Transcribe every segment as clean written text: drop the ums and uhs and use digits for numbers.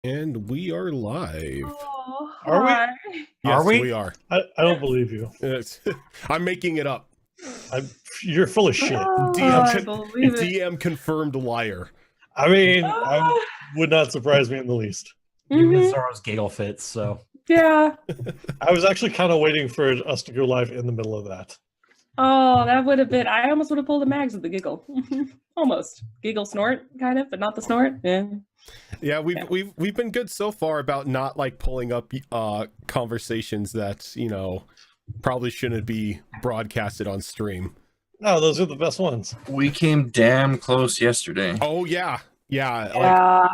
And we are live. Oh, Are we? hi. Yes, Are we? we are. I don't believe you. I'm making it up. You're full of shit. Oh, DM, I believe it. DM confirmed liar. I mean, Ah. would not surprise me in the least. You Mhm. missed Zoro's giggle fits, so. Yeah. I was actually kind of waiting for us to go live in the middle of that. Oh, that would have been. I almost would have pulled the mags with the giggle. Almost giggle snort, kind of, but not the snort. Yeah. Yeah, we've been good so far about not like pulling up conversations that, you know, probably shouldn't be broadcasted on stream. No, those are the best ones. We came damn close yesterday. Oh yeah. Yeah. Yeah.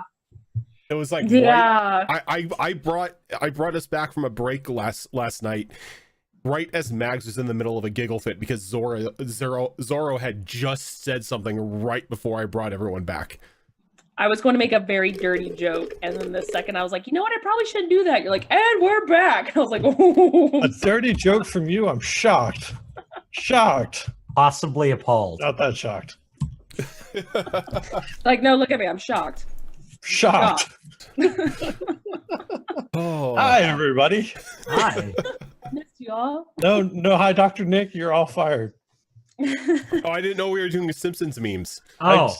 It was like Yeah. I brought us back from a break last night, right as Mags was in the middle of a giggle fit because Zoro had just said something right before I brought everyone back. I was going to make a very dirty joke, and then the second I was like, you know what, I probably shouldn't do that. You're like, and we're back. I was like, oh. A dirty joke from you. I'm shocked. Shocked. Possibly appalled. Not that shocked. Like, no, look at me. I'm shocked. Shocked. Oh. Hi, everybody. Hi. Missed y'all. No, hi, Dr. Nick. You're all fired. Oh, I didn't know we were doing Simpsons memes. Oh,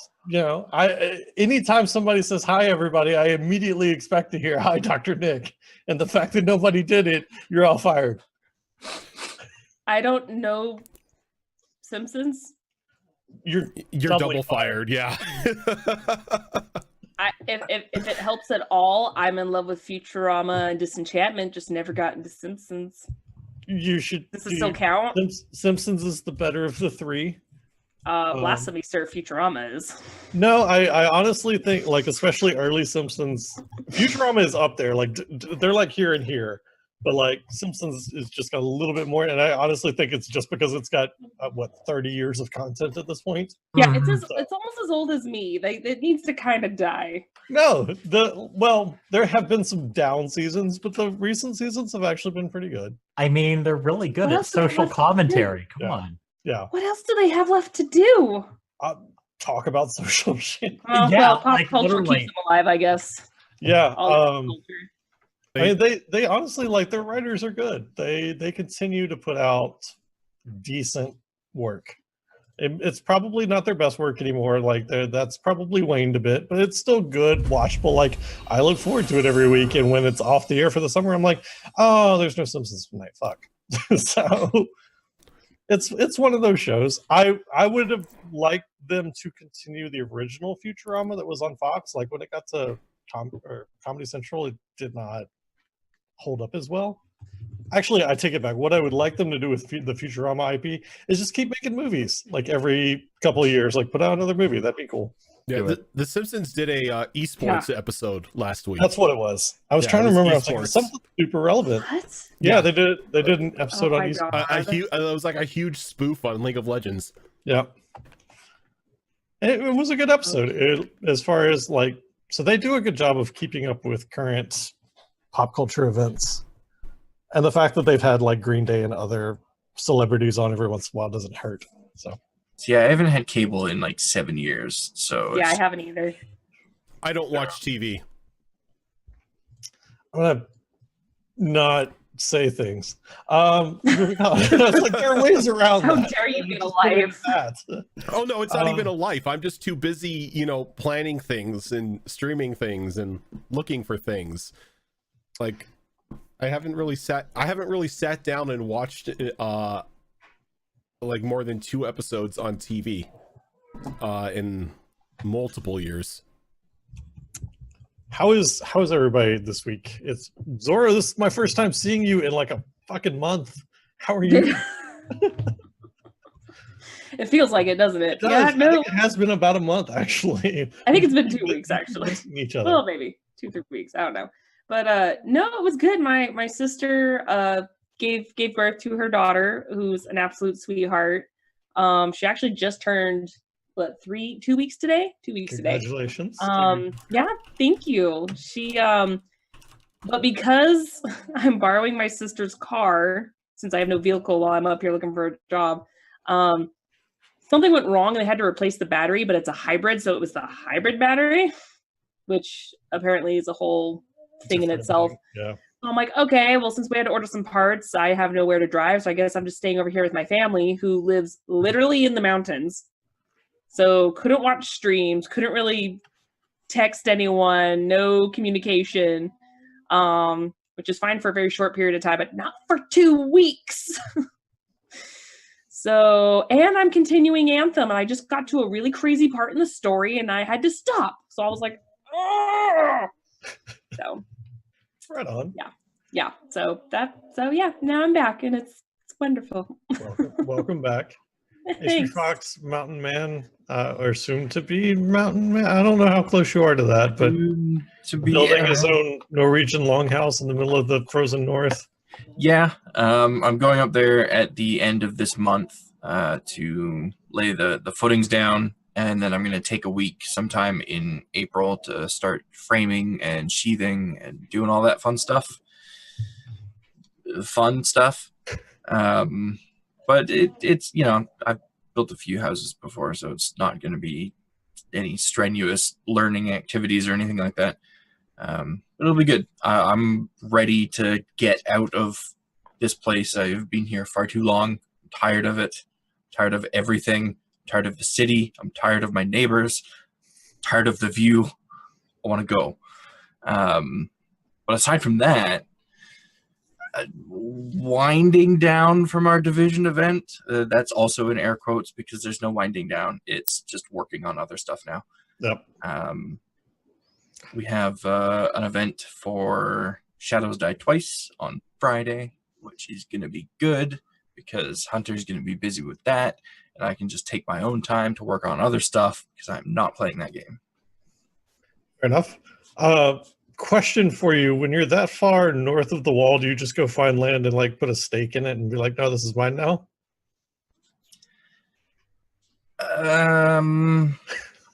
Anytime somebody says hi, everybody, I immediately expect to hear hi, Dr. Nick. And the fact that nobody did it, you're all fired. I don't know Simpsons. You're Double fired. Yeah. If it helps at all, I'm in love with Futurama and Disenchantment. Just never got into Simpsons. You should. Does it still count? Simpsons is the better of the three. Blasphemy, sir. Futurama is. No, I honestly think, like, especially early Simpsons, Futurama is up there. Like, they're like here and here, but like Simpsons is just got a little bit more. And I honestly think it's just because it's got 30 years of content at this point. Yeah, it's almost as old as me. It needs to kind of die. No, there have been some down seasons, but the recent seasons have actually been pretty good. I mean, they're really good What at else do they social have to commentary. Come Yeah. on. Yeah, What else do they have left to do? talk about social shit. Oh, Yeah, well, pop like, culture literally. keeps them alive, I guess. Yeah, All of culture. I mean, they honestly, like, their writers are good. They continue to put out decent work. It's probably not their best work anymore. Like, that's probably waned a bit, but it's still good, watchable. Like, I look forward to it every week, and when it's off the air for the summer, I'm like, oh, there's no Simpsons tonight. Fuck. So it's one of those shows. I would have liked them to continue the original Futurama that was on Fox. Like, when it got to Comedy Central, it did not hold up as well. Actually, I take it back. What I would like them to do with the Futurama IP is just keep making movies, like every couple of years. Like, put out another movie. That'd be cool. Yeah, the Simpsons did a esports episode last week. That's what it was. I was Yeah, trying it to was remember. I was like, esports. something super relevant. What? Yeah, they did. They did an episode Oh on my esports. God. It was like a huge spoof on League of Legends. Yeah, it was a good episode. As far as, like, so they do a good job of keeping up with current pop culture events, and the fact that they've had like Green Day and other celebrities on every once in a while doesn't hurt. So Yeah, I haven't had cable in like 7 years, so Yeah, I haven't either. I don't watch TV. I'm gonna not say things. Moving on. Like, there are ways around How that. dare you be Just put it alive? at that. Oh no, it's not even a life. I'm just too busy, you know, planning things and streaming things and looking for things. Like, I haven't really sat down and watched like more than 2 episodes on TV in multiple years. How is everybody this week? It's Zoro. This is my first time seeing you in like a fucking month. How are you? It feels like it, doesn't it? It does. Yeah, I no. think it has been about a month, actually. I think it's been 2 weeks actually. We've seen each other. Well, maybe 2-3 weeks. I don't know. But no, it was good. My sister gave birth to her daughter, who's an absolute sweetheart. She actually just turned 2 weeks today? 2 weeks today. Congratulations. Yeah, thank you. She but because I'm borrowing my sister's car, since I have no vehicle while I'm up here looking for a job, something went wrong and they had to replace the battery, but it's a hybrid, so it was the hybrid battery. which apparently is a whole thing in Different itself. thing, yeah. So I'm like, okay, well, since we had to order some parts, I have nowhere to drive, so I guess I'm just staying over here with my family who lives literally in the mountains. So couldn't watch streams, couldn't really text anyone, no communication, which is fine for a very short period of time, but not for 2 weeks. So, and I'm continuing Anthem, and I just got to a really crazy part in the story, and I had to stop. So I was like, oh! So, Right on. yeah. So yeah, now I'm back, and it's wonderful. Welcome back. HP Thanks. Fox, Mountain Man, or soon to be Mountain Man. I don't know how close you are to that, but to be building his own Norwegian longhouse in the middle of the frozen north. Yeah, I'm going up there at the end of this month to lay the footings down, and then I'm going to take a week sometime in April to start framing and sheathing and doing all that fun stuff. But it's, you know, I've built a few houses before, so it's not going to be any strenuous learning activities or anything like that. It'll be good. I'm ready to get out of this place. I've been here far too long. I'm tired of it. Tired of everything. I'm tired of the city. I'm tired of my neighbors. I'm tired of the view. I want to go. But aside from that, winding down from our division event, that's also in air quotes because there's no winding down. It's just working on other stuff now. Yep. We have an event for Shadows Die Twice on Friday, which is going to be good because Hunter's going to be busy with that, and I can just take my own time to work on other stuff because I'm not playing that game. Fair enough. Question for you: when you're that far north of the wall, do you just go find land and like put a stake in it and be like, "No, this is mine now"?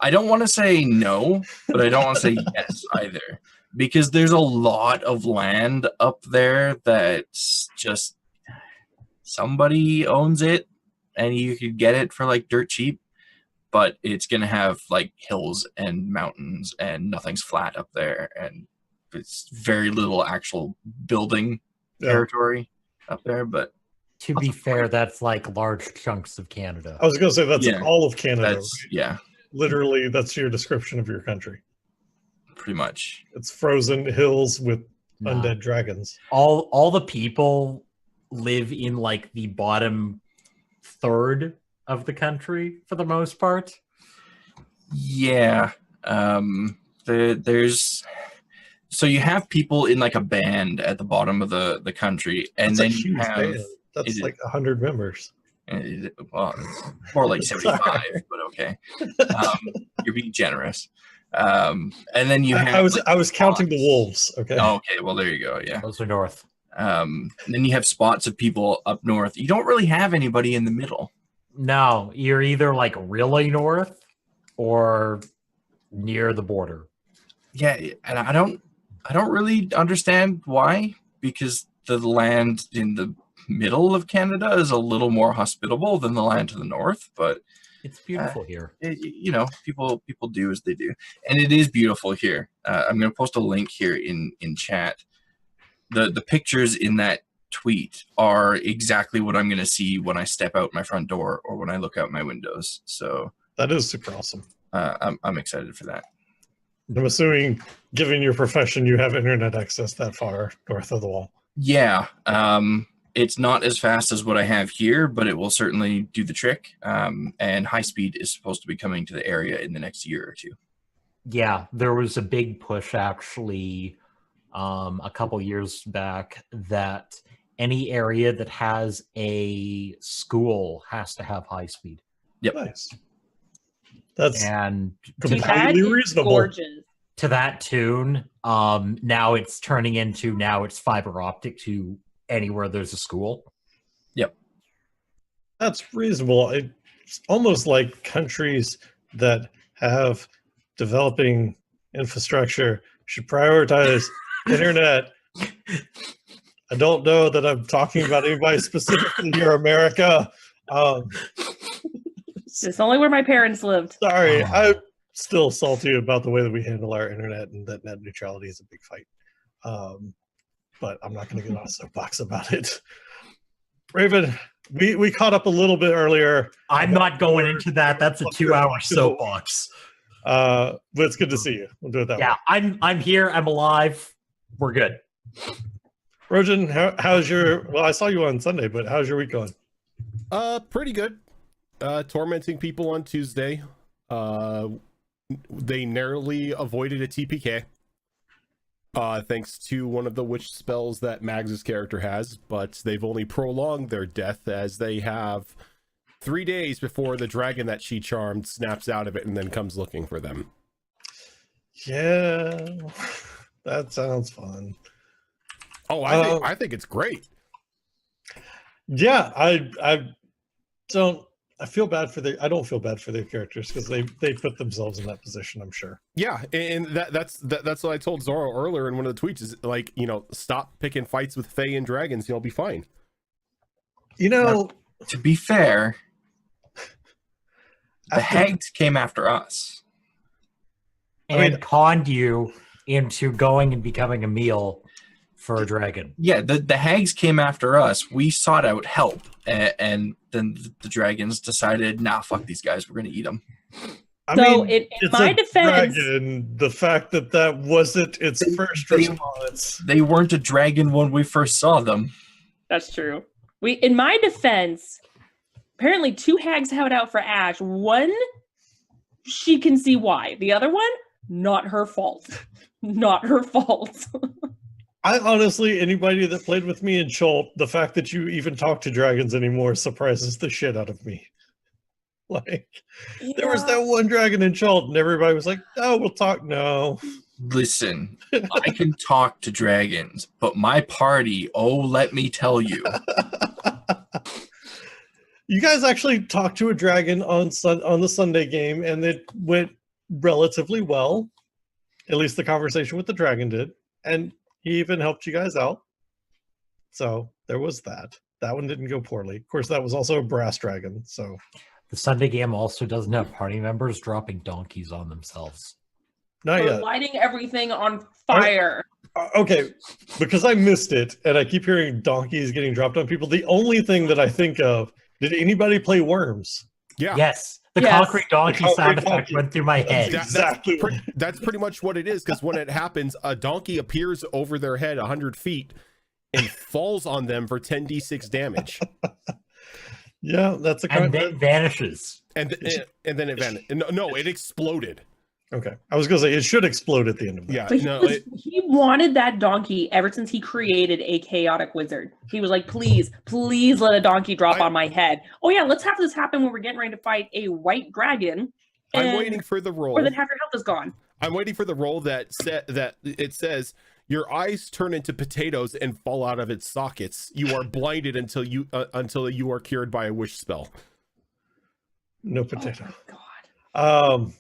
I don't want to say no, but I don't want to say yes either, because there's a lot of land up there that's just somebody owns it and you could get it for like dirt cheap, but it's going to have like hills and mountains and nothing's flat up there, and it's very little actual building territory up there. But To be fair, that's like large chunks of Canada. I was going to say that's Yeah, all of Canada. that's, Right? yeah, Literally, that's your description of your country. pretty much. It's frozen hills with Nah. undead dragons. All the people live in like the bottom third of the country for the most part. Yeah. There's so you have people in like a band at the bottom of the country, and That's then a you huge have band. That's it- like 100 members. well, it's more like 75, Sorry. but okay. You're being generous. And then you have I was counting the spots. wolves. Okay. Oh, okay, well there you go. Yeah. Those are north. And then you have spots of people up north. You don't really have anybody in the middle. No, you're either like really north or near the border. Yeah, and I don't really understand why, because the land in the middle of Canada is a little more hospitable than the land to the north, but It's beautiful here. you know, people do as they do, and it is beautiful here. I'm going to post a link here in chat. The pictures in that tweet are exactly what I'm going to see when I step out my front door or when I look out my windows. So That is super awesome. I'm excited for that. I'm assuming, given your profession, you have internet access that far north of the wall. Yeah, it's not as fast as what I have here, but it will certainly do the trick. And high speed is supposed to be coming to the area in the next year or two. Yeah, there was a big push actually a couple years back that any area that has a school has to have high speed. Yep. Nice. That's And completely That is reasonable. gorgeous. to that tune, now it's turning into it's fiber optic to anywhere there's a school. That's reasonable. It's almost like countries that have developing infrastructure should prioritize internet. I don't know that I'm talking about anybody specifically here, America. It's only where my parents lived. Sorry, Oh. still salty about the way that we handle our internet and that net neutrality is a big fight. But I'm not going to get on a soapbox about it. Raven, we caught up a little bit earlier. I'm not going into that. That's a 2-hour soapbox. But it's good to see you. We'll do it that way. Yeah, I'm here. I'm alive. We're good. Rojan, how's your? Well, I saw you on Sunday, but how's your week going? Pretty good. Tormenting people on Tuesday. They narrowly avoided a TPK. Thanks to one of the witch spells that Mags's character has, but they've only prolonged their death as they have 3 days before the dragon that she charmed snaps out of it and then comes looking for them. Yeah, that sounds fun. Oh, I think it's great. Yeah, I feel bad for I don't feel bad for their characters because they put themselves in that position, I'm sure. Yeah, and that's what I told Zorro earlier in one of the tweets is like, stop picking fights with Fae and dragons, you'll be fine. Now, to be fair, the hags came after us. And conned you into going and becoming a meal for a dragon. Yeah, the hags came after us. We sought out help, and then the dragons decided, nah, fuck these guys. We're going to eat them. In my defense... Dragon, the fact that wasn't its first response. They weren't a dragon when we first saw them. That's true. In my defense, apparently 2 hags held out for Ash. One, she can see why. The other one, not her fault. Not her fault. I honestly, anybody that played with me in Chult, the fact that you even talk to dragons anymore surprises the shit out of me. Like, there was that one dragon in Chult, and everybody was like, oh, we'll talk. No. Listen, I can talk to dragons, but my party, let me tell you. You guys actually talked to a dragon on the Sunday game, and it went relatively well. At least the conversation with the dragon did. And he even helped you guys out. So there was that. That one didn't go poorly. Of course, that was also a brass dragon. So the Sunday game also doesn't have party members dropping donkeys on themselves. Not yet. Lighting everything on fire. Okay, because I missed it, and I keep hearing donkeys getting dropped on people. The only thing that I think of, did anybody play Worms? Yeah. Yes. The concrete donkey sound effect went through my head. That's pretty much what it is, because when it happens, a donkey appears over their head 100 feet and falls on them for 10d6 damage. Yeah, that's a and then vanishes. And then it vanished. No, it exploded. Okay, I was gonna say it should explode at the end of that. Yeah, But he wanted that donkey ever since he created a chaotic wizard. He was like, please let a donkey drop on my head. Oh yeah, let's have this happen when we're getting ready to fight a white dragon. I'm waiting for the roll. Or then half your health is gone. I'm waiting for the roll that it says your eyes turn into potatoes and fall out of its sockets. You are blinded until you are cured by a wish spell. No potato. Oh my God.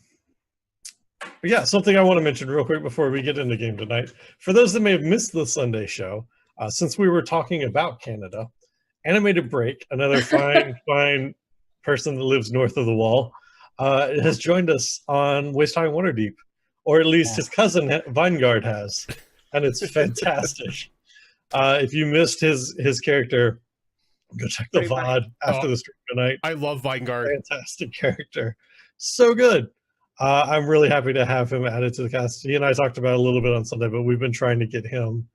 Yeah, something I want to mention real quick before we get into game tonight. For those that may have missed the Sunday show, since we were talking about Canada, Animated Break, another fine person that lives north of the wall, has joined us on Waist High and Waterdeep, or at least his cousin Vinegard has, and it's fantastic. If you missed his character, go check the VOD after the stream tonight. I love Vinegard. Fantastic character. So good. I'm really happy to have him added to the cast. He and I talked about it a little bit on Sunday, but we've been trying to get him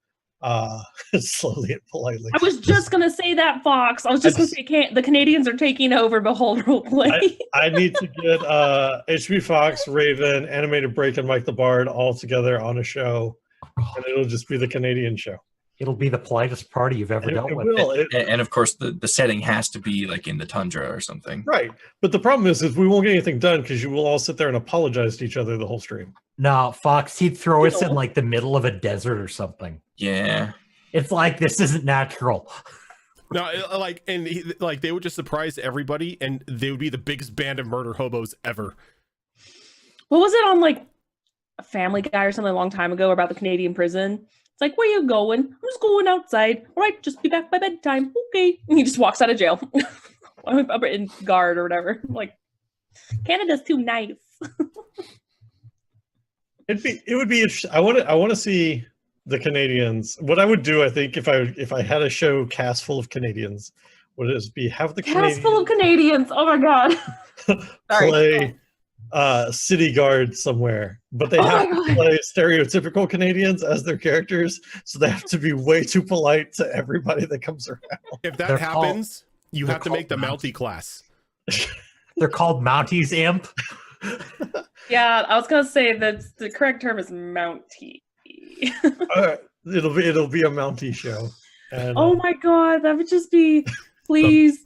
slowly and politely. I was just going to say that, Fox. I was just going to say the Canadians are taking over Behold Roleplay. I need to get HB Fox, Raven, Animated Break, and Mike the Bard all together on a show, and it'll just be the Canadian show. It'll be the politest party you've ever dealt with. And of course, the setting has to be like in the tundra or something. Right. But the problem is we won't get anything done because you will all sit there and apologize to each other the whole stream. No, Fox, he'd throw us in like the middle of a desert or something. Yeah. It's like, this isn't natural. No, they would just surprise everybody, and they would be the biggest band of murder hobos ever. What was it on like a Family Guy or something a long time ago about the Canadian prison? It's like, where you going? I'm just going outside. All right, just be back by bedtime. Okay. And he just walks out of jail. In guard or whatever. I'm like, Canada's too nice. It would be interesting. I want to see the Canadians. What I would do, I think, if I had a show cast full of Canadians, would it be have the Cast full of Canadians Canadians. Oh my god. Sorry. play city guard somewhere, but they Oh have my to God. play stereotypical Canadians as their characters, so they have to be way too polite to everybody that comes around. If that They're happens, you they're have to make the called Mountie class. They're called Mounties Imp. Yeah, I was gonna say that the correct term is Mountie. It'll be a Mountie show. And, Oh my god, that would just be please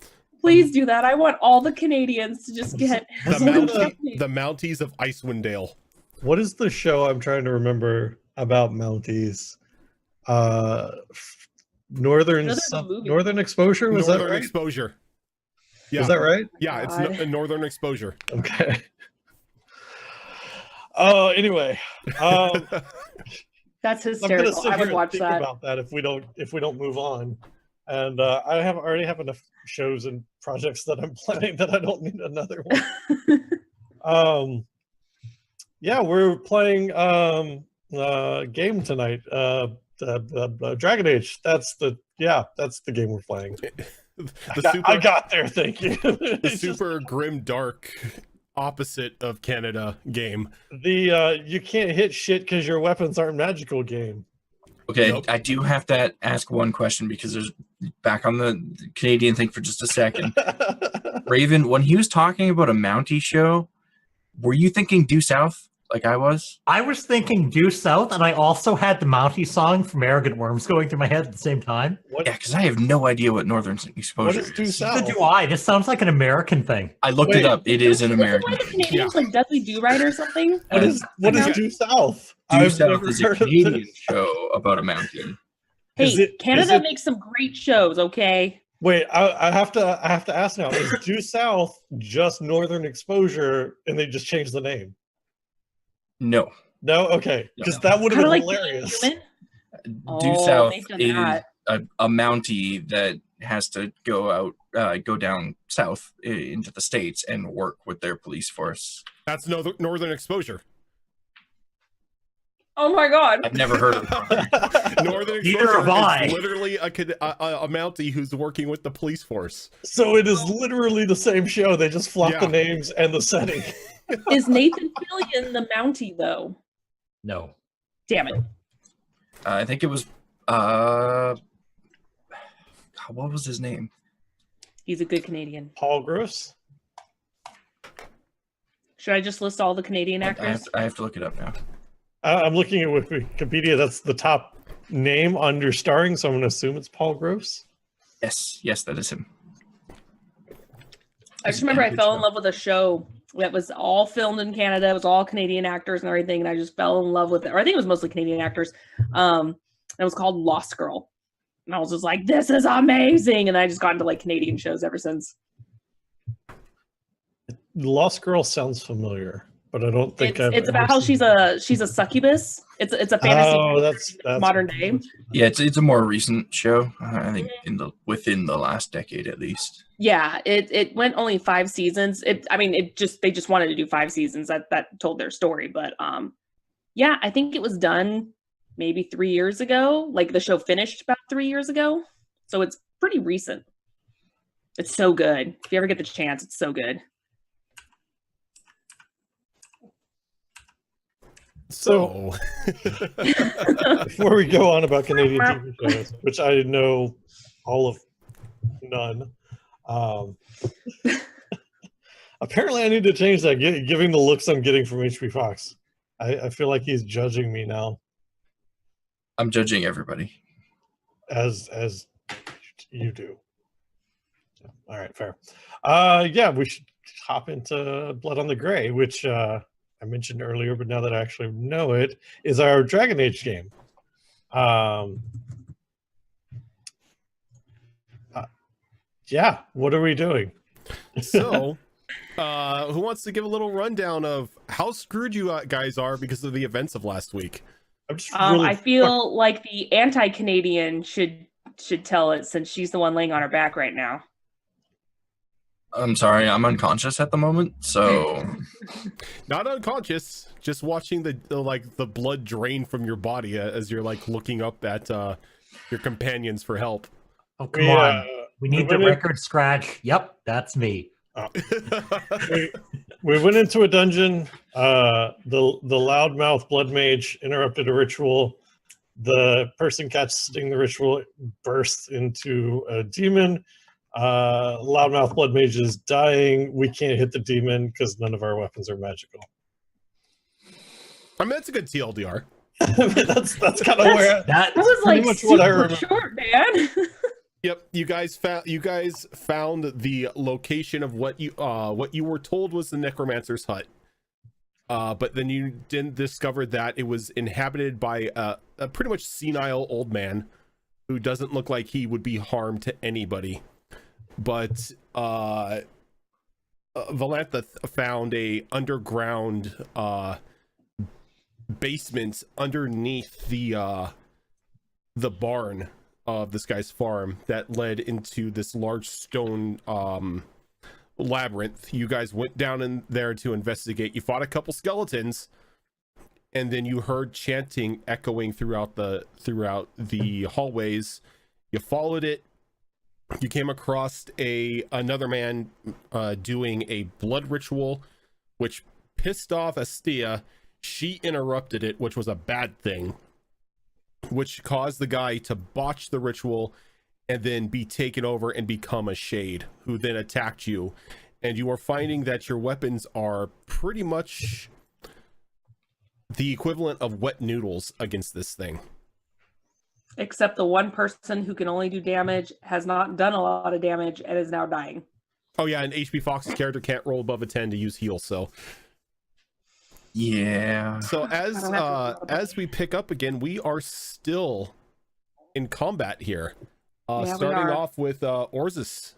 do that. I want all the Canadians to just get The, the Mounties of Icewind Dale. what is the show I'm trying to remember about Mounties? Northern There's a movie. Northern Exposure, was Northern that right? Exposure. Yeah, Is that right? yeah, it's God. Northern Exposure. Okay. Anyway, That's I'm gonna hysterical. sit I here would and watch think that. about that if we don't move on. And I already have enough shows and projects that I'm planning that I don't need another one. Yeah, we're playing game tonight. Dragon Age. That's the game we're playing. I got there. Thank you. The It's just super grim dark opposite of Canada game. the you can't hit shit because your weapons aren't magical game. Okay, Nope. I do have to ask one question because there's back on the Canadian thing for just a second. Raven, when he was talking about a Mountie show, were you thinking due south like I was? I was thinking due south, and I also had the Mountie song from Arrogant Worms going through my head at the same time. What, Yeah, because I have no idea what Northern what Exposure is due is. south? So do I. This sounds like an American thing. I looked Wait. it up. It is an Isn't American one of the thing. Canadians like Dudley Do Right or something? What is Yeah. due south? Due I've south never is a heard of Canadian this. show about a Mountie. Hey, Is it- Canada is it- makes some great shows, okay? Wait, I have to ask now. Is due south just Northern Exposure, and they just changed the name? No. No, okay, because No. that would have Kind been of like hilarious. Being Human. Due Oh, south they've done is that. a Mountie that has to go down south into the States and work with their police force. That's Northern Exposure. Oh my god. I've never heard of it. Northern Neither Exposure have I. is literally a Mountie who's working with the police force. So it is literally the same show. They just flop Yeah. the names and the setting. Is Nathan Fillion the Mountie though? No. Damn it. I think it was God, what was his name? He's a good Canadian. Paul Gross. Should I just list all the Canadian actors? I have to look it up now. I'm looking at Wikipedia. That's the top name under starring, so I'm going to assume it's Paul Gross. Yes, that is him. I just remember I fell in love with a show that was all filmed in Canada. It was all Canadian actors and everything, and I just fell in love with it. Or I think it was mostly Canadian actors. It was called Lost Girl. And I was just like, this is amazing. And I just got into like Canadian shows ever since. Lost Girl sounds familiar, but I don't think It's about how she's a succubus. It's a fantasy Oh, that's modern day. Yeah, it's a more recent show. I think within the last decade at least. Yeah, it went only 5 seasons. They just wanted to do 5 seasons that told their story. But yeah, I think it was done maybe 3 years ago. Like the show finished about 3 years ago. So it's pretty recent. It's so good. If you ever get the chance, it's so good. So, Before we go on about Canadian TV shows, which I know all of none, apparently I need to change that. Giving the looks I'm getting from HP Fox, I feel like he's judging me now, I'm judging everybody. as you do. All right, fair. Yeah, we should hop into Blood on the Gray, which I mentioned earlier, but now that I actually know it, is our Dragon Age game. Yeah, what are we doing? so who wants to give a little rundown of how screwed you guys are because of the events of last week? I'm just really I feel like the anti-Canadian should tell it since she's the one laying on her back right now. I'm sorry, I'm unconscious at the moment, so Not unconscious, just watching the blood drain from your body as you're like looking up at your companions for help. Oh, come on. We need the went in- record scratch. Yep, that's me. we went into a dungeon. The loudmouth blood mage interrupted a ritual. The person casting the ritual bursts into a demon. Loudmouth blood mage is dying. We can't hit the demon because none of our weapons are magical. I mean, that's a good TLDR. that's kind of where That was pretty like much what I super remember. short, man. Yep, you guys found the location of what you were told was the necromancer's hut. But then you didn't discover that it was inhabited by a pretty much senile old man who doesn't look like he would be harmed to anybody. But Valantha found a underground basement underneath the barn of this guy's farm that led into this large stone labyrinth. You guys went down in there to investigate. You fought a couple skeletons, and then you heard chanting echoing throughout the hallways. You followed it. You came across another man doing a blood ritual, which pissed off Astia. She interrupted it, which was a bad thing, which caused the guy to botch the ritual and then be taken over and become a shade, who then attacked you. And you are finding that your weapons are pretty much the equivalent of wet noodles against this thing. Except the one person who can only do damage has not done a lot of damage and is now dying. Oh yeah, and HP Fox's character can't roll above a 10 to use heal, so... yeah. So as we pick up again, we are still in combat here. Yeah, starting off with Orzus.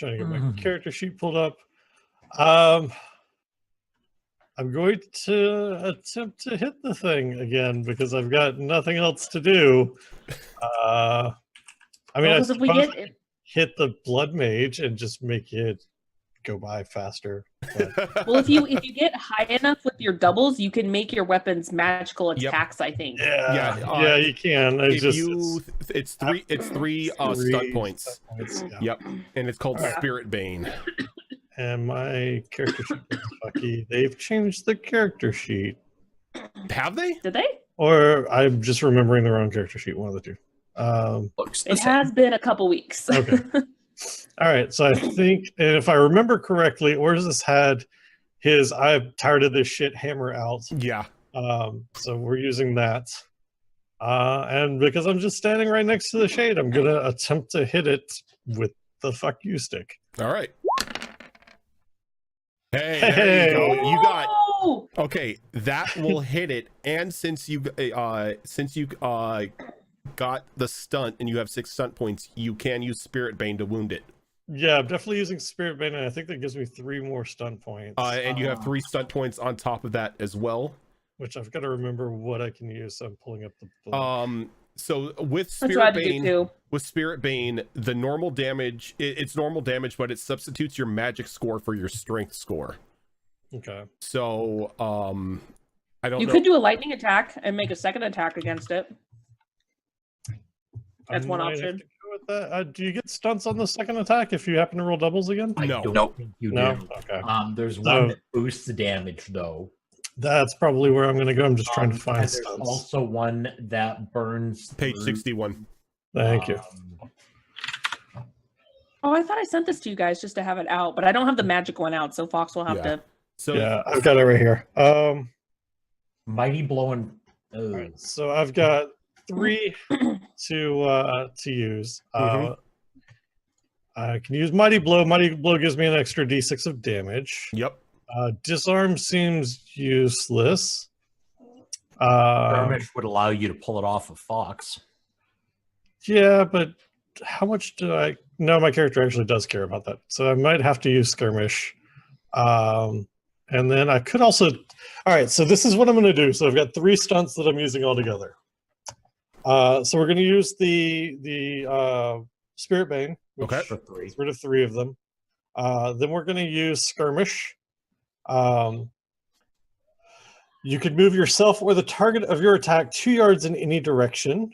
Trying to get my character sheet pulled up. I'm going to attempt to hit the thing again because I've got nothing else to do. I mean, I Because if we suppose get hit the blood mage and just make it go by faster. But well, if you get high enough with your doubles, you can make your weapons magical Yep. attacks. I think. yeah, you can. It's three stun points. Yeah. Yep, and it's called Alright. Spirit Bane. And my character sheet is fucky. They've changed the character sheet, Have they? Did they? or I'm just remembering the wrong character sheet. One of the two. Looks the It same. has been a couple weeks. Okay. All right, so I think, and if I remember correctly, Orzus had his "I'm tired of this shit" hammer out. Yeah. So we're using that. And because I'm just standing right next to the shade, I'm gonna attempt to hit it with the "fuck you" stick. All right. Hey, there you go. You got Oh! okay. That will hit it. And since you got the stunt and you have 6 stunt points, you can use Spirit Bane to wound it. Yeah, I'm definitely using Spirit Bane, and I think that gives me 3 more stun points. And you have 3 stunt points on top of that as well. Which I've got to remember what I can use. So I'm pulling up the. So with That's what I Spirit do Bane, too. the normal damage, it's normal damage, but it substitutes your magic score for your strength score. Okay. So I don't You know. could do a lightning attack and make a second attack against it. That's I one might have option. to go with that. Do you get stunts on the second attack if you happen to roll doubles again? I No. don't Nope. think you No. do. Okay. There's So- one that boosts the damage, though. That's probably where I'm going to go. I'm just trying to And find there's stunts. also one that burns Page through, 61. Thank you. Oh, I thought I sent this to you guys just to have it out, but I don't have the magic one out, so Fox will have Yeah. to. So Yeah, I've got it right here. Mighty Blow and All right, so I've got 3 to use. Mhm. I can use Mighty Blow. Mighty Blow gives me an extra D6 of damage. yep. Disarm seems useless. skirmish would allow you to pull it off of Fox. Yeah, but how much do I? No, my character actually does care about that, so I might have to use skirmish. And then I could also. All right, so this is what I'm going to do. So I've got 3 stunts that I'm using all together. So we're going to use the Spirit Bane. Which Okay. For 3. gets rid of 3 of them. Then we're going to use skirmish. You can move yourself or the target of your attack 2 yards in any direction.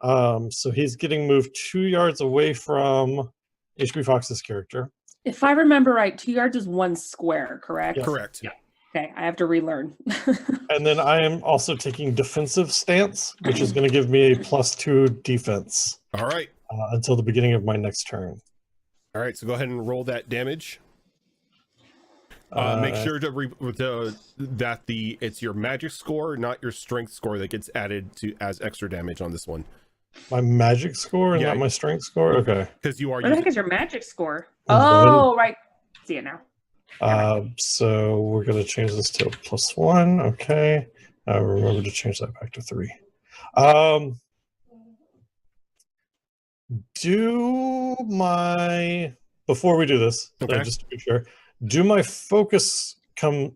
So he's getting moved 2 yards away from HB Fox's character. If I remember right, 2 yards is 1 square, correct? Yes. Correct. Yeah. Okay, I have to relearn. And then I am also taking defensive stance, which is going to give me a +2 defense All right. until the beginning of my next turn. All right. So go ahead and roll that damage. Make sure that it's your magic score, not your strength score, that gets added to as extra damage on this one. My magic score and Yeah. not my strength score? Okay. Because you are What the heck is your magic score? Mhm. Oh, right. See it now. So we're going to change this to a +1. Okay. Remember to change that back to 3. Before we do this, Okay. just to be sure, do my focuses come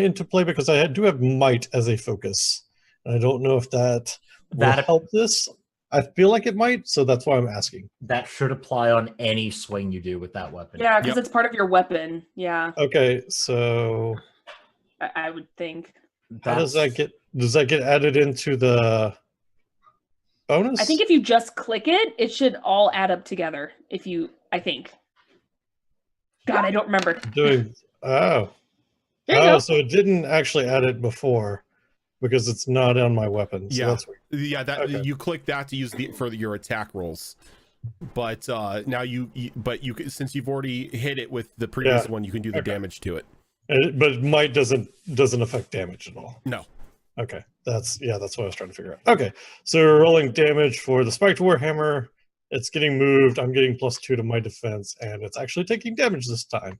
into play? Because I do have might as a focus. And I don't know if that will help this. I feel like it might, so that's why I'm asking. That should apply on any swing you do with that weapon. Yeah, because Yep. it's part of your weapon. Yeah, Okay, so I would think. how does that get added into the bonus? I think if you just click it, it should all add up together. I think. God, I don't remember. There you go. So it didn't actually add it before because it's not on my weapon. So Yeah. that's weird. Yeah, that Okay. you click that to use for your attack rolls. But now you since you've already hit it with the previous one, you can do the damage to it. But might doesn't affect damage at all. No. Okay, that's what I was trying to figure out. Okay, so we're rolling damage for the spiked warhammer. It's getting moved. I'm getting +2 to my defense, and it's actually taking damage this time.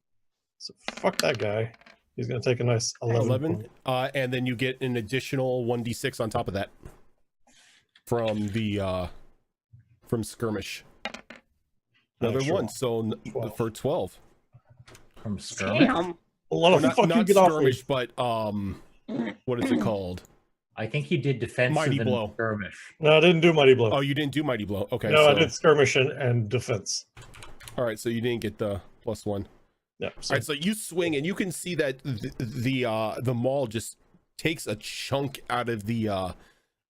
So fuck that guy. He's gonna take a nice 11. And then you get an additional 1d6 on top of that from the from skirmish. Another Sure. one, so 12. for 12. From skirmish. Damn. A lot of Not fucking get off me. skirmish, but what is it called? I think he did defensive Mighty and blow. skirmish. No, I didn't do mighty blow. Oh, you didn't do mighty blow. Okay. no, so, I did skirmish and defense. All right, so you didn't get the +1. Yeah. All right, so you swing and you can see that the maul just takes a chunk out of the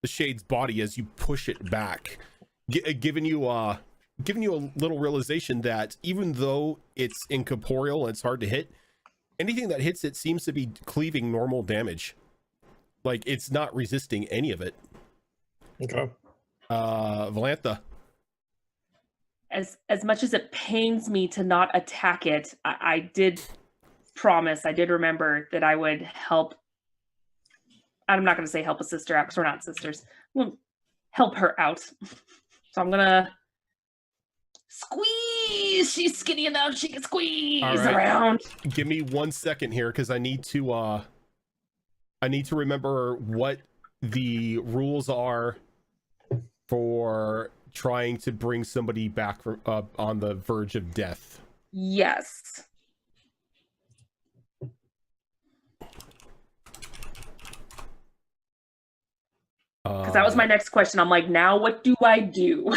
shade's body as you push it back, giving you a little realization that even though it's incorporeal and it's hard to hit, anything that hits it seems to be cleaving normal damage. Like it's not resisting any of it. Okay. Valantha. As much as it pains me to not attack it, I did remember that I would help. I'm not going to say help a sister out because we're not sisters. Well, help her out. So I'm gonna squeeze. She's skinny enough she can squeeze around. Give me 1 second here because I need to remember what the rules are for trying to bring somebody back from on the verge of death. Yes. Because that was my next question. I'm like, now what do I do?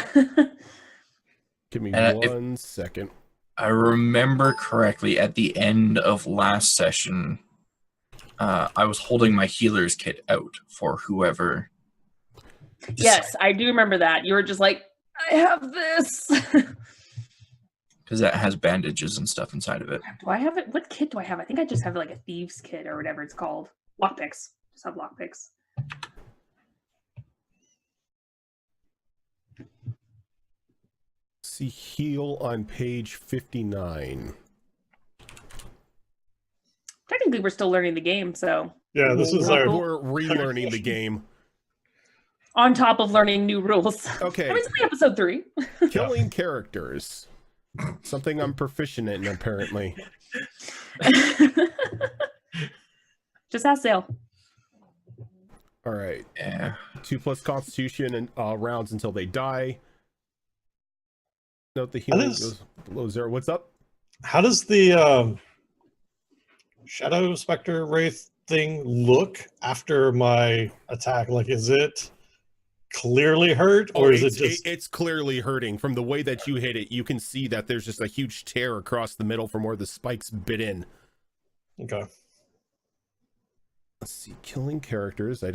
Give me And 1 second. I remember correctly at the end of last session, I was holding my healer's kit out for whoever. Yes, I do remember that. You were just like, I have this. Because that has bandages and stuff inside of it. Do I have it? What kit do I have? I think I just have like a thieves kit or whatever it's called. Lockpicks. Just have lockpicks. See heal on page 59. Technically, we're still learning the game, so Yeah, this is our. We're relearning the game. on top of learning new rules. Okay. I mean, it's only episode 3. Killing characters. Something I'm proficient in, apparently. Just ask Sale. All right. Yeah. 2+ Constitution and rounds until they die. Note the healing goes below 0. What's up? How does the Shadow Spectre Wraith thing look after my attack? Like, is it clearly hurt, or is it just? It's clearly hurting. From the way that you hit it, you can see that there's just a huge tear across the middle from where the spikes bit in. Okay. Let's see, killing characters. I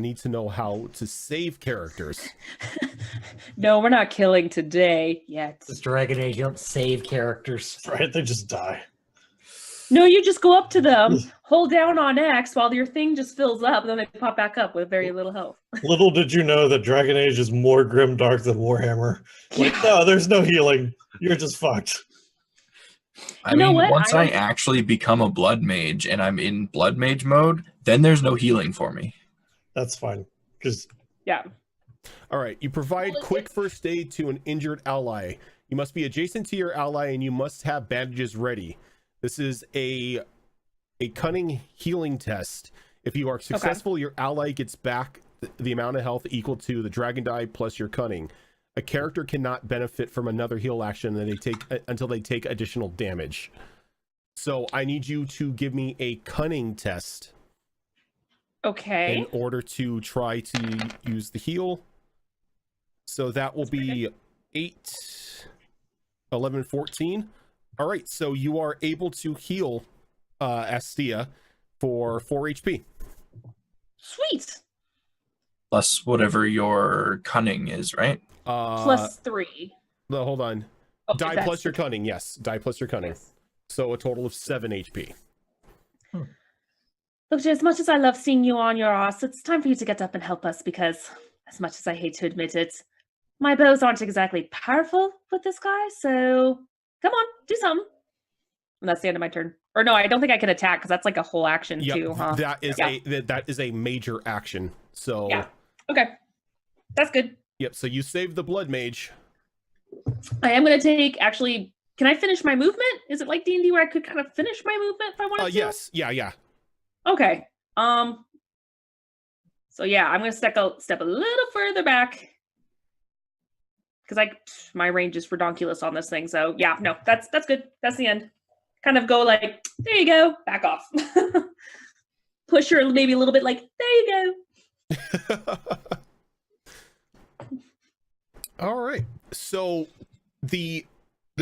need to know how to save characters. No, we're not killing today yet. This Dragon Age, you don't save characters. Right, they just die. No, you just go up to them, hold down on X while your thing just fills up, and then they pop back up with very little health. Little did you know that Dragon Age is more grimdark than Warhammer. Like, no, there's no healing. You're just fucked. I mean, once I actually become a blood mage and I'm in blood mage mode, then there's no healing for me. That's fine. Because yeah. All right, you provide quick first aid to an injured ally. You must be adjacent to your ally and you must have bandages ready. This is a cunning healing test. If you are successful, your ally gets back the amount of health equal to the dragon die plus your cunning. A character cannot benefit from another heal action until they take additional damage. So I need you to give me a cunning test. Okay. In order to try to use the heal. So that will be 8, 11, 14. All right, so you are able to heal Astia for 4 HP. Sweet. Plus whatever your cunning is, right? Plus 3. No, hold on. Oh, Die plus your cunning, yes. Die plus your cunning. Yes. So a total of 7 HP. Look, as much as I love seeing you on your ass, it's time for you to get up and help us because, as much as I hate to admit it, my bows aren't exactly powerful with this guy, so come on, do something. And that's the end of my turn. Or no, I don't think I can attack because that's like a whole action too, huh? That is a major action. So yeah. Okay. That's good. Yep, so you saved the blood mage. I am going to take, actually, can I finish my movement? Is it like D&D where I could kind of finish my movement if I wanted to? Yes. Yeah. Okay. So yeah, I'm going to step a little further back because my range is redonkulous on this thing. So yeah, no, that's good. That's the end. Kind of go like, there you go, back off. Push her maybe a little bit like, there you go. All right. So the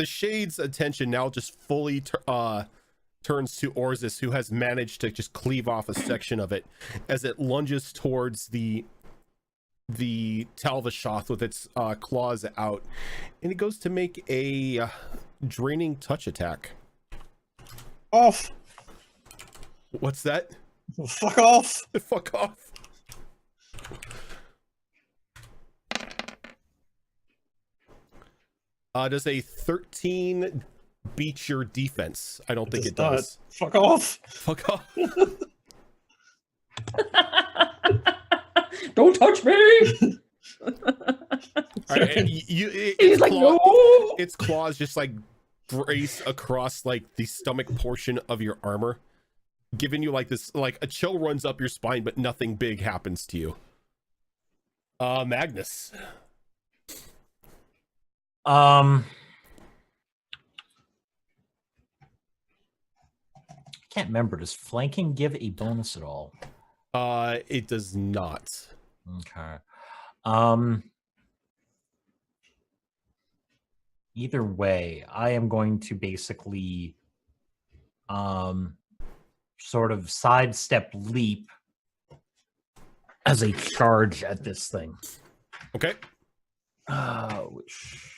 Shade's attention now just fully turns to Orzus, who has managed to just cleave off a section of it as it lunges towards the Talvashoth with its claws out, and it goes to make a draining touch attack. Off. What's that? Fuck off. Fuck off. Does a 13 beat your defense? I don't think it does. Fuck off. Fuck off. Don't touch me. Right, its claws just like brace across like the stomach portion of your armor, giving you like this, like a chill runs up your spine, but nothing big happens to you. Magnus. Can't remember. Does flanking give a bonus at all? It does not. Okay. Either way, I am going to basically sort of sidestep leap as a charge at this thing. Okay. Which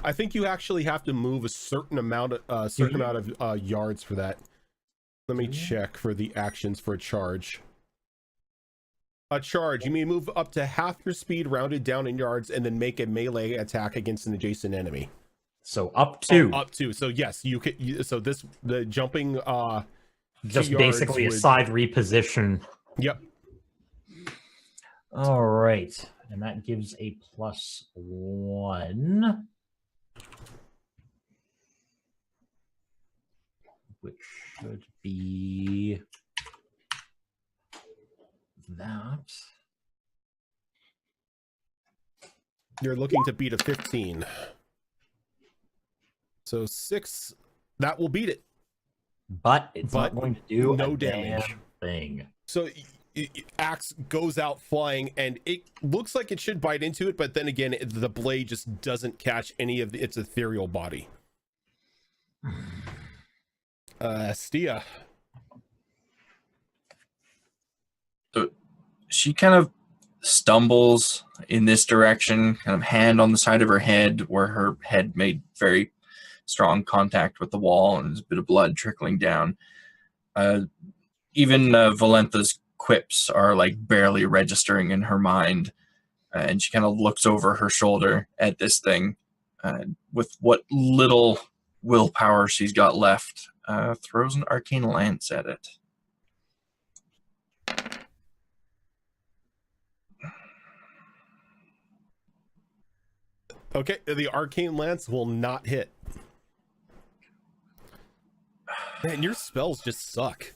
I think you actually have to move a certain amount of yards for that. Let me check for the actions for a charge. A charge, you may move up to half your speed rounded down in yards and then make a melee attack against an adjacent enemy. So up to. Up to. So yes, you could. So the jumping. Just basically a side reposition. Yep. All right, and that gives a +1, which should be that. You're looking to beat a 15. So 6, that will beat it. But it's not going to do no a damage. damn thing. So axe goes out flying, and it looks like it should bite into it, but then again, the blade just doesn't catch any of its ethereal body. Stia. So she kind of stumbles in this direction, kind of hand on the side of her head, where her head made very strong contact with the wall, and there's a bit of blood trickling down. Even Valentha's quips are like barely registering in her mind, and she kind of looks over her shoulder at this thing with what little willpower she's got left, throws an arcane lance at it. Okay, the arcane lance will not hit. Man, your spells just suck.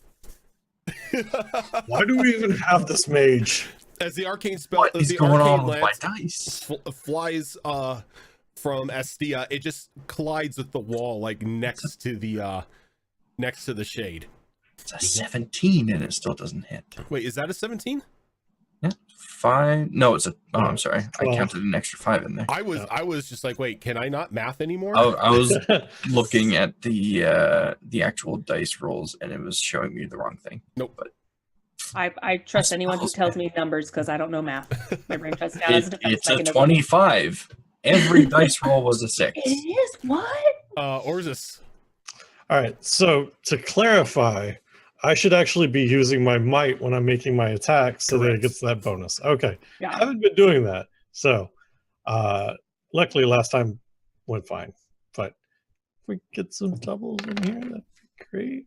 Why do we even have this mage? As the arcane spell, What is the going arcane on with my lance dice? flies from Estia. It just collides with the wall, like next to the shade. It's a 17 and it still doesn't hit. Wait, is that a 17? Yeah, 5. No, it's a. Oh, I'm sorry. I 12. counted an extra 5 in there. I was just like, wait, can I not math anymore? I was looking at the actual dice rolls, and it was showing me the wrong thing. Nope. But I trust anyone who tells me numbers because I don't know math. My brain shuts down as a defense it's a mechanism. 25. Every dice roll was a 6. It is what? Orzus. All right, so to clarify, I should actually be using my might when I'm making my attack so that it Correct. gets that bonus. Okay, I Yeah. haven't been doing that. So luckily last time went fine. But if we get some doubles in here, that'd be great.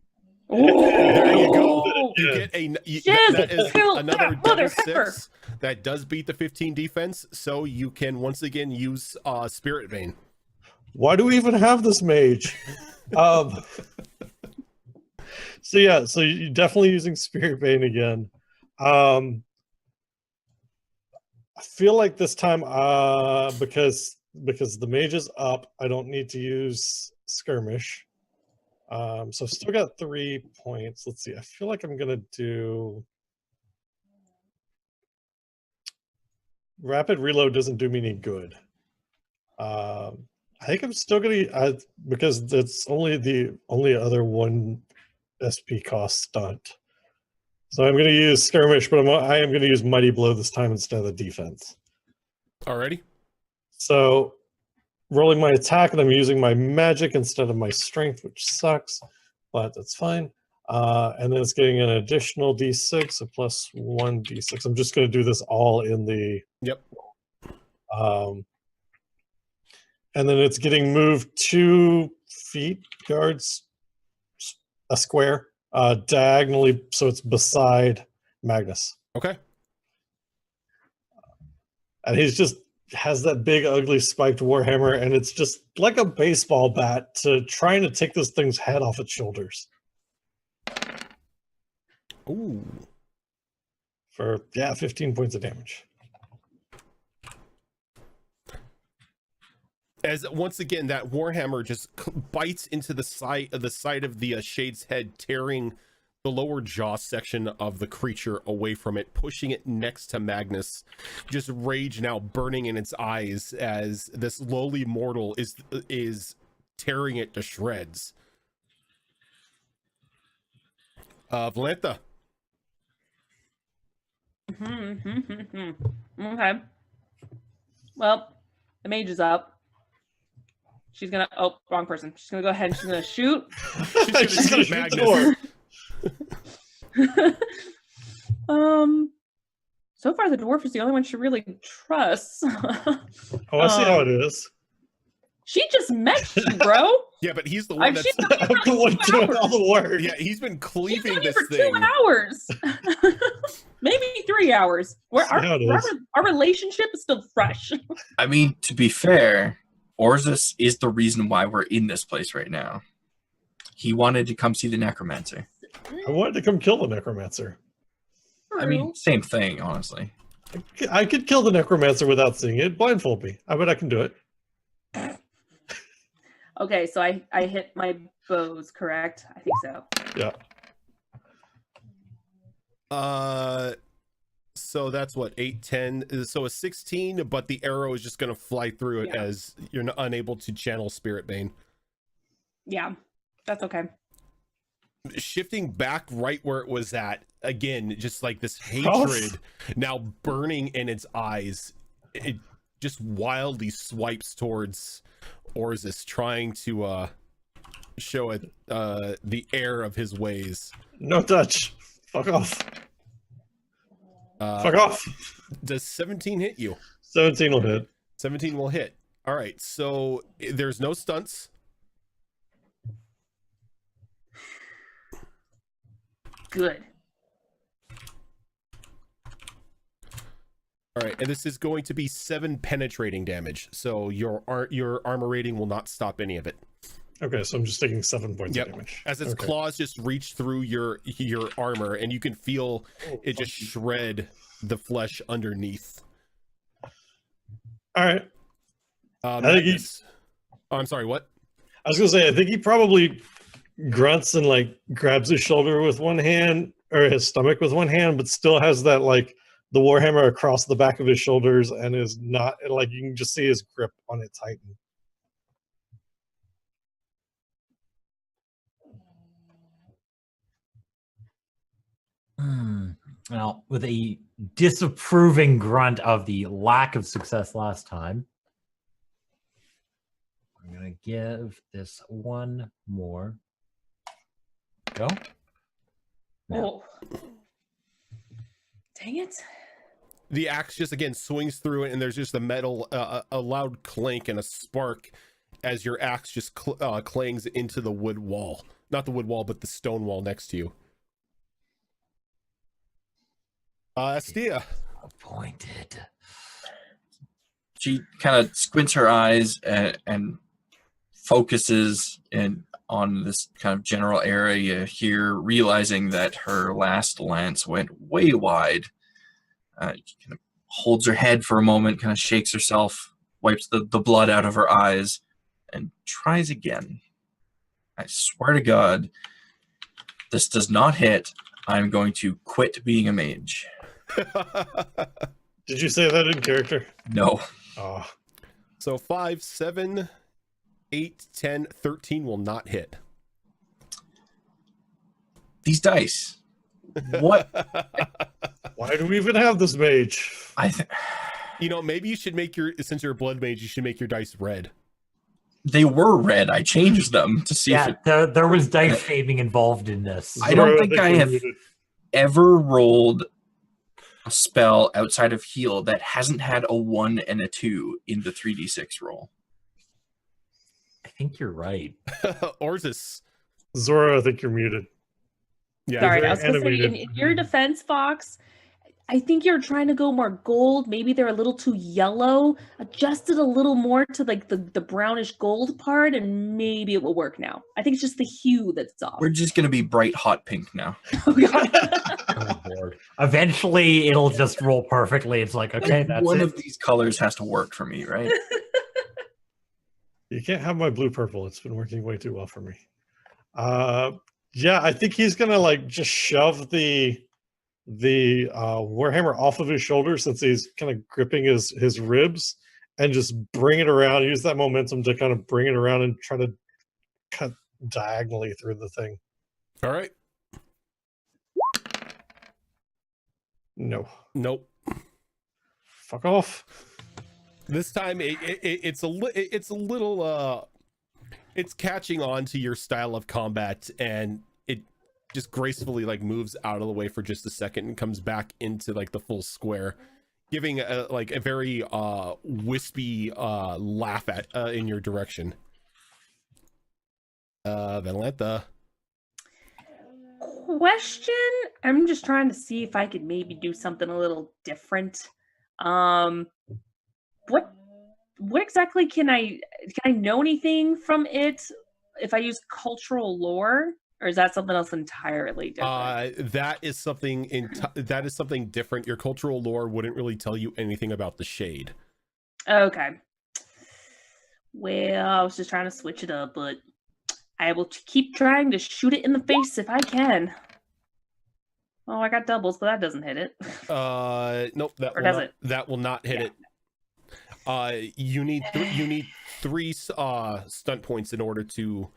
There you go. Oh, You Yeah. get Shiz, that is kill another that double motherfucker. 6 that does beat the 15 defense, so you can once again use Spirit Vein. Why do we even have this mage? So yeah, so you're definitely using Spirit Bane again. I feel like this time, because the mage is up, I don't need to use Skirmish. So I've still got 3 points. Let's see. I feel like I'm gonna do Rapid Reload. Doesn't do me any good. I think I'm still gonna because it's only the other one SP cost stunt. So I'm going to use Skirmish, but I am going to use Mighty Blow this time instead of the defense. Alrighty. So rolling my attack, and I'm using my magic instead of my strength, which sucks, but that's fine. And then it's getting an additional D6, so plus 1 D6. I'm just going to do this all in the... Yep. And then it's getting moved 2 feet, yards, a square, diagonally, so it's beside Magnus. Okay. And he's just has that big, ugly, spiked warhammer, and it's just like a baseball bat trying to take this thing's head off its shoulders. Ooh. For 15 points of damage. As once again that warhammer just bites into the side of the shade's head, tearing the lower jaw section of the creature away from it, pushing it next to Magnus. Just rage now burning in its eyes as this lowly mortal is tearing it to shreds. Valentha. Okay. Well, the mage is up. She's gonna. Oh, wrong person. She's gonna go ahead and she's gonna shoot. She's gonna shoot the door. So far the dwarf is the only one she really trusts. Oh, I see how it is. She just met you, bro. Yeah, but he's the one that's She's been I'm the one doing all the work. yeah, he's been She's cleaving been here this for thing. 2 hours. Maybe 3 hours. Where See how it is. our relationship is still fresh. I mean, to be fair, Orzus is the reason why we're in this place right now. He wanted to come see the necromancer. I wanted to come kill the necromancer. I mean, same thing, honestly. I could kill the necromancer without seeing it. Blindfold me. I bet I can do it. Okay, so I hit my bows, correct? I think so. Yeah. So that's what, 8, 10. So a 16, but the arrow is just going to fly through it Yeah. as you're unable to channel Spirit Bane. Yeah, that's okay. Shifting back right where it was at, again, just like this Oh. hatred now burning in its eyes. It just wildly swipes towards Orzus, trying to show it the air of his ways. No touch. Fuck off. Fuck off. Does 17 hit you? 17 will hit. 17 will hit. All right, so there's no stunts. Good. All right, and this is going to be 7 penetrating damage. So your armor rating will not stop any of it. Okay, so I'm just taking 7 points Yep. of damage. As its claws just reach through your armor, and you can feel it just shred the flesh underneath. All right. I think Magnus. Oh, I'm sorry, what? I was gonna say, I think he probably grunts and like grabs his shoulder with one hand or his stomach with one hand, but still has that like the warhammer across the back of his shoulders and is not like you can just see his grip on it tighten. Now, with a disapproving grunt of the lack of success last time, I'm going to give this one more go. Oh. Dang it. The axe just again swings through it, and there's just a metal, a loud clank and a spark as your axe just clangs into the wood wall. Not the wood wall, but the stone wall next to you. Astia. Appointed. She kind of squints her eyes and focuses on this kind of general area here, realizing that her last lance went way wide. She kind of holds her head for a moment, kind of shakes herself, wipes the blood out of her eyes, and tries again. I swear to God, this does not hit. I'm going to quit being a mage. Did you say that in character? No. Oh, So 5, 7, 8, 10, 13 will not hit. These dice. What? why do we even have this mage? You know, maybe you should make since you're a blood mage, you should make your dice red. They were red. I changed them to see if Yeah, there was dice shaving involved in this. I don't Zoro, think I we're have muted. ever rolled a spell outside of heal that hasn't had a 1 and a 2 in the 3d6 roll. I think you're right. Orzus. Zoro, I think you're muted. Yeah. Sorry, very I was gonna say, animated. in your defense, Fox, I think you're trying to go more gold. Maybe they're a little too yellow. Adjust it a little more to like the brownish gold part, and maybe it will work now. I think it's just the hue that's off. We're just going to be bright hot pink now. Oh, God. Oh, Lord. Eventually, it'll just roll perfectly. It's like, okay, that's One it. of these colors has to work for me, right? You can't have my blue purple. It's been working way too well for me. Yeah, I think he's gonna like just shove the warhammer off of his shoulder since he's kind of gripping his ribs and just bring it around. Use that momentum to kind of bring it around and try to cut diagonally through the thing. All right. No, Nope. fuck off. This time it's a little it's catching on to your style of combat, and it just gracefully like moves out of the way for just a second and comes back into like the full square, giving a very wispy laugh at in your direction. Valenta. Question. I'm just trying to see if I could maybe do something a little different. What exactly can I know anything from it if I use cultural lore, or is that something else entirely different? That is something different. Your cultural lore wouldn't really tell you anything about the shade. Okay. Well, I was just trying to switch it up, but I will keep trying to shoot it in the face if I can. Oh, I got doubles, but that doesn't hit it. Nope, Or does it? that will not hit it. You need three stunt points in order to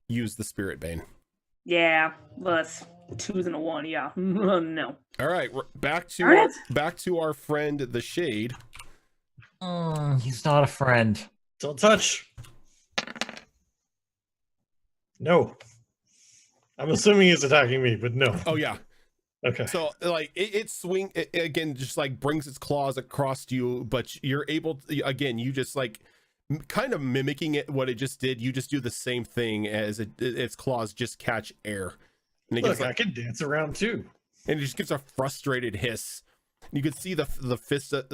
use the Spirit Bane. Yeah, well, that's 2s and a 1. Yeah, no. All right, back Darn to our friend the Shade. He's not a friend. Don't touch. No. I'm assuming he's attacking me, but no. Oh yeah. Okay. So like it again, just like brings its claws across you, but you're able to, again, you just like kind of mimicking it what it just did. You just do the same thing as its claws just catch air. And it Look, gets I can dance around too. and it just gives a frustrated hiss. You can see the fist of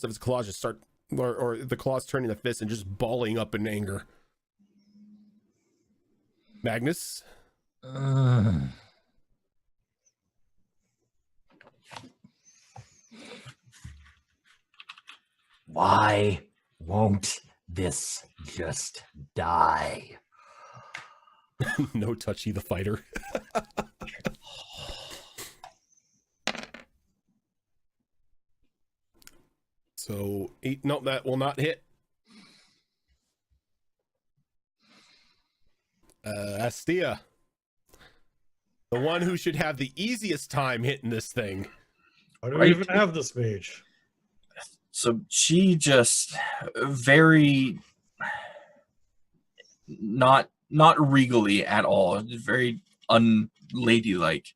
its claws just start, or the claws turning the fist and just balling up in anger. Magnus. Why won't this just die? No touchy the fighter. So 8, no, that will not hit. Astia, the one who should have the easiest time hitting this thing. Why do we even have this mage? So she just very not regally at all, very unladylike,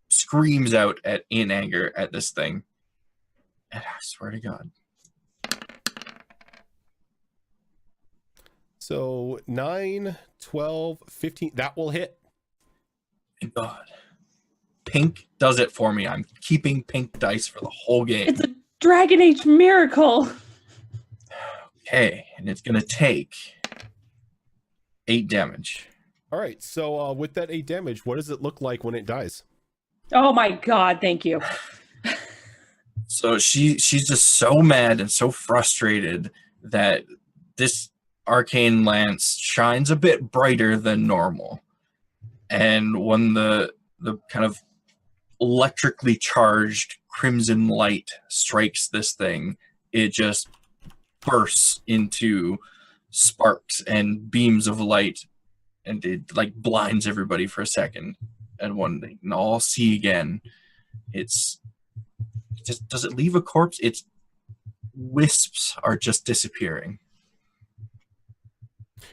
screams out in anger at this thing. And I swear to God. So 9, 12, 15, that will hit. Thank God. Pink does it for me. I'm keeping pink dice for the whole game. It's a Dragon Age miracle. Okay, and it's going to take 8 damage. All right, so with that 8 damage, what does it look like when it dies? Oh my God, thank you. So she's just so mad and so frustrated that this arcane lance shines a bit brighter than normal. And when the kind of electrically charged crimson light strikes this thing, it just bursts into sparks and beams of light, and it like blinds everybody for a second. And when they can all see again, it's just, does it leave a corpse? Its wisps are just disappearing.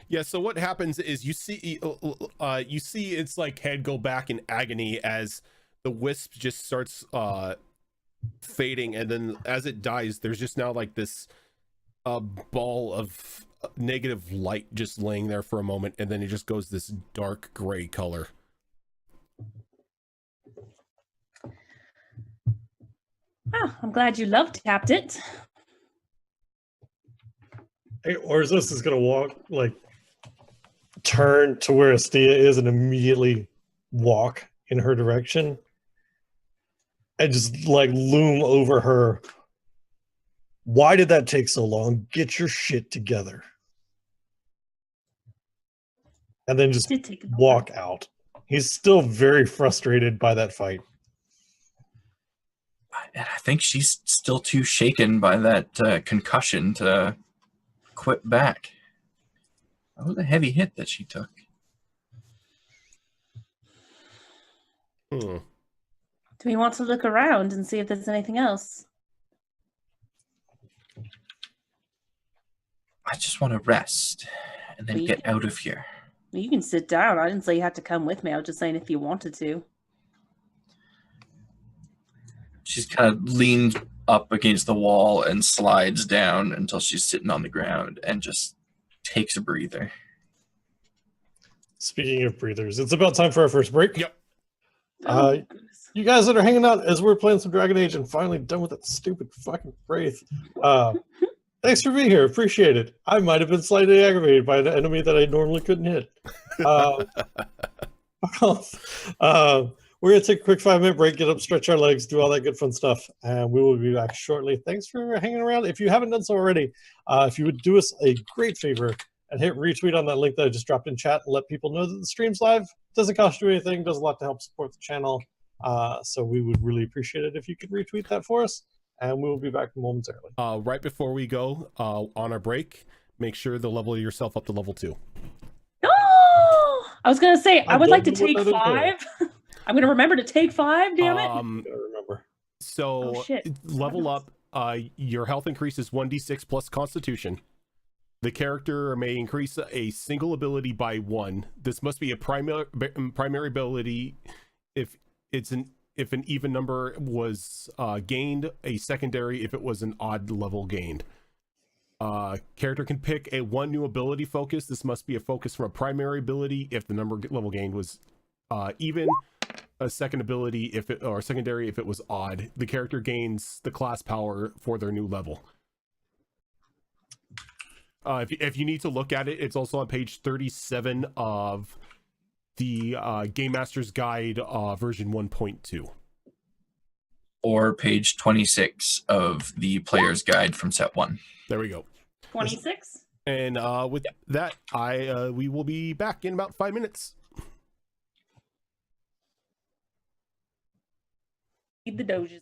Yeah, so what happens is you see its like head go back in agony as the wisp just starts fading, and then as it dies, there's just now like this ball of negative light just laying there for a moment, and then it just goes this dark gray color. Oh, I'm glad you love tapped it. Hey, Orzos is gonna walk, like, turn to where Astia is and immediately walk in her direction and just like loom over her. Why did that take so long? Get your shit together. And then just Did take a walk out. He's still very frustrated by that fight. And I think she's still too shaken by that concussion to quit back. That was a heavy hit that she took. Do we want to look around and see if there's anything else? I just want to rest and then Well, get out of here. You can sit down. I didn't say you had to come with me. I was just saying if you wanted to. She's kind of leaned up against the wall and slides down until she's sitting on the ground and just takes a breather. Speaking of breathers, it's about time for our first break. Yep. Oh, goodness. You guys that are hanging out as we're playing some Dragon Age and finally done with that stupid fucking Wraith. Thanks for being here. Appreciate it. I might have been slightly aggravated by an enemy that I normally couldn't hit. We're going to take a quick 5-minute break, get up, stretch our legs, do all that good fun stuff, and we will be back shortly. Thanks for hanging around. If you haven't done so already, if you would do us a great favor and hit retweet on that link that I just dropped in chat and let people know that the stream's live. Doesn't cost you anything, does a lot to help support the channel. So we would really appreciate it if you could retweet that for us, and we will be back momentarily. Right before we go on our break, make sure to level yourself up to level 2. No, I was gonna say I would don't like to know what take that 5. I'm gonna remember to take 5. Damn it! I remember. So Oh, shit. level up, your health increases 1d6 plus Constitution. The character may increase a single ability by 1. This must be a primary ability if an even number was gained, a secondary if it was an odd level gained. Character can pick a 1 new ability focus. This must be a focus from a primary ability if the number level gained was even, a second ability if it, or secondary if it was odd. The character gains the class power for their new level. If you need to look at it, it's also on page 37 of the Game Master's Guide version 1.2. Or page 26 of the player's guide from set 1. There we go. 26. And with that, we will be back in about 5 minutes. Feed the doges.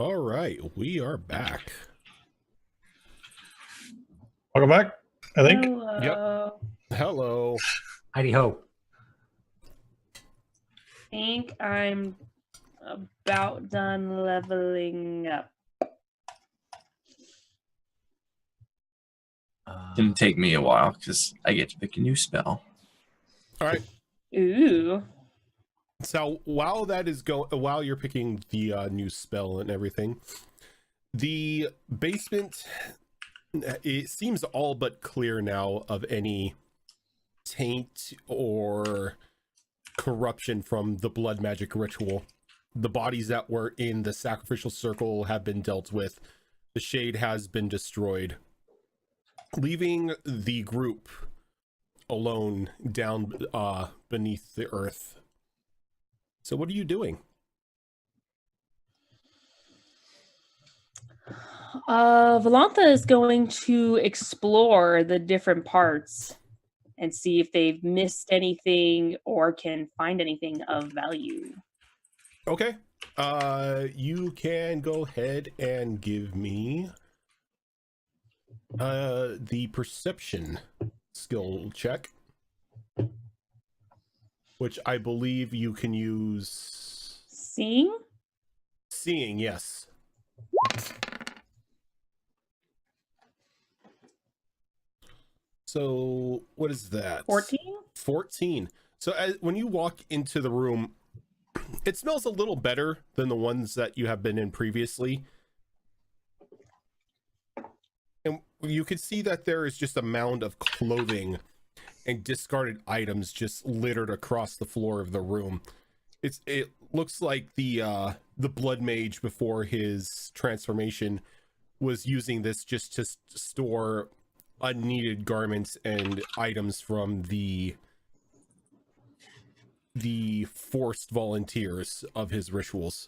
All right, we are back. Welcome back, I think. Hello. Hello. Heidi ho. Think I'm about done leveling up. Can take me a while because I get to pick a new spell. All right. Ooh. So while that is while you're picking the new spell and everything, the basement, it seems all but clear now of any taint or corruption from the blood magic ritual. The bodies that were in the sacrificial circle have been dealt with. The shade has been destroyed, leaving the group alone down beneath the earth. So what are you doing? Valantha is going to explore the different parts and see if they've missed anything or can find anything of value. Okay. You can go ahead and give me the perception skill check, which I believe you can use Seeing? seeing, yes. So what is that? 14? 14. So when you walk into the room, it smells a little better than the ones that you have been in previously. And you can see that there is just a mound of clothing and discarded items just littered across the floor of the room. It looks like the blood mage before his transformation was using this just to store unneeded garments and items from the forced volunteers of his rituals.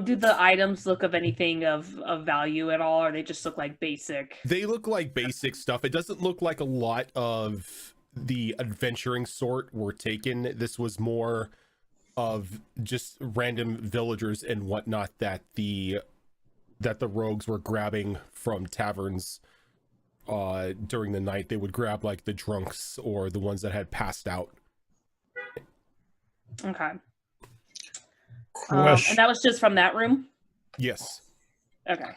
Do the items look of anything of value at all, or they just look like basic? They look like basic stuff. It doesn't look like a lot of the adventuring sort were taken. This was more of just random villagers and whatnot that the rogues were grabbing from taverns during the night. They would grab like the drunks or the ones that had passed out. Okay. Question, And that was just from that room? Yes. Okay.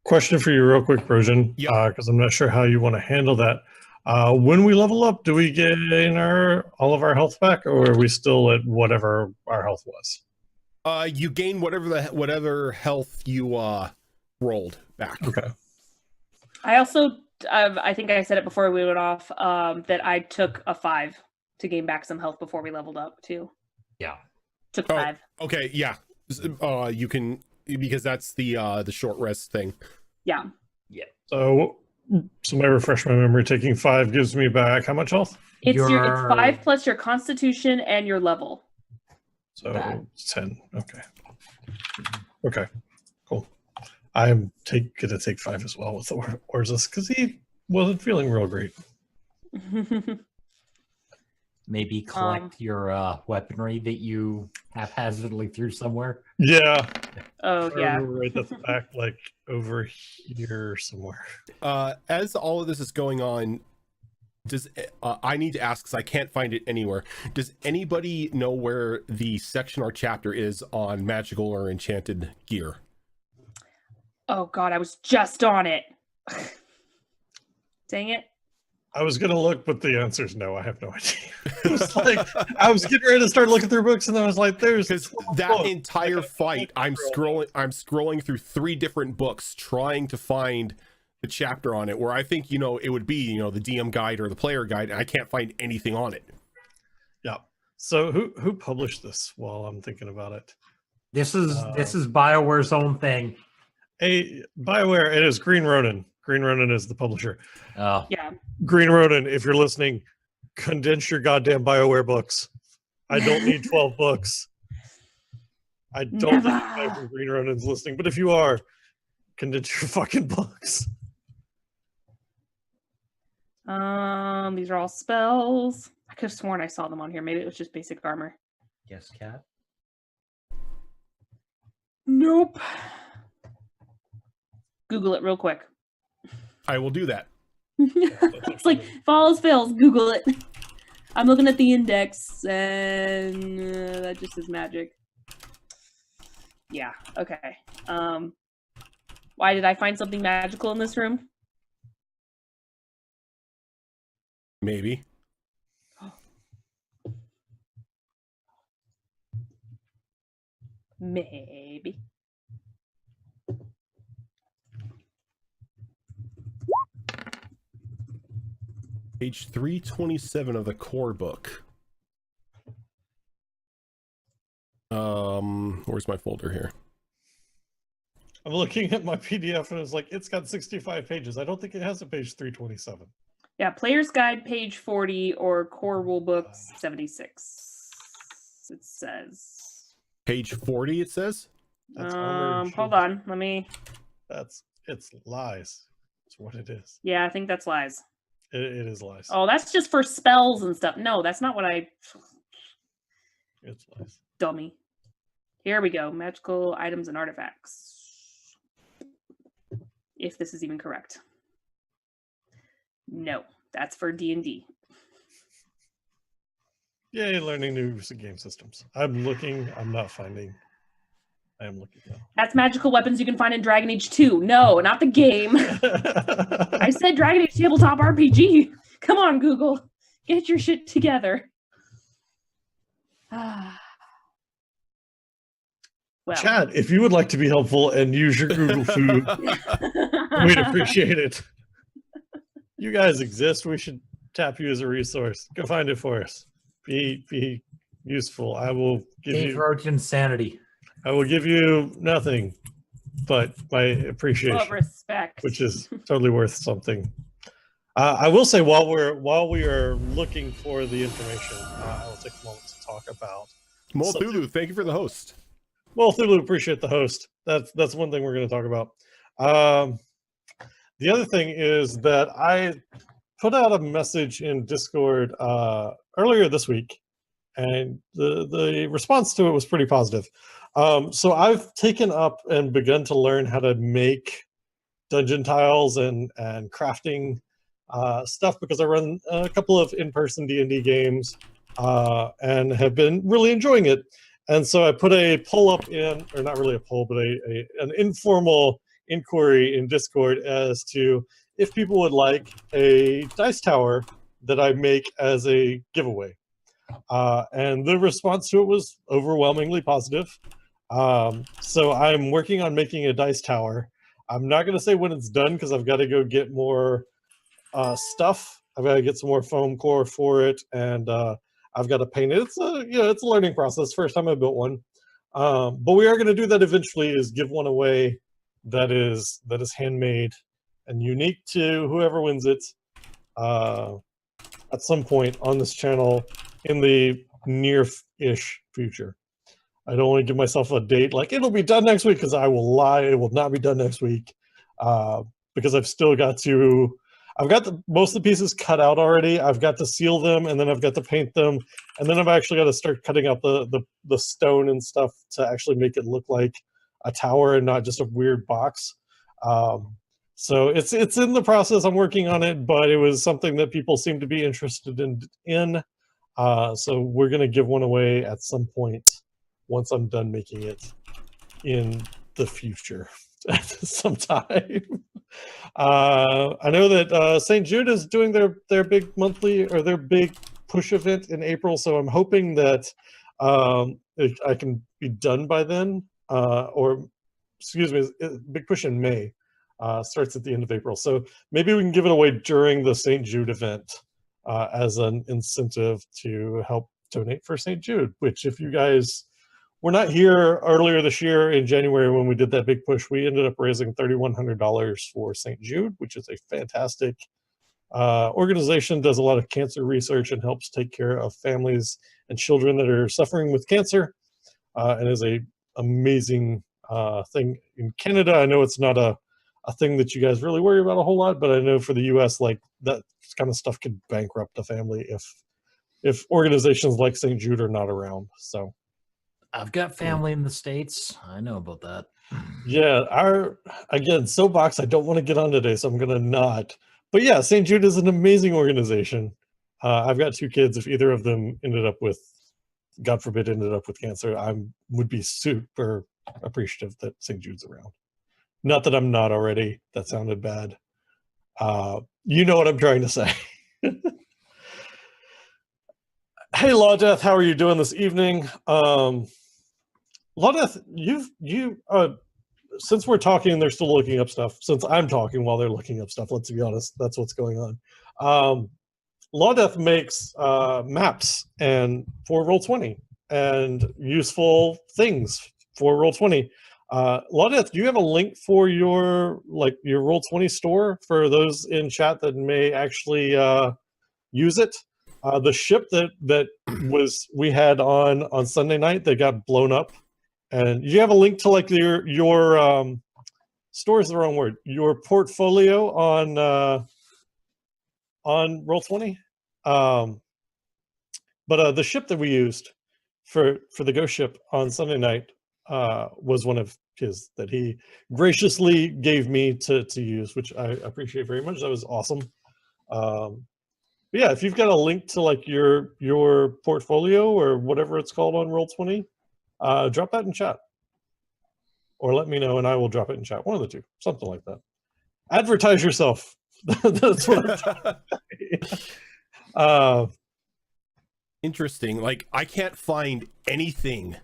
question for you real quick, Brojan, Yeah. because I'm not sure how you want to handle that. When we level up, do we gain all of our health back, or are we still at whatever our health was? You gain whatever health you rolled back. Okay. I also, I think I said it before we went off, that I took a 5 to gain back some health before we leveled up too. Yeah. Took Oh. 5. Okay, yeah. You can, because that's the short rest thing. Yeah. So somebody refresh my memory. Taking 5 gives me back how much health? It's it's Your- 5 plus your constitution and your level. So That. 10. Okay. Okay. Cool. I'm gonna take 5 as well with the Orzus because he wasn't feeling real great. Maybe collect your weaponry that you haphazardly threw somewhere. Yeah. Oh yeah. Right at the back, like over here somewhere. As all of this is going on, does I need to ask because I can't find it anywhere. Does anybody know where the section or chapter is on magical or enchanted gear? Oh god, I was just on it. Dang it. I was gonna look, but the answer is no. I have no idea. It was like I was getting ready to start looking through books, and I was like, "There's Because 12 that books." entire Like, fight, I'm scrolling through 3 different books trying to find the chapter on it where I think it would be the DM guide or the player guide, and I can't find anything on it. Yeah. So who published this? While I'm thinking about it, This is BioWare's own thing. BioWare. It is Green Ronin. Green Ronin is the publisher. Oh, Yeah. Green Ronin, if you're listening, condense your goddamn BioWare books. I don't need 12 books. I don't think Never. anybody from Green Ronin's listening, but if you are, condense your fucking books. These are all spells. I could have sworn I saw them on here. Maybe it was just basic armor. yes, cat. Nope. Google it real quick. I will do that. It's like, if all else fails, Google it. I'm looking at the index, and that just is magic. Yeah, okay. Why did I find something magical in this room? Maybe. Maybe. Page 327 of the core book. Where's my folder here? I'm looking at my PDF and it's like, it's got 65 pages. I don't think it has a page 327. Yeah, Player's Guide, page 40, or Core Rulebook 76. It says. Page 40, it says? That's armored Hold shield. on, let me. It's lies. It's what it is. Yeah, I think that's lies. It is lies. Oh, that's just for spells and stuff. No, that's not what I. It's lies. Dummy. Here we go. Magical items and artifacts. If this is even correct. No, that's for D&D. Yay, learning new game systems. I'm looking. I'm not finding. I am looking now. That's magical weapons you can find in Dragon Age 2. No, not the game. I said Dragon Age Tabletop RPG. Come on, Google. Get your shit together. Well. Chad, if you would like to be helpful and use your Google food, we'd appreciate it. You guys exist. We should tap you as a resource. Go find it for us. Be useful. I will give King you. Roach insanity. I will give you nothing, but my appreciation, Well, respect. which is totally worth something. I will say while we are looking for the information, I will take a moment to talk about. Molthulu, thank you for the host. Well, Thulu, appreciate the host. That's one thing we're going to talk about. The other thing is that I put out a message in Discord earlier this week, and the response to it was pretty positive. So I've taken up and begun to learn how to make dungeon tiles and crafting stuff because I run a couple of in-person D&D games and have been really enjoying it. And so I put a poll up in, or not really a poll, but an informal inquiry in Discord as to if people would like a dice tower that I make as a giveaway. And the response to it was overwhelmingly positive. So I'm working on making a dice tower. I'm not going to say when it's done because I've got to go get more stuff. I've got to get some more foam core for it, and I've got to paint it. It's a learning process. First time I built one, but we are going to do that eventually. Is give one away that is handmade and unique to whoever wins it at some point on this channel in the near-ish future. I don't want to give myself a date like it'll be done next week because I will lie. It will not be done next week because I've still got to. I've got most of the pieces cut out already. I've got to seal them, and then I've got to paint them, and then I've actually got to start cutting out the stone and stuff to actually make it look like a tower and not just a weird box. So it's in the process. I'm working on it, but it was something that people seem to be interested in. So we're gonna give one away at some point once I'm done making it in the future sometime. I know that St. Jude is doing their big monthly or their big push event in April, so I'm hoping that I can be done by then. Or excuse me, big push in May starts at the end of April, so maybe we can give it away during the St. Jude event as an incentive to help donate for St. Jude. Which, if you guys were not here earlier this year in January when we did that big push, we ended up raising $3,100 for St. Jude, which is a fantastic organization, does a lot of cancer research and helps take care of families and children that are suffering with cancer, and is a amazing thing in Canada. I know it's not a thing that you guys really worry about a whole lot, but I know for the US, like that kind of stuff could bankrupt a family if organizations like St. Jude are not around. So I've got family in the States. I know about that. Yeah, again, soapbox I don't want to get on today, so I'm gonna not. But yeah, St. Jude is an amazing organization. I've got 2 kids. If either of them ended up with, God forbid, ended up with cancer, I would be super appreciative that St. Jude's around. Not that I'm not already. That sounded bad. You know what I'm trying to say. Hey, Law Death, how are you doing this evening? Law Death, since we're talking, they're still looking up stuff. Since I'm talking while they're looking up stuff, let's be honest, that's what's going on. Law Death makes maps and for Roll20 and useful things for Roll20. Law Death, do you have a link for your Roll20 store for those in chat that may actually use it? The ship that we had on Sunday night that got blown up, and you have a link to like your store is the wrong word, your portfolio on Roll20. But the ship that we used for the ghost ship on Sunday night was one of his that he graciously gave me to use, which I appreciate very much. That was awesome. But yeah, if you've got a link to like your portfolio or whatever it's called on Roll20, drop that in chat. Or let me know and I will drop it in chat. One of the two, something like that. Advertise yourself. That's what I'm trying. Interesting. Like, I can't find anything.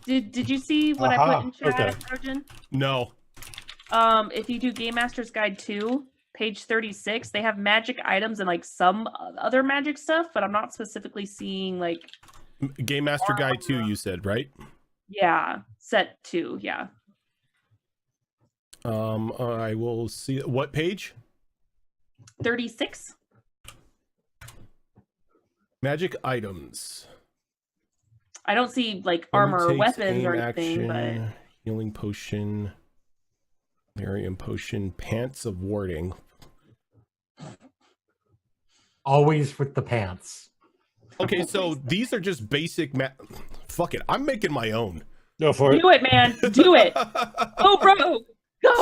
Did you see what I put in chat, okay. Trojan? No. If you do Game Master's Guide 2, page 36, they have magic items and like some other magic stuff, but I'm not specifically seeing like Game Master Guide 2, you said, right? Yeah, set 2, yeah. I will see what page? 36. Magic items. I don't see like armor or Takes weapons or aim anything, action, but healing potion, Marium potion, pants of warding. Always with the pants. Okay, so these are just basic fuck it, I'm making my own. Go for it. do it, man. Do it. Go, bro. Go,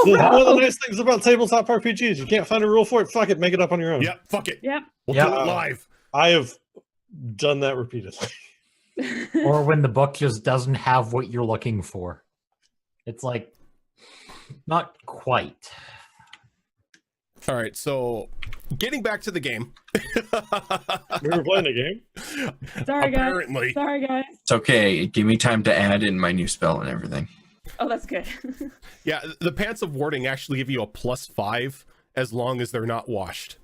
One of the bro. nice things about tabletop RPGs, you can't find a rule for it. Fuck it, make it up on your own. Yep, fuck it. Yep. We'll Yep. do it live. I have done that repeatedly. Or when the book just doesn't have what you're looking for. It's like, not quite. All right, so getting back to the game. We were playing a game. Sorry, guys. Apparently. Sorry, guys. It's okay. Give me time to add in my new spell and everything. Oh, that's good. Yeah, the pants of warding actually give you a +5 as long as they're not washed.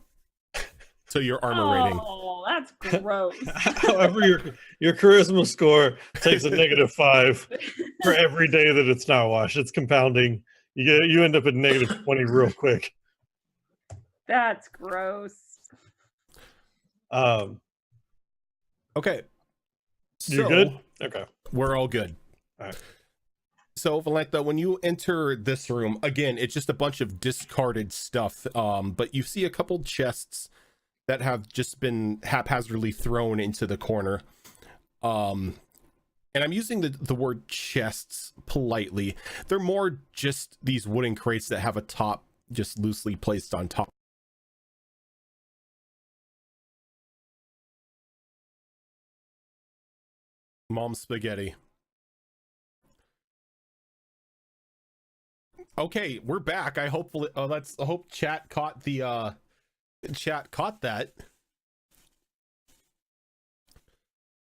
So your armor rating. Oh, that's gross. However, your charisma score takes a -5 for every day that it's not washed. It's compounding. You end up at -20 real quick. That's gross. Okay. You So, good? Okay. We're all good. All right. So, Valenta, when you enter this room, again, it's just a bunch of discarded stuff. But you see a couple chests that have just been haphazardly thrown into the corner. And I'm using the word chests politely. They're more just these wooden crates that have a top just loosely placed on top. Mom spaghetti. Okay, we're back. I hope chat caught the chat caught that.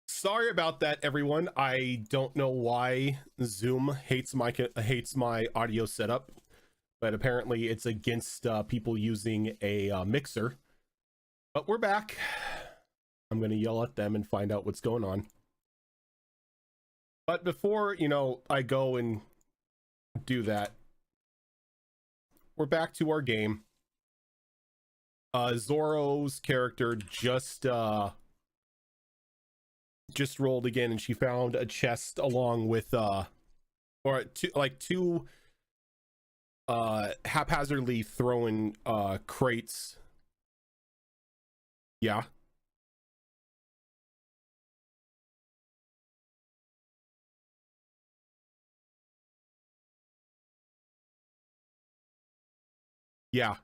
Sorry about that, everyone. I don't know why Zoom hates my audio setup, but apparently it's against people using a mixer. But we're back. I'm gonna yell at them and find out what's going on. But before, I go and do that, we're back to our game. Zoro's character just rolled again, and she found a chest along with two haphazardly thrown crates. Yeah. Yeah.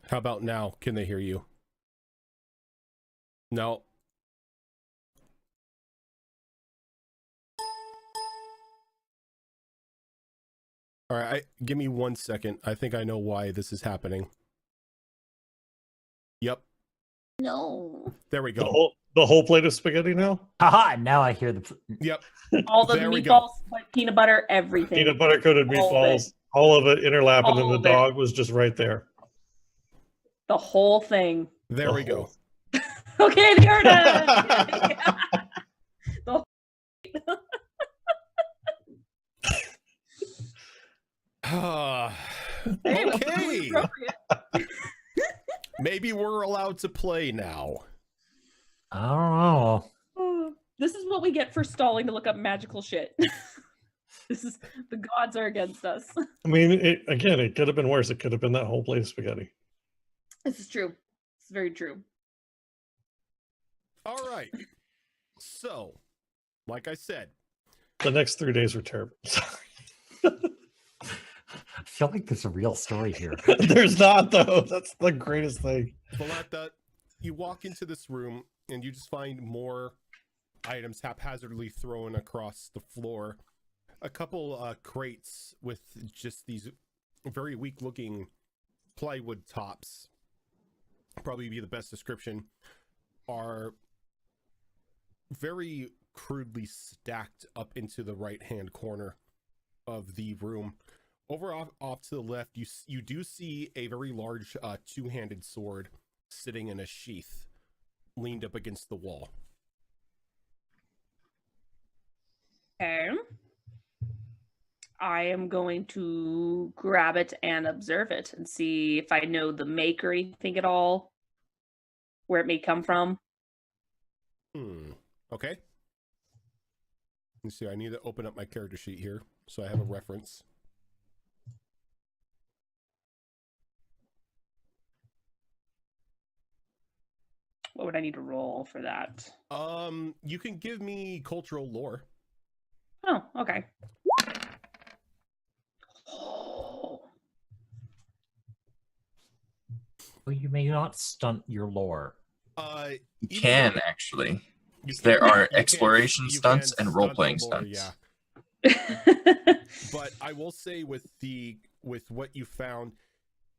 How about now? Can they hear you? No. All right, give me 1 second. I think I know why this is happening. Yep, No. there we The go. whole plate of spaghetti now. Haha, now I hear the. Yep, All the There we go. meatballs, like peanut butter, everything. Peanut butter coated All of it. meatballs, all of it interlapping, All and the of it. dog was just right there. The whole thing. there The we go. Okay, the artist. Hey, what's Okay, appropriate? maybe we're allowed to play now. I don't know. This is what we get for stalling to look up magical shit. This is the gods are against us. I mean, it could have been worse. It could have been that whole plate of spaghetti. This is true. It's very true. All right. So, like I said, The next 3 days were terrible. I feel like there's a real story here. There's not, though. That's the greatest thing. Valetta, you walk into this room and you just find more items haphazardly thrown across the floor. A couple crates with just these very weak looking plywood tops, probably be the best description, are very crudely stacked up into the right hand corner of the room. Over off to the left, you do see a very large two-handed sword sitting in a sheath, leaned up against the wall. Okay. I am going to grab it and observe it and see if I know the make or anything at all, where it may come from. Okay. Let me see. I need to open up my character sheet here so I have a reference. What would I need to roll for that? You can give me cultural lore. Oh, okay. Oh. Well, you may not stunt your lore. You Even can though- actually. you There can- are you can- exploration you stunts can and stunt role-playing the lore, stunts. yeah. But I will say with what you found,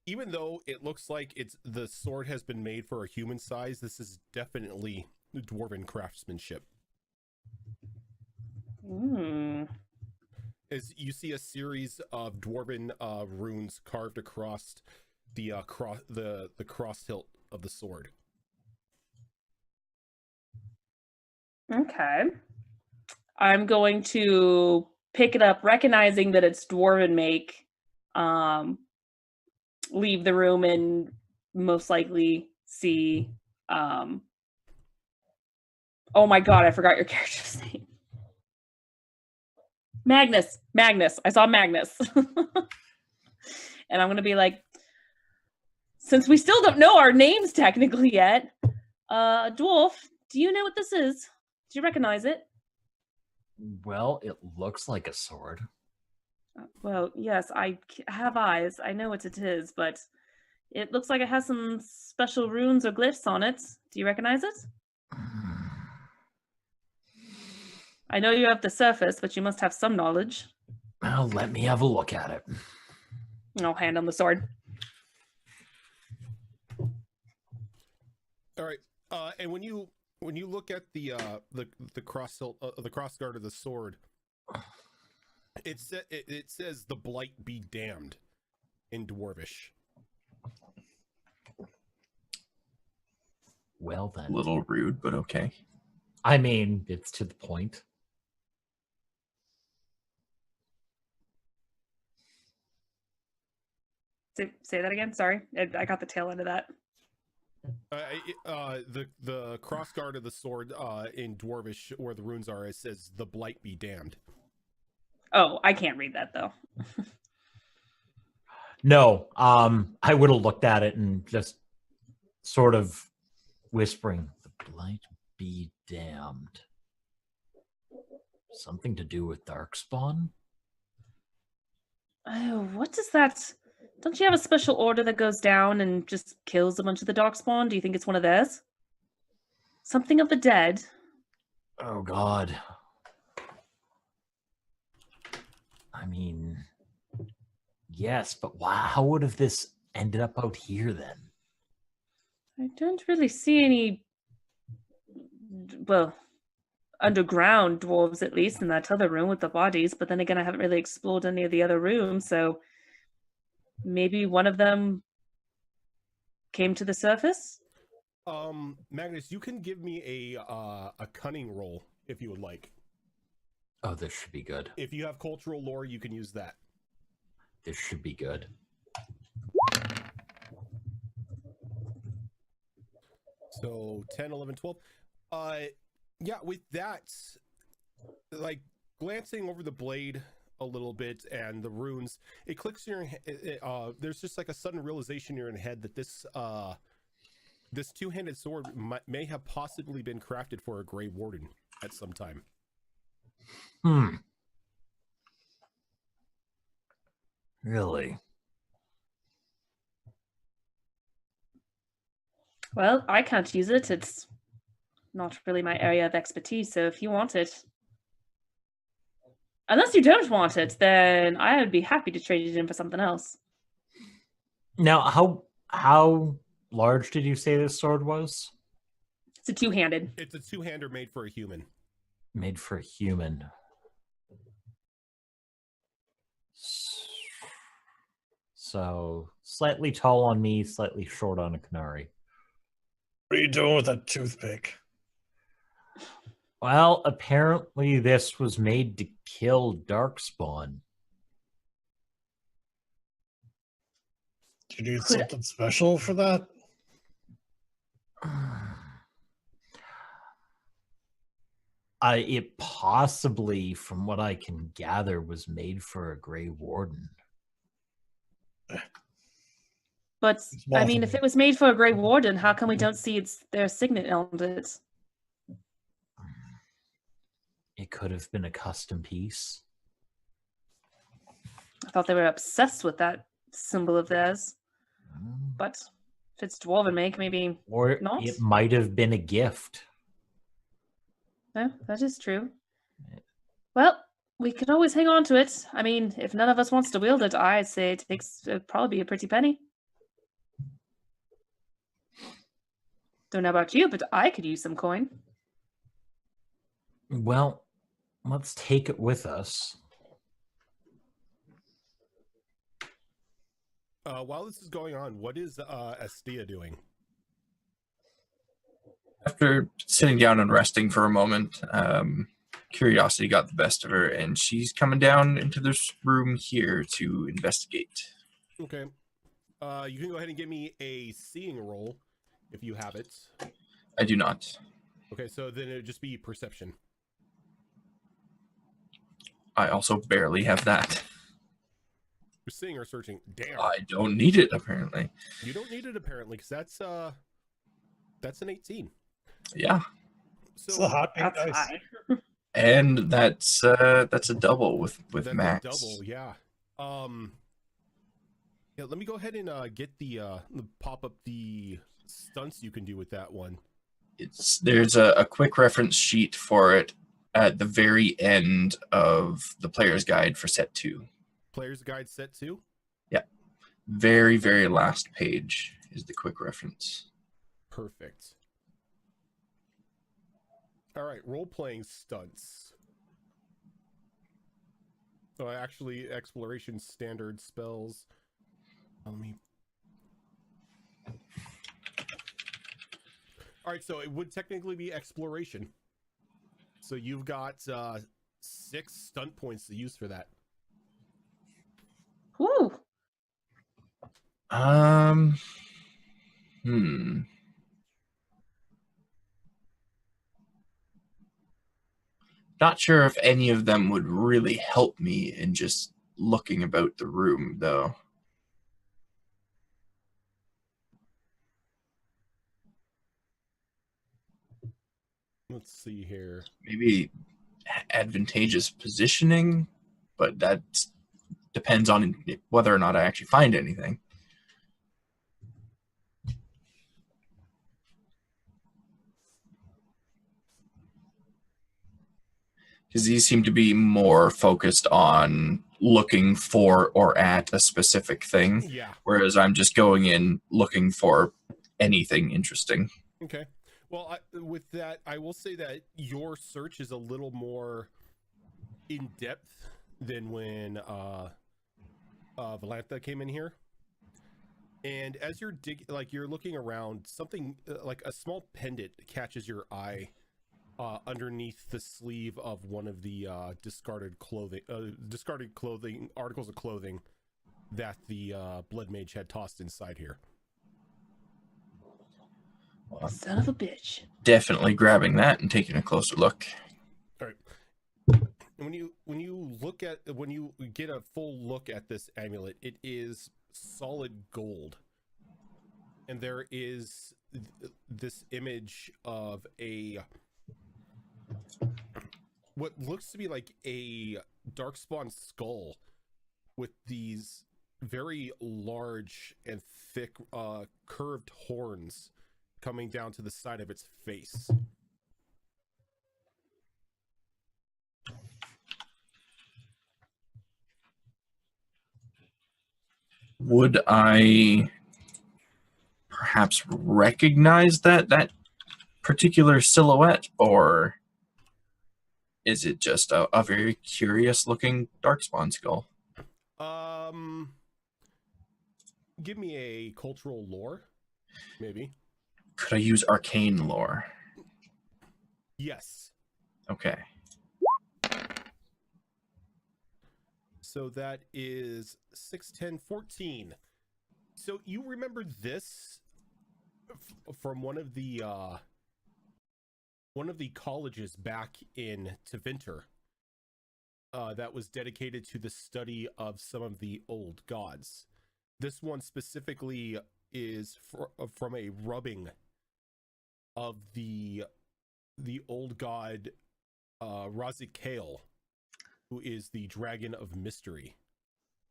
even though it looks like the sword has been made for a human size, this is definitely dwarven craftsmanship. As you see a series of dwarven runes carved across the cross hilt of the sword. Okay. I'm going to pick it up, recognizing that it's dwarven make. Leave the room and most likely see. Oh my god, I forgot your character's name. Magnus. I saw Magnus. And I'm gonna be like, since we still don't know our names technically yet, dwarf, do you know what this is? Do you recognize it? Well, it looks like a sword. Well, yes, I have eyes. I know what it is, but it looks like it has some special runes or glyphs on it. Do you recognize it? I know you have the surface, but you must have some knowledge. Well, let me have a look at it. I'll hand him the sword. All right, and when you look at the cross hilt, the cross guard of the sword, it says "The blight be damned" in Dwarvish. Well then. A little rude, but okay. I mean, it's to the point. Say that again. Sorry, I got the tail end of that. The cross guard of the sword in Dwarvish, where the runes are, it says "The blight be damned." Oh, I can't read that though. No, I would have looked at it and just sort of whispering, "The blight be damned." Something to do with Darkspawn? Oh, what does that? Don't you have a special order that goes down and just kills a bunch of the darkspawn? Do you think it's one of theirs? Something of the dead? Oh God. I mean, yes, but how would have this ended up out here then? I don't really see any, well, underground dwarves at least in that other room with the bodies, but then again, I haven't really explored any of the other rooms, so maybe one of them came to the surface? Magnus, you can give me a cunning roll if you would like. Oh, this should be good. If you have cultural lore, you can use that. This should be good. So 10, 11, 12. Yeah, with that, like glancing over the blade a little bit and the runes, it clicks in your head. There's just like a sudden realization in your head that this two-handed sword may have possibly been crafted for a Grey Warden at some time. Really? Well, I can't use it. It's not really my area of expertise, so if you want it... Unless you don't want it, then I would be happy to trade it in for something else. Now, how large did you say this sword was? It's a two-handed. It's a two-hander made for a human. Made for a human. So, slightly tall on me, slightly short on a Canary. What are you doing with that toothpick? Well, apparently this was made to kill Darkspawn. Do you need something special for that? It possibly, from what I can gather, was made for a Grey Warden. But, I mean, if it was made for a Grey Warden, how come we don't see their signet on it? It could have been a custom piece. I thought they were obsessed with that symbol of theirs. But if it's dwarven make, maybe or not. It might have been a gift. Yeah, that is true. Well, we could always hang on to it. I mean, if none of us wants to wield it, I'd say it'd probably be a pretty penny. Don't know about you, but I could use some coin. Well, let's take it with us. While this is going on, what is Estia doing? After sitting down and resting for a moment, curiosity got the best of her, and she's coming down into this room here to investigate. Okay. You can go ahead and give me a seeing roll if you have it. I do not. Okay, so then it would just be perception. I also barely have that. You're seeing or searching. Damn. I don't need it, apparently. You don't need it, apparently, because that's an 18. Yeah. It's the So hot pink That's dice. high. And that's a double with that's Max. a double, yeah. Yeah, let me go ahead and get the pop up the stunts you can do with that one. There's a quick reference sheet for it at the very end of the player's guide for set 2. Player's guide set 2? Yeah. Very, very last page is the quick reference. Perfect. All right, role-playing stunts. So actually, exploration standard spells. Let me... All right, so it would technically be exploration. So you've got 6 stunt points to use for that. Woo! Not sure if any of them would really help me in just looking about the room, though. Let's see here. Maybe advantageous positioning, but that depends on whether or not I actually find anything. Because these seem to be more focused on looking for or at a specific thing, Yeah. whereas I'm just going in looking for anything interesting. Okay. Well, with that, I will say that your search is a little more in depth than when Valantha came in here. And as you're you're looking around, something like a small pendant catches your eye underneath the sleeve of one of the discarded articles of clothing that the blood mage had tossed inside here. Well, Son of a bitch. definitely grabbing that and taking a closer look. All right. When you get a full look at this amulet, it is solid gold, and there is this image of what looks to be like a darkspawn skull with these very large and thick curved horns coming down to the side of its face. Would I perhaps recognize that particular silhouette, or is it just a very curious looking darkspawn skull? Give me a cultural lore, maybe. Could I use arcane lore? Yes. Okay. So that is 6, 10, 14. So you remember this from one of the colleges back in Tevinter that was dedicated to the study of some of the old gods. This one specifically is from a rubbing of the old god Razikael, who is the dragon of mystery.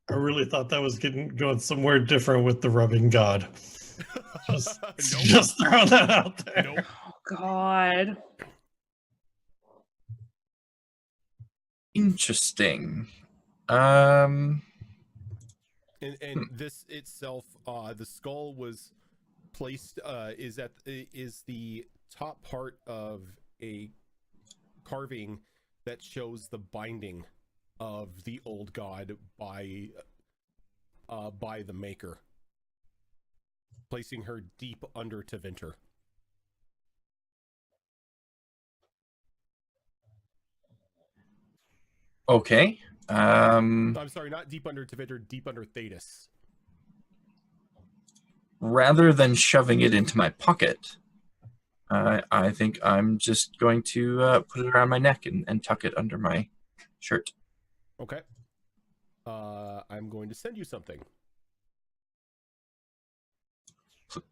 I really thought that was going somewhere different with the rubbing god. Just throwing that out there. Nope. Oh God. Interesting. And this itself, the skull was placed is the top part of a carving that shows the binding of the old god by the maker, placing her deep under Tevinter. Okay. I'm sorry, not deep under Tevinter, deep under Thetis. Rather than shoving it into my pocket, I think I'm just going to put it around my neck and tuck it under my shirt. Okay. I'm going to send you something.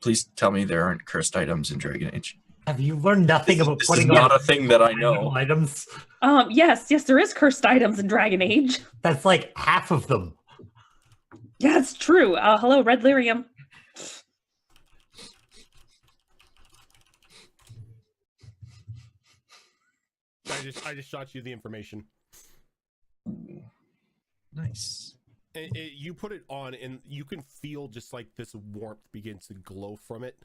Please tell me there aren't cursed items in Dragon Age. Have you learned nothing about This putting is not on a thing that I know. magical items? Yes, there is cursed items in Dragon Age. That's like half of them. Yeah, it's true. Hello, Red Lyrium. I just shot you the information. Nice. And you put it on, and you can feel just like this warmth begins to glow from it,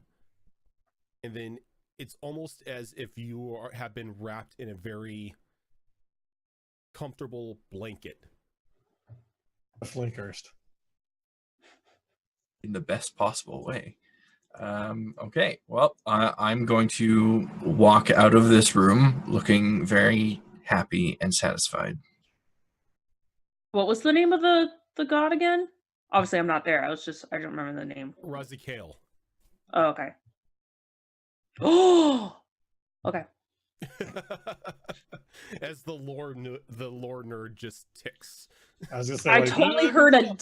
and then it's almost as if you have been wrapped in a very comfortable blanket. Definitely cursed. In the best possible way. Okay, well, I'm going to walk out of this room looking very happy and satisfied. What was the name of the god again? Obviously, I'm not there. I don't remember the name. Razikael. Oh, okay. Oh, okay. As the lore nerd just ticks. I was gonna say, I like, totally heard a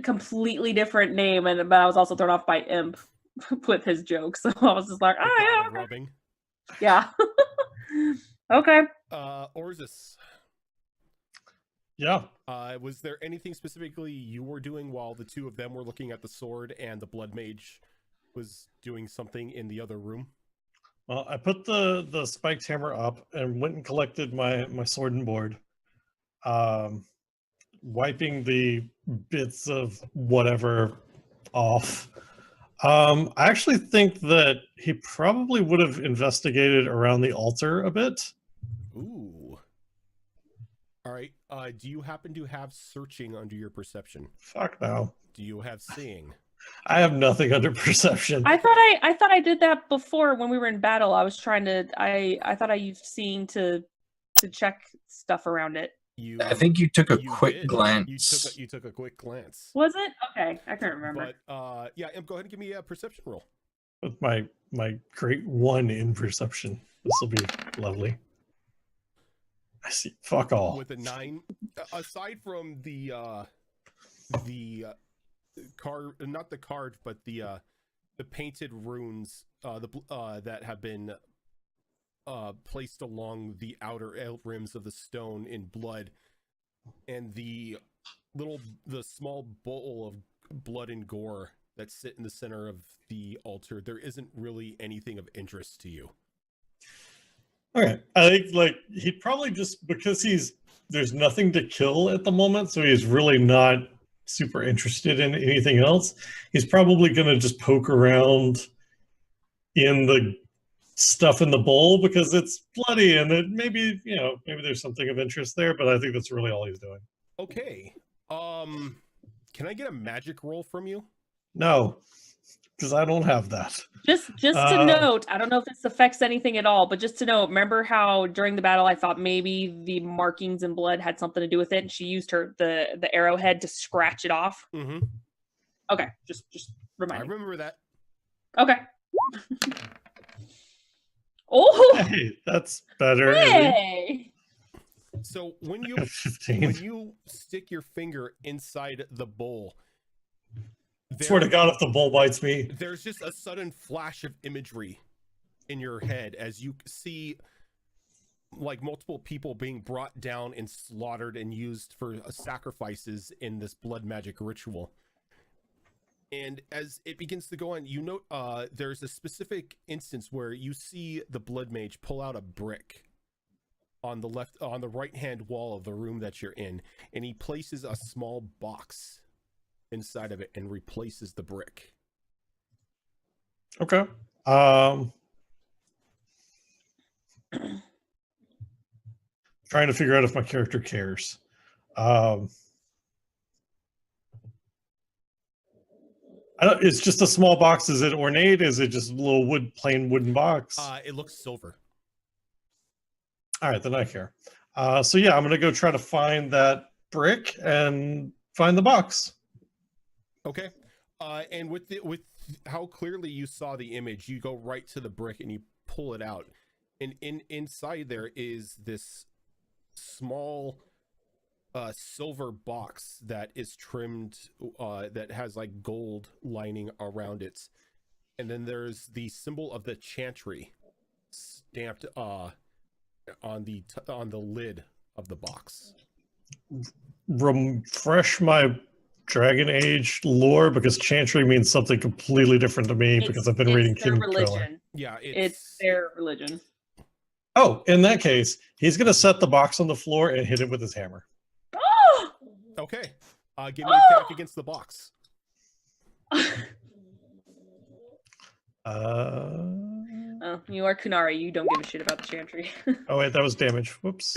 completely different name, but I was also thrown off by Imp with his joke. So I was just like, The god oh of yeah, rubbing. yeah. Okay. Orzus, Yeah. was there anything specifically you were doing while the two of them were looking at the sword and the blood mage was doing something in the other room? Well, I put the spiked hammer up and went and collected my sword and board, wiping the bits of whatever off. I actually think that he probably would have investigated around the altar a bit. Ooh. All right. Do you happen to have searching under your perception? Fuck no. Do you have seeing? I have nothing under perception. I thought I did that before when we were in battle. I was trying to I thought I used seeing to check stuff around it. I think you took a You quick did. glance. You took a quick glance. Was it? Okay, I can't remember. But yeah, Imp, go ahead and give me a perception roll. With my great 1 in perception. This will be lovely. I see. Fuck all. With a 9, aside from the card, not the card, but the painted runes that have been placed along the outer rims of the stone in blood, and the small bowl of blood and gore that sit in the center of the altar, there isn't really anything of interest to you. Okay. I think like he'd probably just because there's nothing to kill at the moment, so he's really not super interested in anything else. He's probably gonna just poke around in the stuff in the bowl because it's bloody and it maybe there's something of interest there, but I think that's really all he's doing. Okay. Can I get a magic roll from you? No, because I don't have that. Just to note, I don't know if this affects anything at all, but just to note, remember how during the battle I thought maybe the markings in blood had something to do with it, and she used the arrowhead to scratch it off. Mm-hmm. Okay, just remind I me. remember that. Okay. Oh, Hey, that's better. hey! So when you 15. stick your finger inside the bowl, Swear to God, if the bull bites me. there's just a sudden flash of imagery in your head as you see like multiple people being brought down and slaughtered and used for sacrifices in this blood magic ritual. And as it begins to go on, you note there's a specific instance where you see the blood mage pull out a brick on the right hand wall of the room that you're in, and he places a small box inside of it and replaces the brick. Okay. Trying to figure out if my character cares. It's just a small box. Is it ornate? Is it just a little plain wooden box? It looks silver. All right, then I care. So yeah, I'm gonna go try to find that brick and find the box. Okay. And with how clearly you saw the image, you go right to the brick and you pull it out. And inside there is this small silver box that is trimmed, that has like gold lining around it. And then there's the symbol of the chantry stamped on the lid of the box. Refresh my Dragon Age lore, because chantry means something completely different to me because I've been reading their King Killer. religion. Yeah, It's their religion. Oh, in that case, he's gonna set the box on the floor and hit it with his hammer. Oh! Okay. Give me an attack against the box. Oh, you are Kunari. You don't give a shit about the chantry. Oh wait, that was damage. Whoops.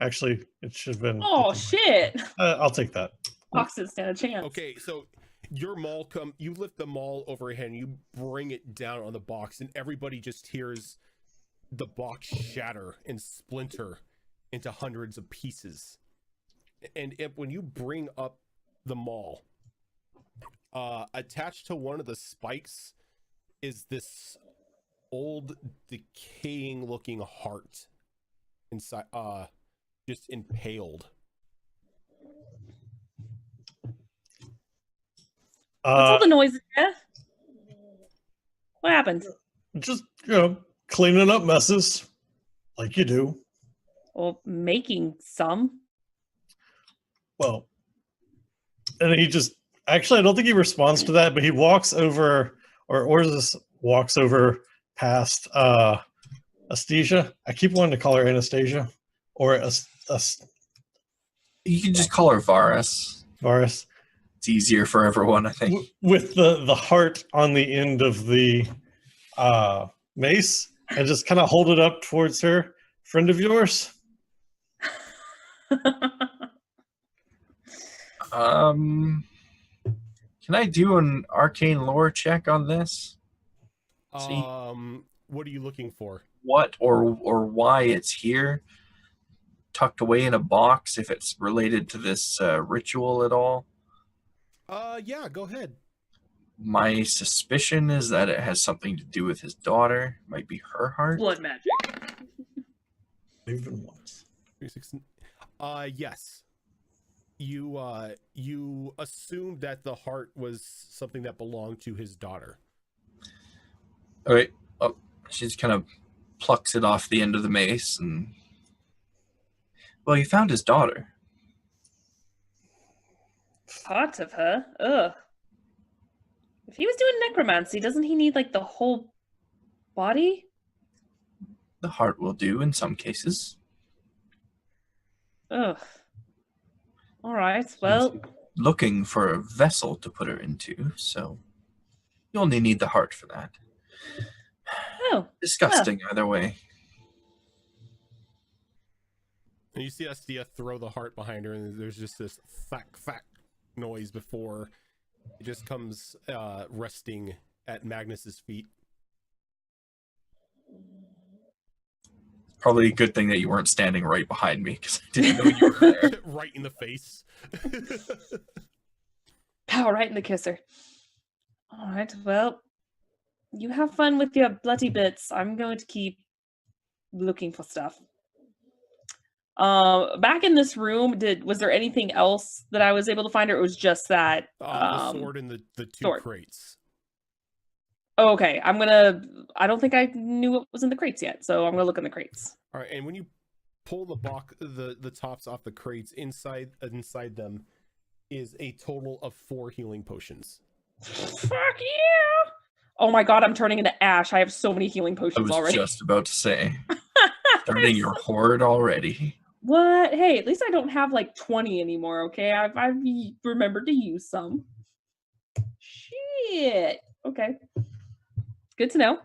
Actually, it should have been. Oh shit! I'll take that. Box didn't stand a chance. Okay, so your maul you lift the maul overhead and you bring it down on the box, and everybody just hears the box shatter and splinter into hundreds of pieces. And when you bring up the maul, attached to one of the spikes is this old decaying looking heart inside, just impaled. What's all the noises, Jeff? What happened? Just, cleaning up messes like you do. Well, making some. Well, and he just actually, I don't think he responds to that, but he walks over, or this walks over past Astasia. I keep wanting to call her Anastasia or You can just call her Varus. Varus. It's easier for everyone, I think. With the heart on the end of the mace, and just kind of hold it up towards her. Friend of yours? Can I do an arcane lore check on this? See what are you looking for? what or why it's here, tucked away in a box, if it's related to this ritual at all? Yeah, go ahead. My suspicion is that it has something to do with his daughter. Might be her heart. Blood magic. Even once. 316. Yes. You assumed that the heart was something that belonged to his daughter. Okay. Oh, she just kind of plucks it off the end of the mace and. Well, you found his daughter. Part of her? Ugh. If he was doing necromancy, doesn't he need like the whole body? The heart will do in some cases. Ugh. All right. Well, Looking for a vessel to put her into, so you only need the heart for that. oh, Disgusting either way. And you see Estia throw the heart behind her, and there's just this thack noise before it just comes resting at Magnus's feet. Probably a good thing that you weren't standing right behind me, because I didn't know you were there. Right in the face. pow right in the kisser. All right. Well, you have fun with your bloody bits. I'm going to keep looking for stuff. Back in this room, was there anything else that I was able to find, or it was just that The sword and the two sword. crates. Oh, okay. I don't think I knew what was in the crates yet, so I'm gonna look in the crates. All right, and when you pull the tops off the crates, inside them is a total of 4 healing potions. Fuck yeah! Oh my god, I'm turning into Ash. I have so many healing I potions was already. just about to say. Starting your hoard already. What? Hey, at least I don't have like 20 anymore, okay? I've remembered to use some. Shit. Okay. Good to know.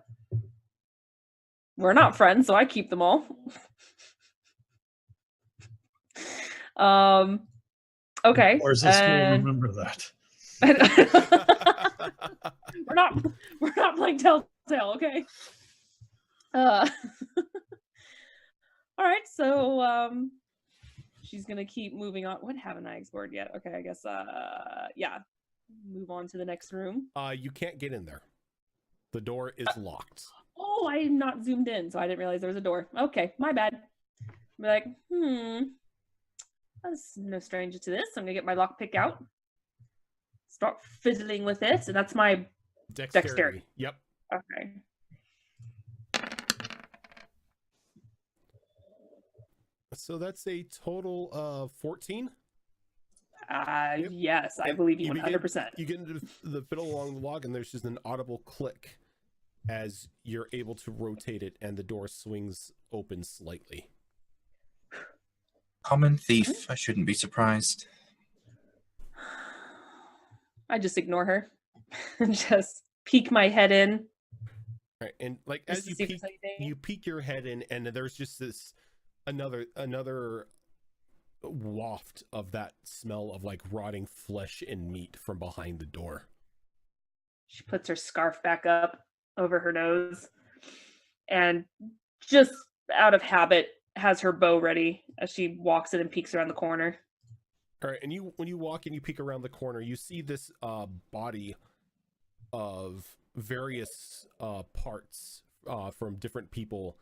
We're not friends, so I keep them all. Okay. Or is this will remember that? we're not playing Telltale, okay? All right, so she's gonna keep moving on. What haven't I explored yet? Okay, I guess yeah. Move on to the next room. You can't get in there. The door is locked. Oh, I am not zoomed in, so I didn't realize there was a door. Okay, my bad. Be like, that's no stranger to this. I'm gonna get my lockpick out. Start fiddling with it, and that's my dexterity. Yep. Okay. So that's a total of 14. Yep. Yes, I believe you 100%. You get into the fiddle along the log, and there's just an audible click as you're able to rotate it, and the door swings open slightly. Common thief. I shouldn't be surprised. I just ignore her and just peek my head in. Right, and like as you peek your head in, and there's just this another waft of that smell of like rotting flesh and meat from behind the door. She puts her scarf back up over her nose and just out of habit has her bow ready as she walks in and peeks around the corner. All right, and when you walk and you peek around the corner, you see this body of various parts from different people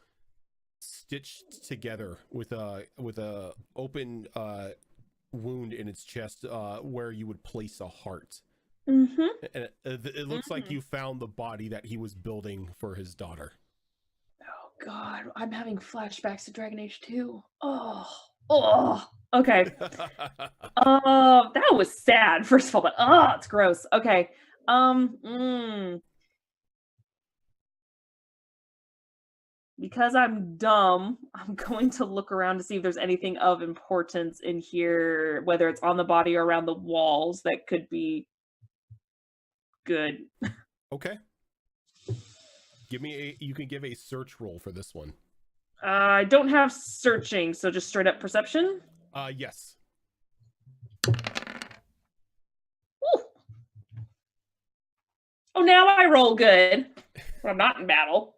stitched together with a open wound in its chest where you would place a heart, Mm-hmm. And it looks like you found the body that he was building for his daughter. Oh God, I'm having flashbacks to Dragon Age 2. Oh. Okay. That was sad. First of all, but it's gross. Okay. Because I'm dumb, I'm going to look around to see if there's anything of importance in here, whether it's on the body or around the walls that could be good. Okay. You can give a search roll for this one. I don't have searching, so just straight up perception. Yes. Ooh. Oh, now I roll good. When I'm not in battle.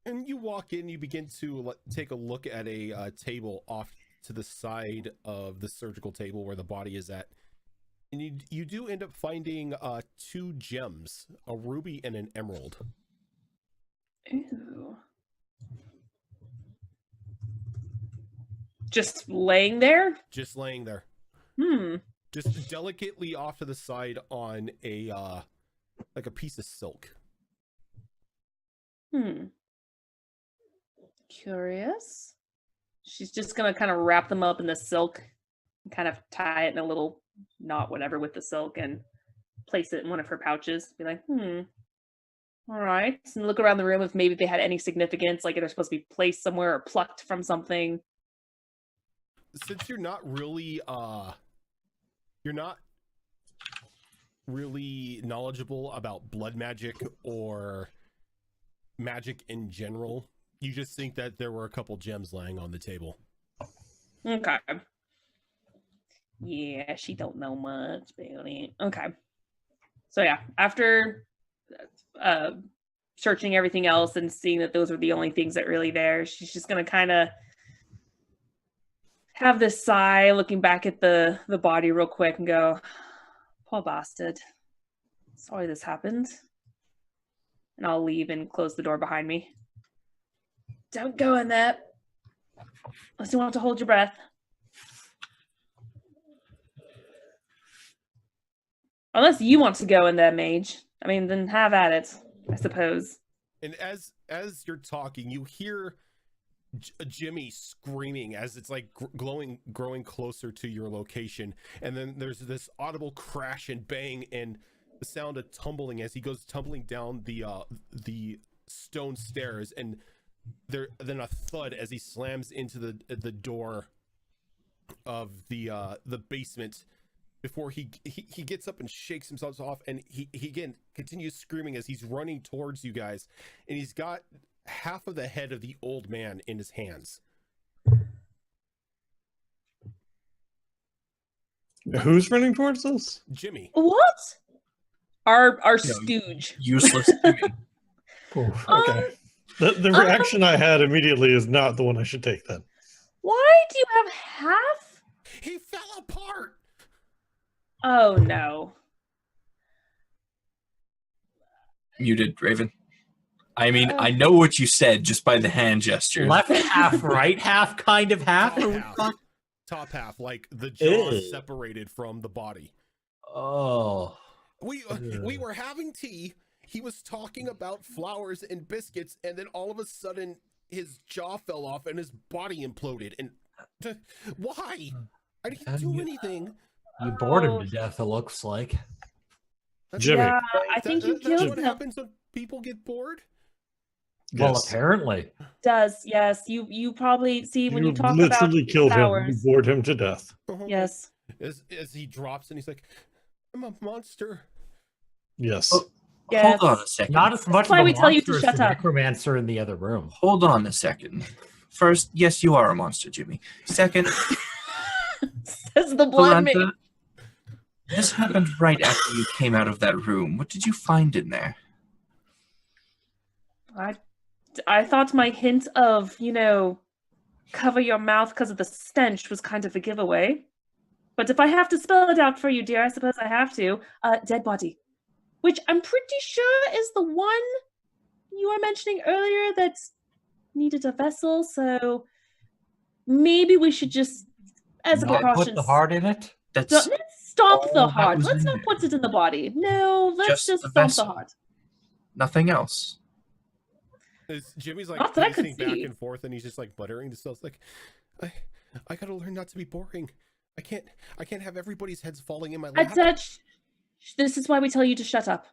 And you walk in, you begin to take a look at a table off to the side of the surgical table where the body is at. And you do end up finding 2 gems, a ruby and an emerald. Ew. Just laying there? Just laying there. Just delicately off to the side on a like a piece of silk. Curious. She's just gonna kind of wrap them up in the silk and kind of tie it in a little knot, whatever, with the silk and place it in one of her pouches. Be like, all right. And look around the room if maybe they had any significance, like they're supposed to be placed somewhere or plucked from something. Since you're not really knowledgeable about blood magic or magic in general, you just think that there were a couple gems lying on the table. Okay. Yeah, she don't know much about it. Okay. So yeah, after searching everything else and seeing that those were the only things that really there, she's just gonna kind of have this sigh, looking back at the body real quick and go, poor bastard. Sorry this happened. And I'll leave and close the door behind me. Don't go in there. Unless you want to hold your breath. Unless you want to go in there, mage. I mean, then have at it, I suppose. And as you're talking, you hear Jimmy screaming as it's like growing closer to your location, and then there's this audible crash and bang and the sound of tumbling as he goes tumbling down the stone stairs, and then a thud as he slams into the door of the basement before he gets up and shakes himself off, and he again continues screaming as he's running towards you guys, and he's got half of the head of the old man in his hands. Who's running towards us? Jimmy. What? Our stooge. Useless Jimmy. Oof, okay. The reaction I had immediately is not the one I should take then. Why do you have half? He fell apart. Oh no. Muted, Raven. I mean, I know what you said just by the hand gesture. Left half, right half, kind of half. Top half, like the jaw separated from the body. Oh. We were having tea. He was talking about flowers and biscuits, and then all of a sudden his jaw fell off and his body imploded. And why? I didn't do anything. You bored him to death, it looks like. Jimmy. Yeah, I think you that's killed what him. happens when people get bored. Well, Yes. apparently. Does, yes. You probably see when you talk literally about killed flowers. him. You bored him to death. Yes. As he drops and he's like, I'm a monster. Yes. Oh. Yes. Hold on a second. Not as much why of a we tell you to monster as shut the up. necromancer in the other room. Hold on a second. First, yes, you are a monster, Jimmy. Second, Says the blood mage. Valenta, this happened right after you came out of that room. What did you find in there? I thought my hint of, cover your mouth because of the stench was kind of a giveaway. But if I have to spell it out for you, dear, I suppose I have to. Dead body. Which I'm pretty sure is the one you were mentioning earlier that needed a vessel. So maybe we should just, as a Not precaution, put the heart in it? That's Let's stomp All the that heart. was Let's in not there. put it in the body. No, let's Just just the stomp the vessel. heart. Nothing else. Jimmy's like Not that I could pacing back see. and forth, and he's just like muttering to himself, like, I gotta learn not to be boring. I can't have everybody's heads falling in my lap. This is why we tell you to shut up.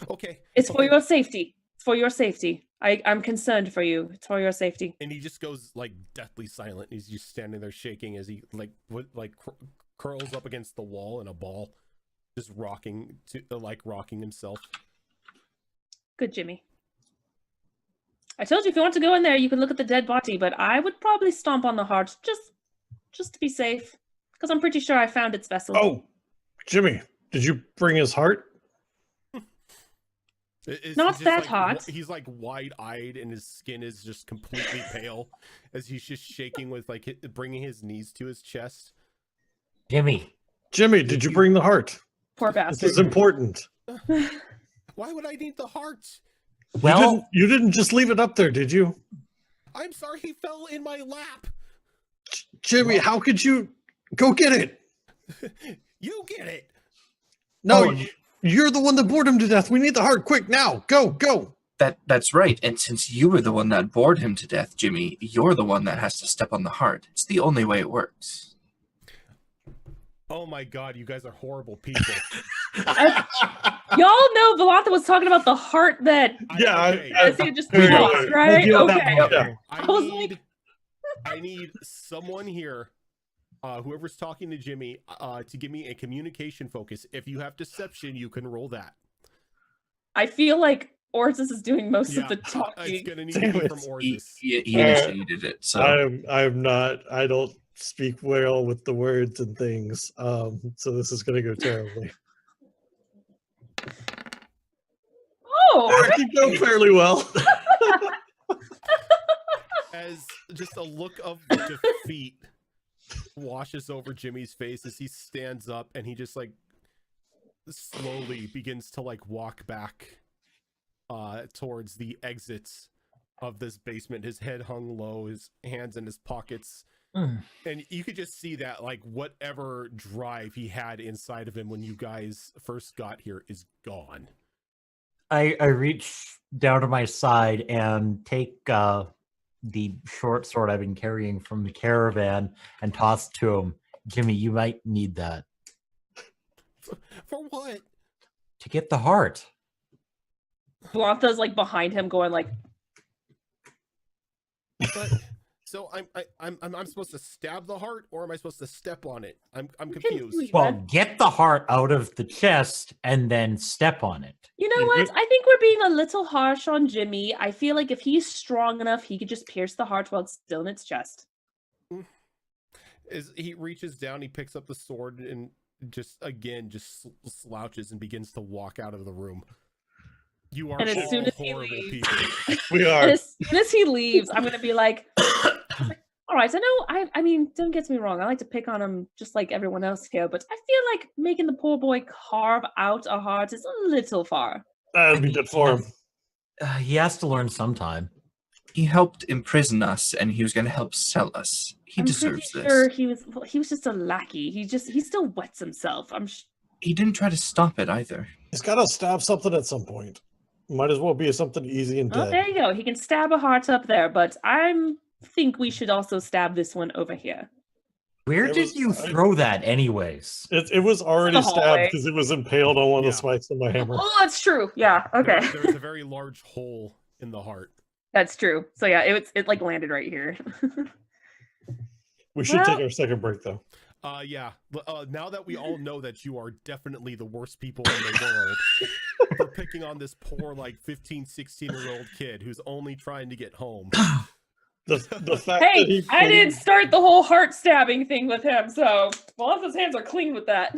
Okay. It's for okay. your safety. It's for your safety. I'm concerned for you. It's for your safety. And he just goes like deathly silent. He's just standing there shaking as he curls up against the wall in a ball, just rocking himself. Good, Jimmy. I told you if you want to go in there, you can look at the dead body, but I would probably stomp on the heart just to be safe, because I'm pretty sure I found its vessel. Oh, Jimmy, did you bring his heart? Not he's that hot. He's like wide-eyed, and his skin is just completely pale as he's just shaking with bringing his knees to his chest. Jimmy, Did you bring the heart? Poor This bastard. is important. Why would I need the heart? well, You didn't just leave it up there, did you? I'm sorry, he fell in my lap. Jimmy, how could you go get it? You get it. No, you're the one that bored him to death. We need the heart. Quick, now. Go. That's right. And since you were the one that bored him to death, Jimmy, you're the one that has to step on the heart. It's the only way it works. Oh my god, you guys are horrible people. Y'all know Valantha was talking about the heart that Okay. just Here we go. lost, right? We'll deal with Okay. that part. I was I need someone here, whoever's talking to Jimmy, to give me a communication focus. If you have deception, you can roll that. I feel like Ortis is doing most of the It's talking. gonna need to be from He Orzus. initiated it, so I'm not. I don't speak well with the words and things. So this is going to go terribly. Oh, I can go fairly well. As just a look of defeat washes over Jimmy's face as he stands up, and he just like slowly begins to like walk back towards the exits of this basement, his head hung low, his hands in his pockets. And you could just see that like whatever drive he had inside of him when you guys first got here is gone. I reach down to my side and take the short sword I've been carrying from the caravan and toss it to him. Jimmy, you might need that. For what? To get the heart. Valantha's like behind him, going like, But so I'm supposed to stab the heart, or am I supposed to step on it? I'm confused. Well, get the heart out of the chest and then step on it. you know what? I think we're being a little harsh on Jimmy. I feel like if he's strong enough, he could just pierce the heart while it's still in its chest. As he reaches down, he picks up the sword and just slouches and begins to walk out of the room. You are And as all soon as he horrible leaves- people. We And are. as soon as he leaves, I'm gonna be like, all right, I mean, don't get me wrong. I like to pick on him just like everyone else here, but I feel like making the poor boy carve out a heart is a little far. That'd be good for him. He has to learn sometime. he helped imprison us, and he was going to help sell us. He I'm deserves pretty this. sure he was just a lackey. He still wets himself. He didn't try to stop it either. He's got to stab something at some point. Might as well be something easy and Oh, dead. there you go. He can stab a heart up there, but I think we should also stab this one over here. Where It did was- you throw that anyways? It was already The hallway. stabbed because it was impaled on one of Yeah. the spikes of my hammer. Oh, that's true. Yeah. Okay. There's a very large hole in the heart. That's true. So yeah, it like landed right here. We should take Well- our second break though. Yeah. Now that we all know that you are definitely the worst people in the world for picking on this poor, like 15, 16-year-old kid who's only trying to get home. The fact that Hey, he I didn't start the whole heart stabbing thing with him, so Valantha's hands are clean with that.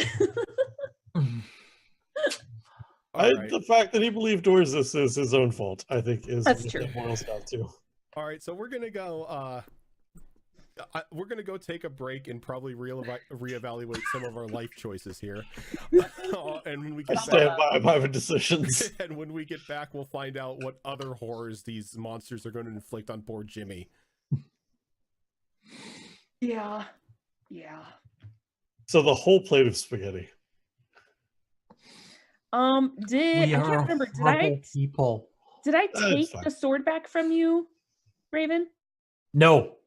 All right. The fact that he believed Orzus is his own fault, I think, is That's what true. it boils down to. All right, so we're gonna go. We're gonna go take a break and probably reevaluate some of our life choices here. And when we I get stand back, by my decisions. and when we get back, we'll find out what other horrors these monsters are going to inflict on poor Jimmy. Yeah. Yeah. So the whole plate of spaghetti. I We can't are remember. horrible people. Did I That's take fine. the sword back from you, Raven? No.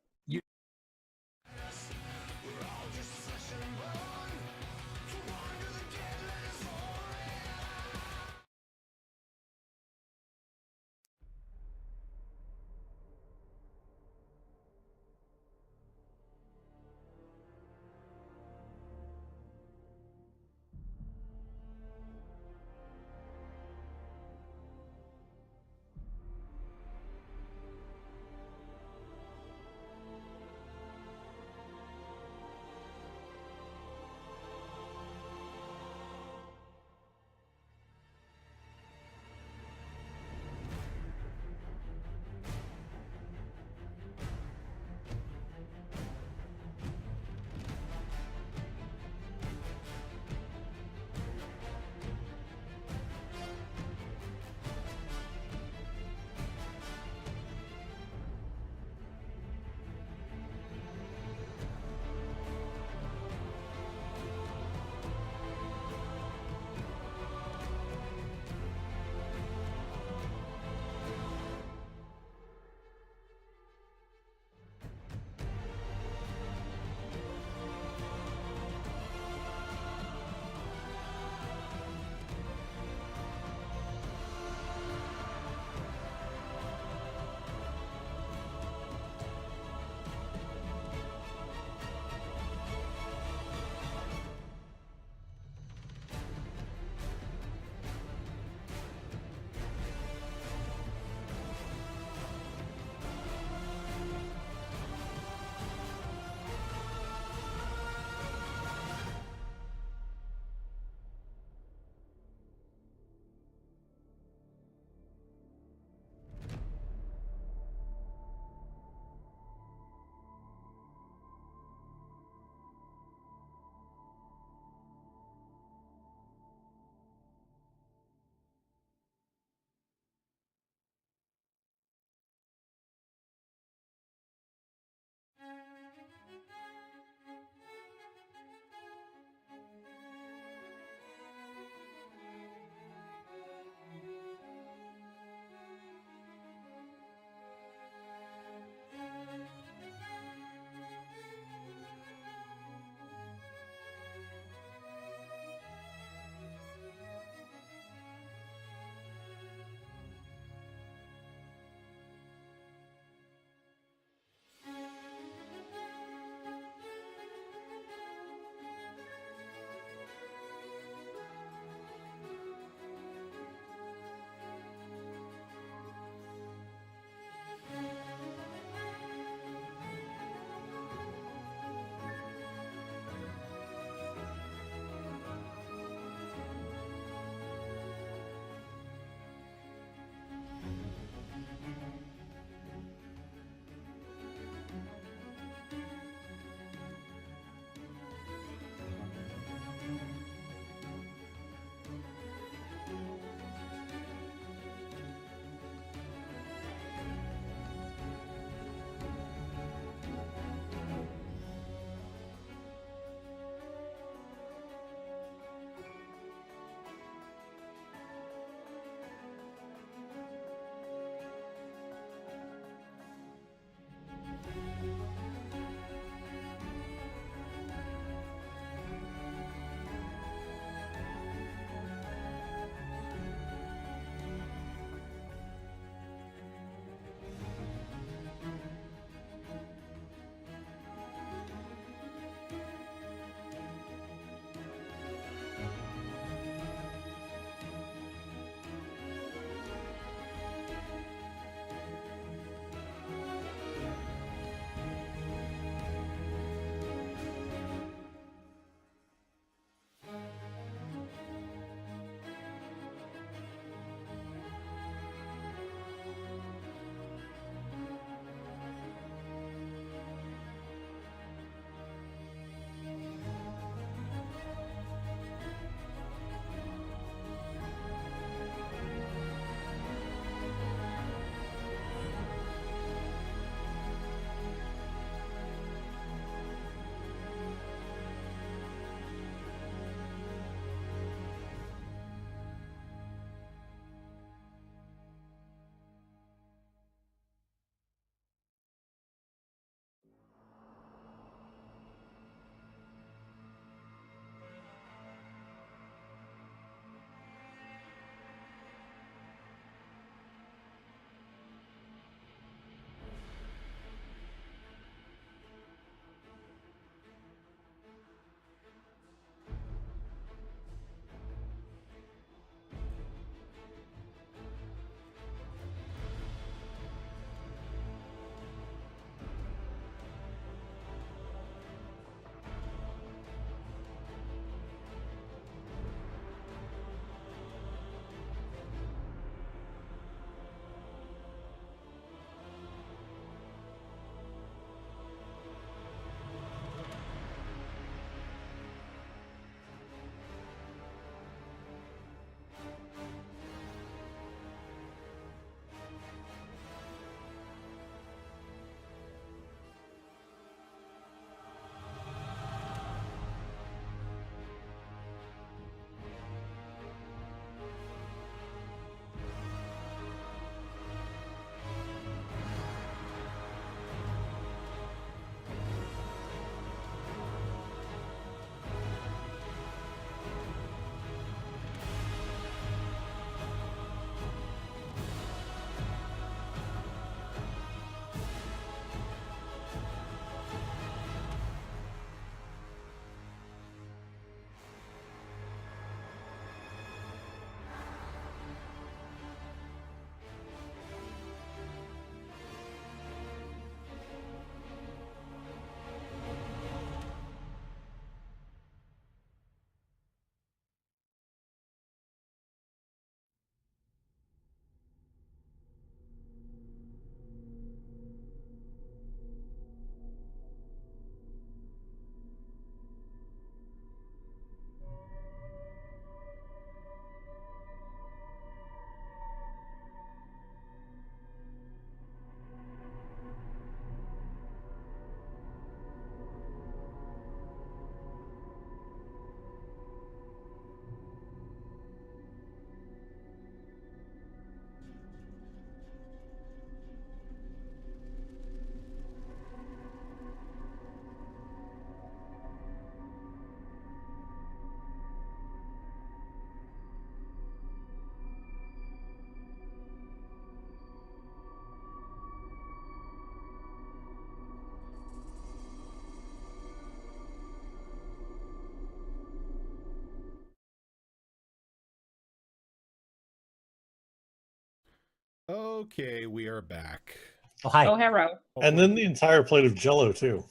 Okay, we are back. Oh, hi. Oh, hero. And then the entire plate of Jello too.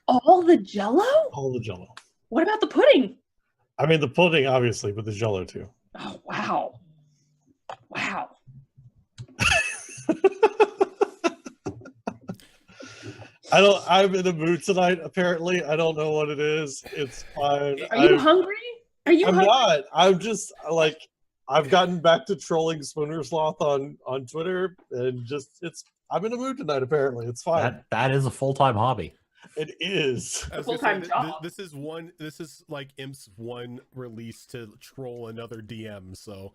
All the Jello? All the Jello. What about the pudding? I mean, the pudding obviously, but the Jello too. Oh, wow. Wow. I'm in a mood tonight. Apparently, I don't know what it is. It's fine. Are you hungry? Are you I'm hungry? not. I'm just like I've gotten back to trolling Spooner's Sloth on Twitter, and I'm in a mood tonight. Apparently, it's fine. That is a full-time hobby. It is. I was Full-time gonna say, job. this is like Imp's one release to troll another DM. So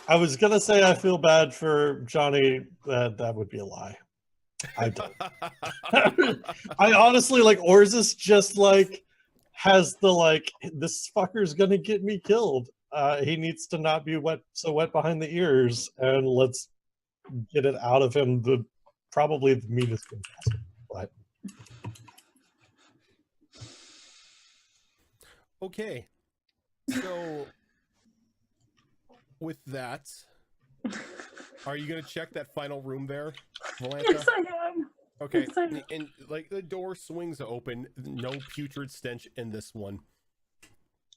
I was gonna say I feel bad for Johnny. That would be a lie. I don't. I honestly like Orzus just like has the like this fucker's gonna get me killed. He needs to not be so wet behind the ears, and let's get it out of him. Probably the meanest thing possible. But okay, so with that, are you gonna check that final room there, Valanta? Yes, I am. Okay, Yes, I am. and like the door swings open, no putrid stench in this one.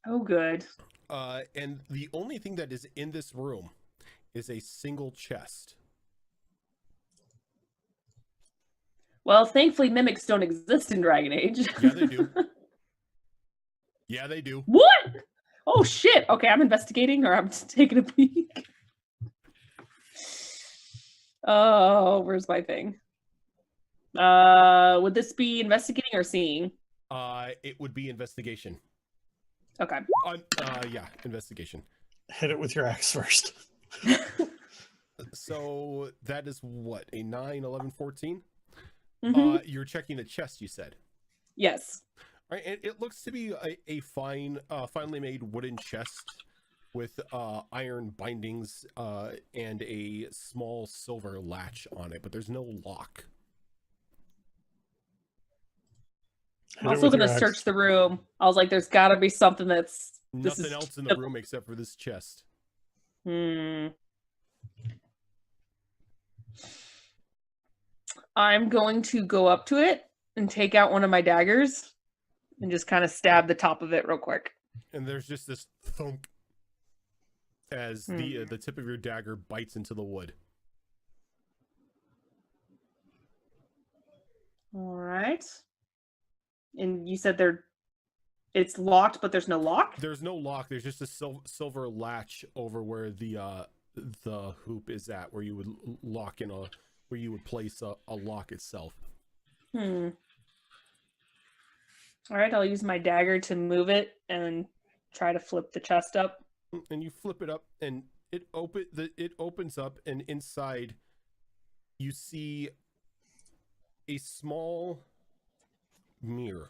Oh, good. And the only thing that is in this room is a single chest. Well, thankfully, mimics don't exist in Dragon Age. Yeah, they do. Yeah, they do. What? Oh, shit. Okay, I'm investigating, or I'm just taking a peek. Oh, where's my thing? Would this be investigating or seeing? It would be investigation. Okay. Yeah, investigation. hit it with your axe first. So that is what, a 9, 11, 14? Mhm. You're checking the chest, you said. Yes. All right, and it looks to be a finely made wooden chest with iron bindings and a small silver latch on it, but there's no lock. Hit I'm it also with your gonna axe. search the room. I was like, there's gotta be something that's Nothing else in the room except for this chest. I'm going to go up to it and take out one of my daggers and just kind of stab the top of it real quick. And there's just this thunk as the tip of your dagger bites into the wood. All right. And you said it's locked, but there's no lock? There's no lock. There's just a silver latch over where the hoop is at, where you would lock in where you would place a lock itself. All right, I'll use my dagger to move it and try to flip the chest up. And you flip it up, and it opens up, and inside you see a small mirror.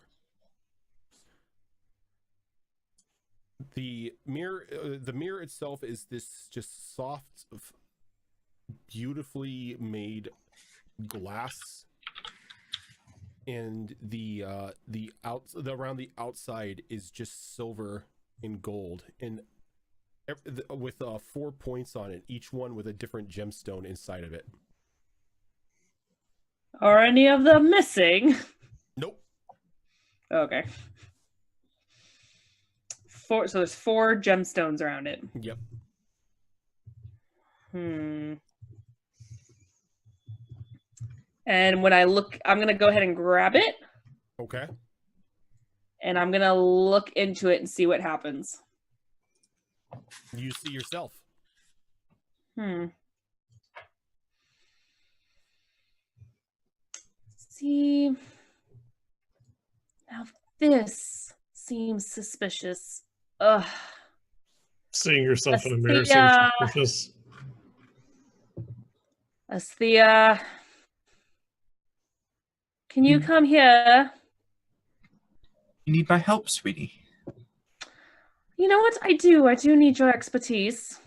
The mirror itself is this just soft, beautifully made glass, and the around the outside is just silver and gold, and with 4 points on it, each one with a different gemstone inside of it. Are any of them missing? Nope. Okay. So there's 4 gemstones around it. Yep. And when I look, I'm gonna go ahead and grab it, Okay. and I'm gonna look into it and see what happens. You see yourself. See, now this seems suspicious. Ugh. Seeing yourself in a mirror seems Asthea. suspicious. Asthea, can you come here? You need my help, sweetie. You know what? I do need your expertise.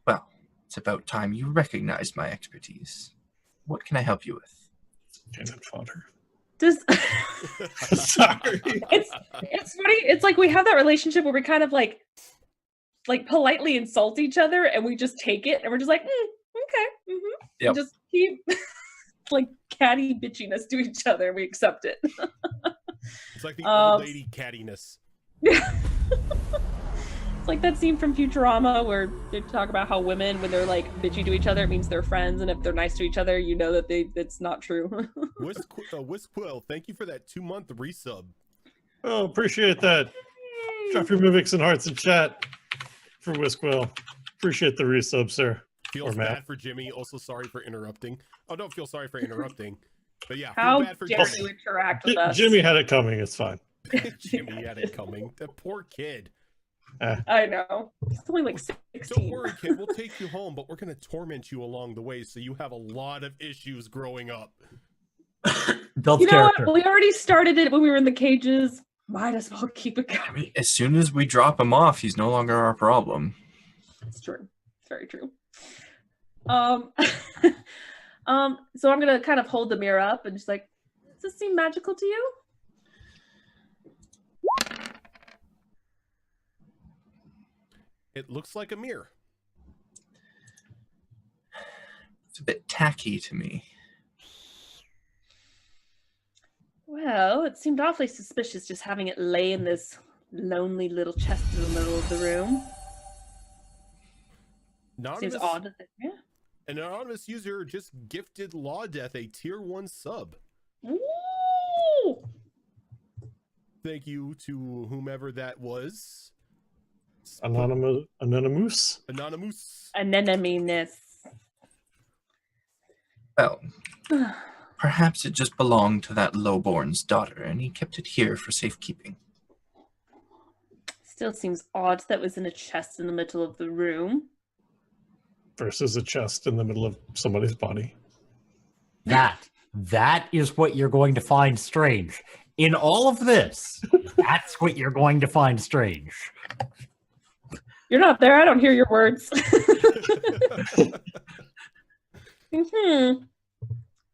Well, it's about time you recognize my expertise. What can I help you with? Cannon fodder. Does Sorry. it's funny. It's like we have that relationship where we kind of like politely insult each other, and we just take it, and we're just like, okay, Yep. just keep like catty bitchiness to each other. We accept it. It's like the old lady cattiness. It's like that scene from Futurama where they talk about how women, when they're like bitchy to each other, it means they're friends, and if they're nice to each other, you know that it's not true. Whiskquill, thank you for that 2-month resub. Oh, appreciate that. Drop your mimics and hearts in chat for Whiskquill. Appreciate the resub, sir. Feels Or Matt. bad for Jimmy. Also sorry for interrupting. Oh, don't feel sorry for interrupting. But yeah, How feel bad for dare Jimmy. you interact with us? Jimmy had it coming. It's fine. Jimmy had it coming. That poor kid. I know. He's only like 16. Don't worry, kid. We'll take you home, but we're going to torment you along the way, so you have a lot of issues growing up. Builds You know character. what? We already started it when we were in the cages. Might as well keep it I going. mean, as soon as we drop him off, he's no longer our problem. It's true. It's very true. So I'm gonna kind of hold the mirror up and just like, does this seem magical to you? It looks like a mirror. It's a bit tacky to me. Well, it seemed awfully suspicious just having it lay in this lonely little chest in the middle of the room. Anonymous, Seems odd. Yeah. an anonymous user just gifted Law Death a tier 1 sub. Ooh! Thank you to whomever that was. Anonymous. Anonymous. Anemoniness. Well, perhaps it just belonged to that lowborn's daughter, and he kept it here for safekeeping. Still seems odd that was in a chest in the middle of the room. Versus a chest in the middle of somebody's body. That is what you're going to find strange. In all of this, that's what you're going to find strange. You're not there. I don't hear your words.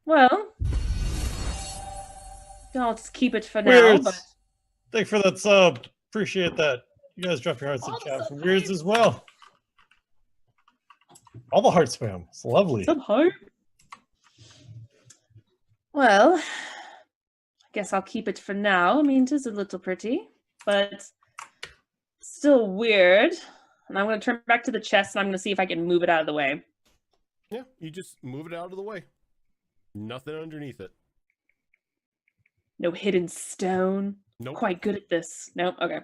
Well, I'll just keep it for now. Weirds. But Thanks for that sub. Appreciate that. You guys drop your hearts in All the chat for sub Weirds as well. All the heart spam. It's lovely. some hope. Well, I guess I'll keep it for now. I mean, it is a little pretty, but still weird. And I'm going to turn back to the chest, and I'm going to see if I can move it out of the way. Yeah, you just move it out of the way. Nothing underneath it. No hidden stone. Nope. Quite good at this. Nope. Okay.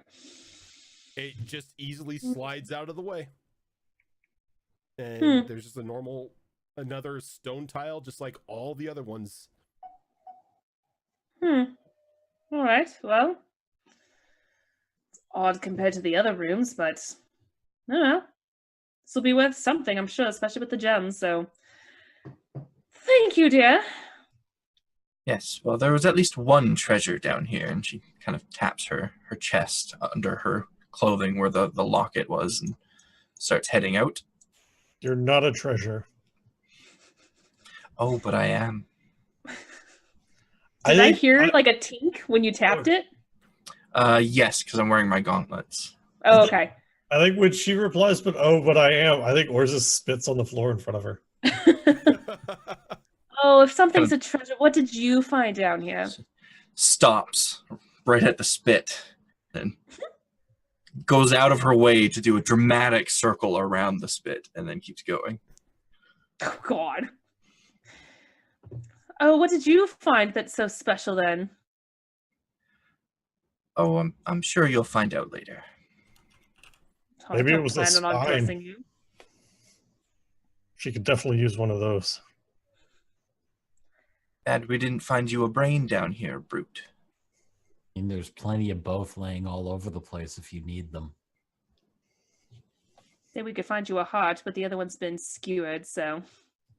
It just easily slides out of the way. And there's just another stone tile, just like all the other ones. All right. Well, it's odd compared to the other rooms, but I don't know. This will be worth something, I'm sure, especially with the gems. So, thank you, dear. Yes, well, there was at least one treasure down here, and she kind of taps her chest under her clothing where the locket was and starts heading out. You're not a treasure. Oh, but I am. Did I hear like a tink when you tapped it? Yes, because I'm wearing my gauntlets. Oh, okay. I think when she replies, but I am, I think Orza spits on the floor in front of her. Oh, if something's a treasure, what did you find down here? Stops right at the spit and goes out of her way to do a dramatic circle around the spit and then keeps going. Oh, God. Oh, what did you find that's so special then? Oh, I'm sure you'll find out later. I Maybe it don't was a plan on spine. dressing you. She could definitely use one of those. Bad we didn't find you a brain down here, brute. I mean, there's plenty of both laying all over the place if you need them. Say we could find you a heart, but the other one's been skewered, so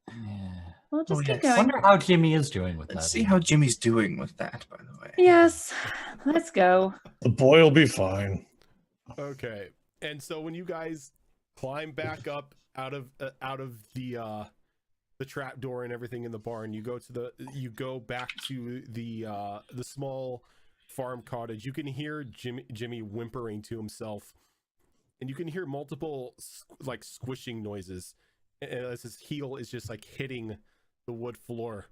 Yeah. we'll just Oh, keep yes. I going. wonder how Jimmy is doing with Let's that. see how Jimmy's doing with that, by the way. Yes, let's go. The boy will be fine. Okay. And so when you guys climb back up out of the the trap door and everything in the barn. You go back to the small farm cottage. You can hear Jimmy whimpering to himself, and you can hear multiple like squishing noises as his heel is just like hitting the wood floor.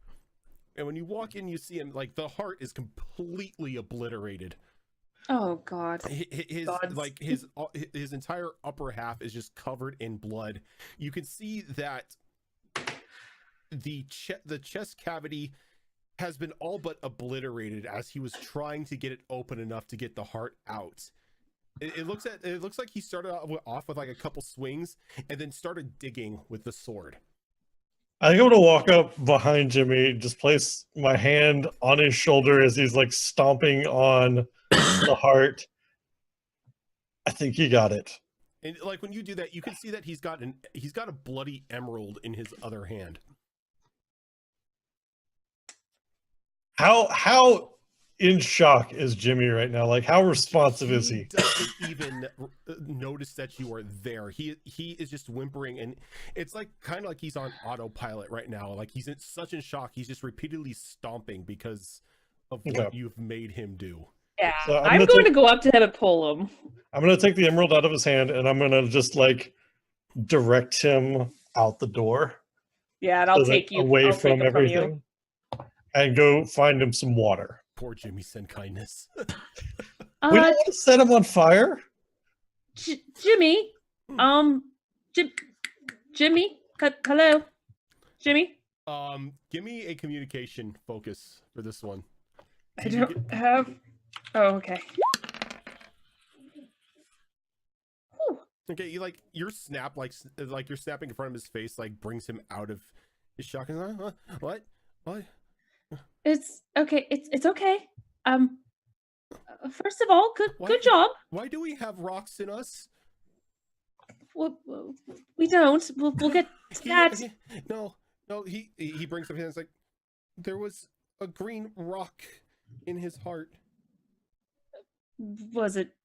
And when you walk in, you see him, like, the heart is completely obliterated. Oh God. His entire upper half is just covered in blood. You can see that the chest cavity has been all but obliterated as he was trying to get it open enough to get the heart out. It looks like he started off with like a couple swings and then started digging with the sword. I think I'm gonna walk up behind Jimmy, just place my hand on his shoulder as he's like stomping on the heart. I think you got it. And like when you do that, you can see that he's got a bloody emerald in his other hand. How in shock is Jimmy right now? Like, how responsive is he? Doesn't even notice that you are there. He is just whimpering, and it's like kind of like he's on autopilot right now. Like he's in shock. He's just repeatedly stomping because of what you've made him do. Yeah, So I'm going to go up to him and pull him. I'm going to take the emerald out of his hand, and I'm going to just like direct him out the door. Yeah, and I'll take you away from everything, and go find him some water. Poor Jimmy, send kindness. We don't want to set him on fire. Jimmy, Jimmy, hello, Jimmy. Give me a communication focus for this one. I don't have. Oh, okay. Whew. Okay, your snap, like you're snapping in front of his face, like brings him out of his shock. And what? It's okay. It's okay. First of all, good job. Why do we have rocks in us? Well, we don't. We'll get to that. No. He brings up his hands like there was a green rock in his heart. Was it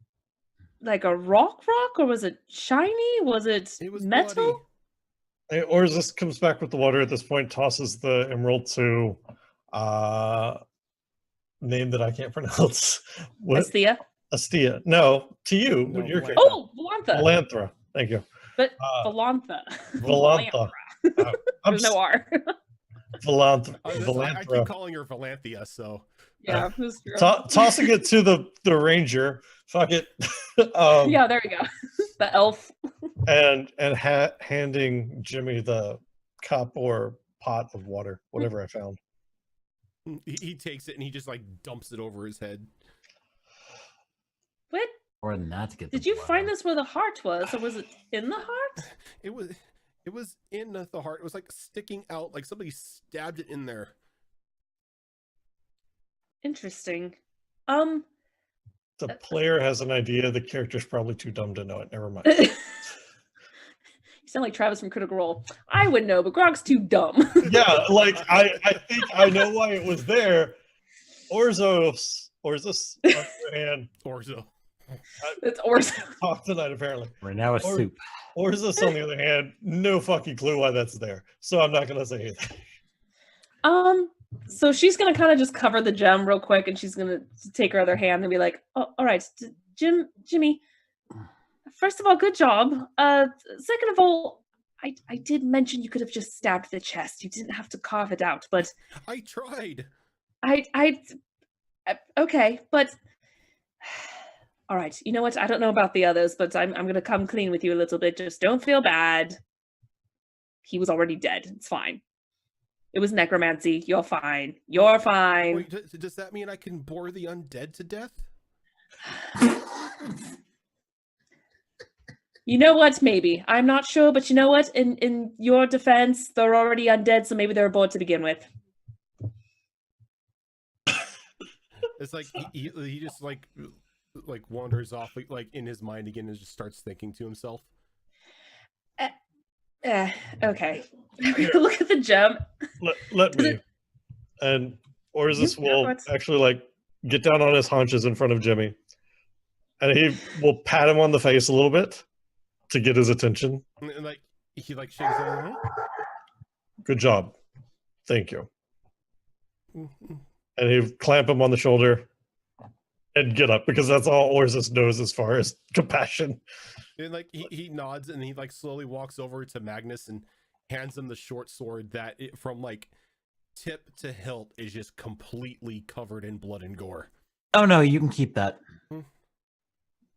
like a rock, or was it shiny? Was it metal? Bloody. Orzus comes back with the water at this point, tosses the emerald to name that I can't pronounce. What? Astia. No, to you. No, your Volantha. Volanthra. Thank you. But Volantha. Volantha. There's no R. Volanthra. I keep calling her Valanthia, so. Yeah. Tossing it to the ranger. Fuck it. Yeah, there you go. The elf. And handing Jimmy the cup or pot of water, whatever I found. He takes it and he just like dumps it over his head. What? Or not to get. Did you find this where the heart was, or was it in the heart? It was in the heart. It was like sticking out, like somebody stabbed it in there. Interesting. The player has an idea. The character's probably too dumb to know it. Never mind. You sound like Travis from Critical Role. I would know, but Grog's too dumb. Yeah, like I think I know why it was there. Orzus, on the other hand. Orzo. It's Orzo. Talk tonight, apparently. Right now it's soup. Orzus, on the other hand, no fucking clue why that's there. So I'm not gonna say anything. So she's gonna kind of just cover the gem real quick, and she's gonna take her other hand and be like, "Oh, all right, Jimmy. First of all, good job. Second of all, I did mention you could have just stabbed the chest. You didn't have to carve it out, but I tried. Okay, but all right. You know what? I don't know about the others, but I'm gonna come clean with you a little bit. Just don't feel bad. He was already dead. It's fine. It was necromancy. You're fine. You're fine. Wait, does that mean I can bore the undead to death? You know what? Maybe. I'm not sure, but you know what? In your defense, they're already undead, so maybe they're bored to begin with. It's like he just like wanders off like in his mind again and just starts thinking to himself. Okay. I'm gonna look at the gem. Let me. And Orzus will actually like get down on his haunches in front of Jimmy, and he will pat him on the face a little bit to get his attention. And like he like shakes his head. Good job. Thank you. Mhm. And he'd clamp him on the shoulder and get up, because that's all Orzus knows as far as compassion. And like he nods and he like slowly walks over to Magnus and hands him the short sword that from like tip to hilt is just completely covered in blood and gore. Oh no, you can keep that.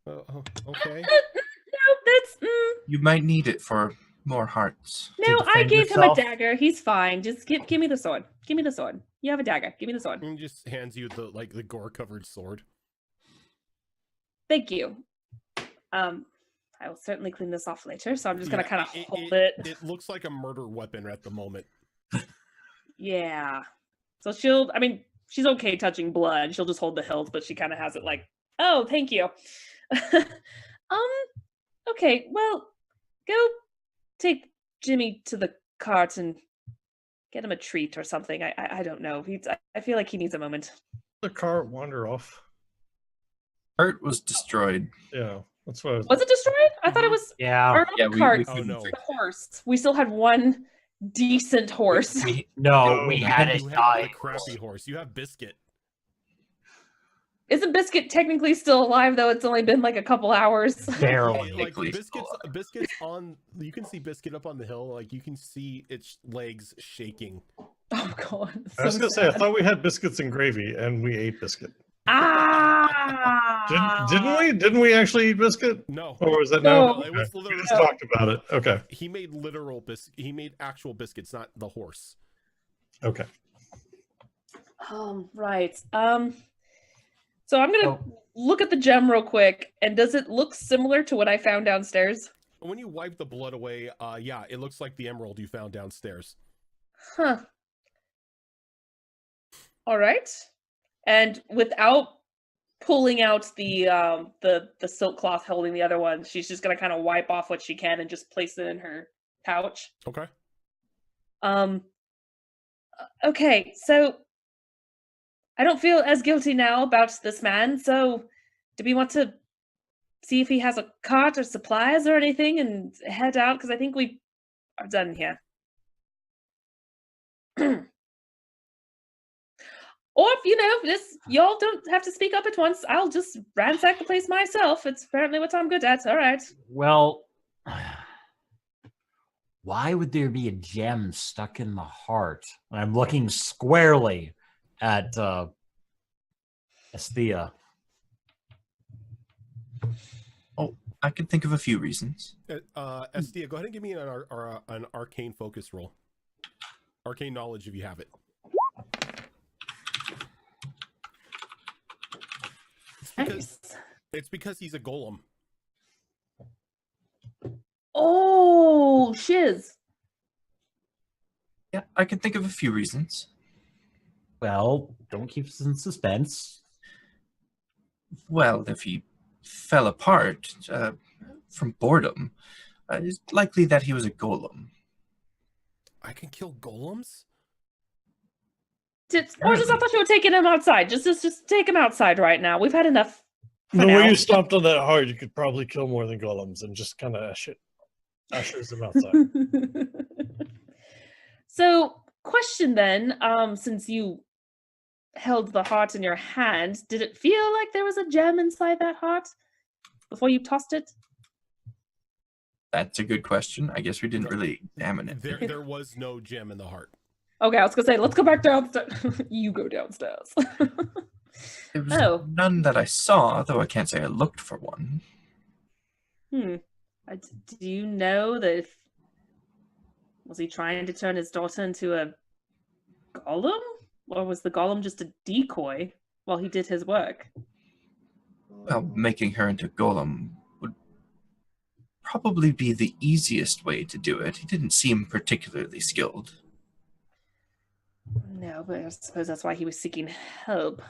Okay. No, that's You might need it for more hearts. no. I defend gave yourself? him a dagger. He's fine. Just give me the sword. Give me the sword. You have a dagger. Give me the sword. And just hands you the gore covered sword. Thank you. I will certainly clean this off later. So I'm just gonna Yeah, kind of hold it. It looks like a murder weapon at the moment. Yeah. So she'll. I mean, she's okay touching blood. She'll just hold the hilt, but she kind of has it like, oh, thank you. Okay. Well, go take Jimmy to the cart and get him a treat or something. I don't know. I feel like he needs a moment. The car wander off. Cart was destroyed. Yeah, that's what I was. Was it destroyed? I thought it was. Yeah. Or not Yeah, the cart. we Oh, couldn't no. The horse. We still had one decent horse. No, No, we you had You a have the dying crappy horse. You have Biscuit. Isn't Biscuit technically still alive though? It's only been like a couple hours. barely. Like Likely biscuits on. You can see Biscuit up on the hill. Like you can see its legs shaking. Oh god. I was so gonna say, I sad. thought we had biscuits and gravy, and we ate biscuit. Ah. Didn't we actually eat biscuit? No. Or was that No. no? It was We literally. just talked about it. Okay. He made literal He made actual biscuits, not the horse. Okay. Right. So I'm gonna Oh. look at the gem real quick. And does it look similar to what I found downstairs? When you wipe the blood away, yeah, it looks like the emerald you found downstairs. Huh. All right. And without pulling out the silk cloth holding the other one, she's just gonna kind of wipe off what she can and just place it in her pouch. Okay. Okay, so I don't feel as guilty now about this man, so do we want to see if he has a cart or supplies or anything and head out? Because I think we are done here. Or if y'all don't have to speak up at once, I'll just ransack the place myself. It's apparently what I'm good at. All right. Well, why would there be a gem stuck in the heart? I'm looking squarely at Esthea. Oh, I can think of a few reasons. Estia, go ahead and give me an arcane focus roll. Arcane knowledge, if you have it. It's because he's a golem. Oh, shiz. Yeah, I can think of a few reasons. Well, don't keep us in suspense. Well, if he fell apart from boredom, it's likely that he was a golem. I can kill golems? Or just I thought you were taking him outside. Just take him outside right now. We've had enough. for The now. way you stomped on that hard, you could probably kill more than golems, and just kind of ushers them outside. So, question then, since you held the heart in your hand, did it feel like there was a gem inside that heart before you tossed it? That's a good question. I guess we didn't really examine it. There was no gem in the heart. Okay, I was gonna say, let's go back downstairs. You go downstairs. There was Oh. none that I saw, though I can't say I looked for one. Do you know that was he trying to turn his daughter into a golem? Or was the golem just a decoy while he did his work? Well, making her into golem would probably be the easiest way to do it. He didn't seem particularly skilled. No, but I suppose that's why he was seeking help.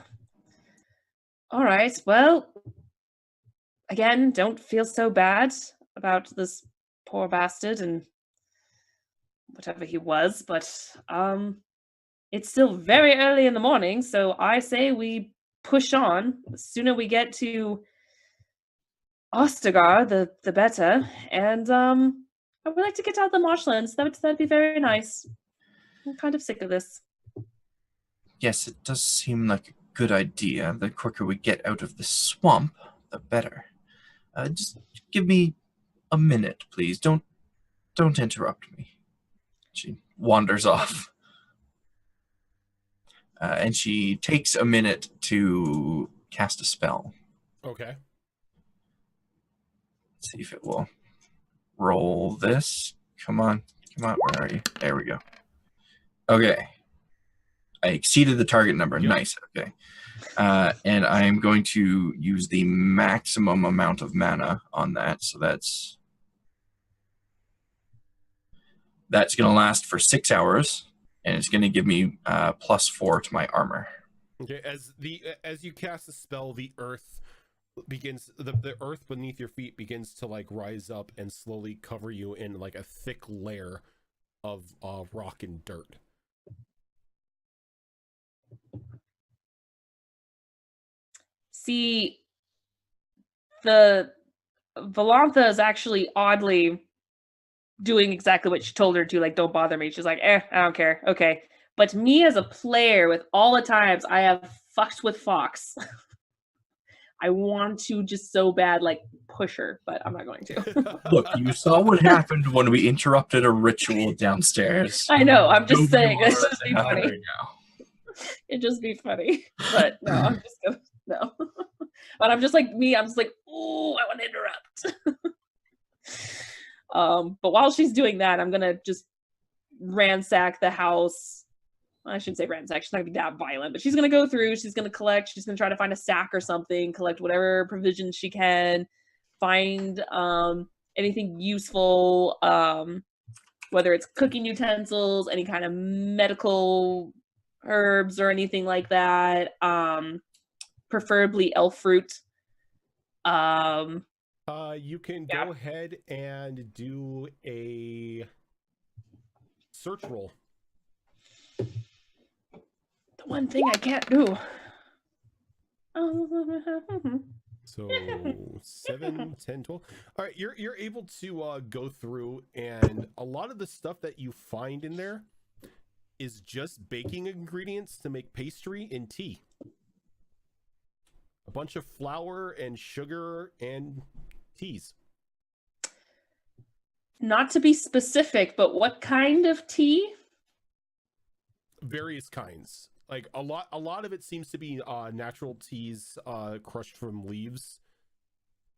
All right, well, again, don't feel so bad about this poor bastard and whatever he was, but it's still very early in the morning, so I say we push on. The sooner we get to Ostagar, the better. And I would like to get out of the marshlands. That'd be very nice. I'm kind of sick of this. Yes, it does seem like a good idea. The quicker we get out of the swamp, the better. Just give me a minute, please. Don't interrupt me. She wanders off. And she takes a minute to cast a spell. Okay. Let's see if it will roll this. Come on. Where are you? There we go. Okay. I exceeded the target number. Yep. Nice. Okay. And I'm going to use the maximum amount of mana on that. So that's going to last for 6 hours, and it's going to give me +4 to my armor. Okay. As you cast the spell, the earth begins the earth beneath your feet begins to like rise up and slowly cover you in like a thick layer of rock and dirt. See, the Valantha is actually oddly doing exactly what she told her to, like, don't bother me. She's like, I don't care. Okay. But me as a player, with all the times I have fucked with Fox, I want to just so bad, like, push her, but I'm not going to. Look, you saw what happened when we interrupted a ritual downstairs. I know. I'm just Nobody saying. It's wants just to be happen funny. right now. It'd just be funny. But no, I'm just gonna no. But I'm just like me. I'm just like, oh, I want to interrupt. But while she's doing that, I'm gonna just ransack the house. I shouldn't say ransack. She's not gonna be that violent, but she's gonna go through. She's gonna collect. She's gonna try to find a sack or something. Collect whatever provisions she can. Find anything useful. Whether it's cooking utensils, any kind of medical herbs or anything like that. Preferably elf fruit. You can go ahead and do a search roll. The one thing I can't do. So 7, 10, 12. All right, you're able to go through, and a lot of the stuff that you find in there is just baking ingredients to make pastry and tea. A bunch of flour and sugar and teas. Not to be specific, but what kind of tea? Various kinds. Like a lot of it seems to be natural teas crushed from leaves.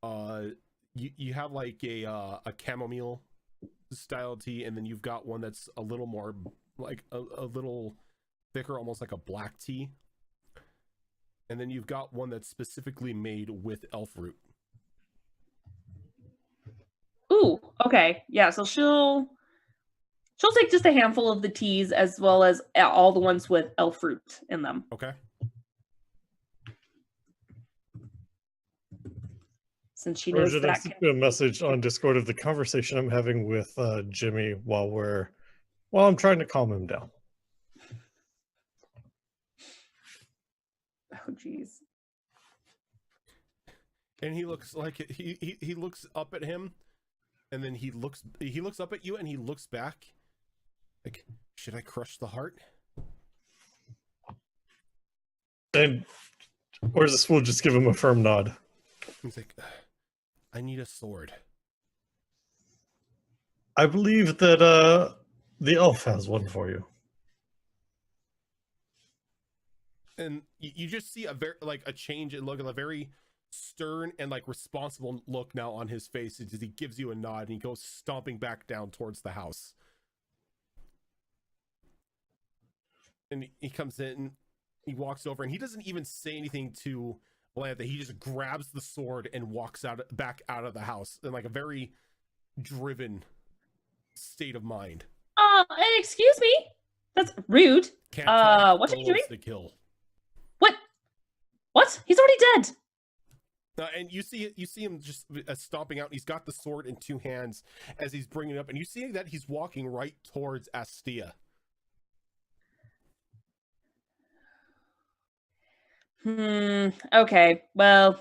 You have like a chamomile style tea, and then you've got one that's a little more like a little thicker, almost like a black tea. And then you've got one that's specifically made with elf root. Ooh, okay. Yeah, so she'll take just a handful of the teas as well as all the ones with elf fruit in them. Okay. Since she knows that. Sent me a message on Discord of the conversation I'm having with Jimmy while I'm trying to calm him down. Oh, jeez. And he looks like he looks up at him, and then he looks up at you, and he looks back. Like, should I crush the heart? And or this will just give him a firm nod. He's like, I need a sword. I believe that the elf has one for you. And you just see a change in look, and a very stern and like responsible look now on his face as he gives you a nod, and he goes stomping back down towards the house. And he comes in, he walks over, and he doesn't even say anything to Valantha. He just grabs the sword and walks back out of the house in like a very driven state of mind. Excuse me? That's rude. What are you doing? The kill. What? He's already dead. And you see him just stomping out, and he's got the sword in two hands as he's bringing it up, and you see that he's walking right towards Astia. Okay. Well,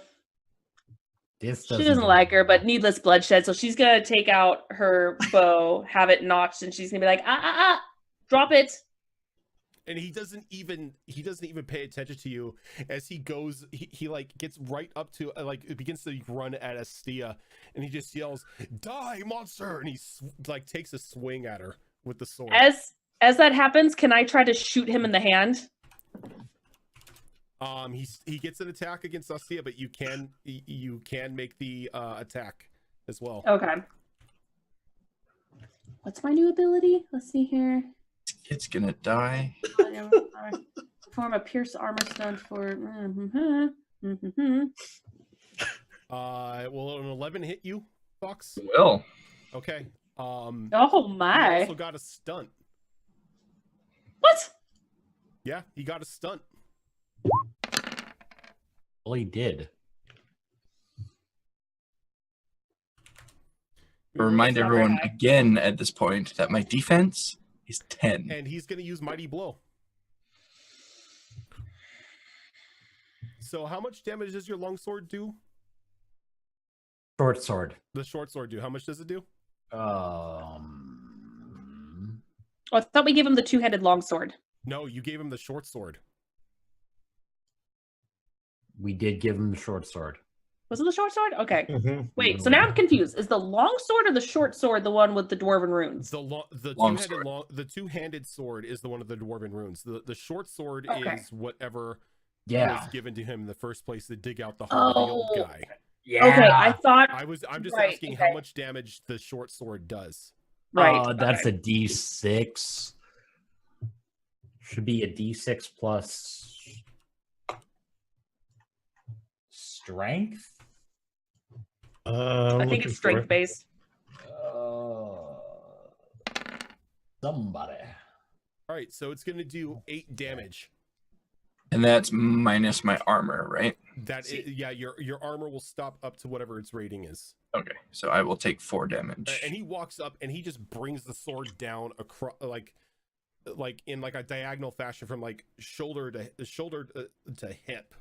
she doesn't like her, but needless bloodshed. So she's gonna take out her bow, have it notched, and she's gonna be like, drop it. and he doesn't even pay attention to you as he goes. He like gets right up to like it begins to run at Estia, and he just yells, "Die, monster!" And he like takes a swing at her with the sword. As that happens, can I try to shoot him in the hand? He gets an attack against Estia, but you can make the attack as well. Okay. What's my new ability? Let's see here. It's gonna die. Perform a pierce armor stunt for. Will an 11 hit you, Fox? Will. Okay. Oh He my! also got a stunt. What? Yeah, he got a stunt. Well, he did. Remind everyone again at this point that my defense is 10. And he's going to use Mighty Blow. So how much damage does your longsword do? Short sword. The short sword do? How much does it do? Oh, I thought we gave him the two-handed longsword. No, you gave him the short sword. We did give him the short sword. Was it the short sword? Okay. Mm-hmm. Wait, so now I'm confused. Is the long sword or the short sword the one with the dwarven runes? The two-handed sword is the one of the dwarven runes. The short sword is whatever was given to him in the first place to dig out the heart of the old guy. Yeah. Okay, I thought I'm just asking how much damage the short sword does. Right. That's a D6. Should be a D6 plus strength. I think it's strength based. Somebody. All right, so it's going to do 8 damage. And that's minus my armor, right? Your armor will stop up to whatever its rating is. Okay, so I will take 4 damage. And he walks up and he just brings the sword down across, like in like a diagonal fashion from like shoulder to hip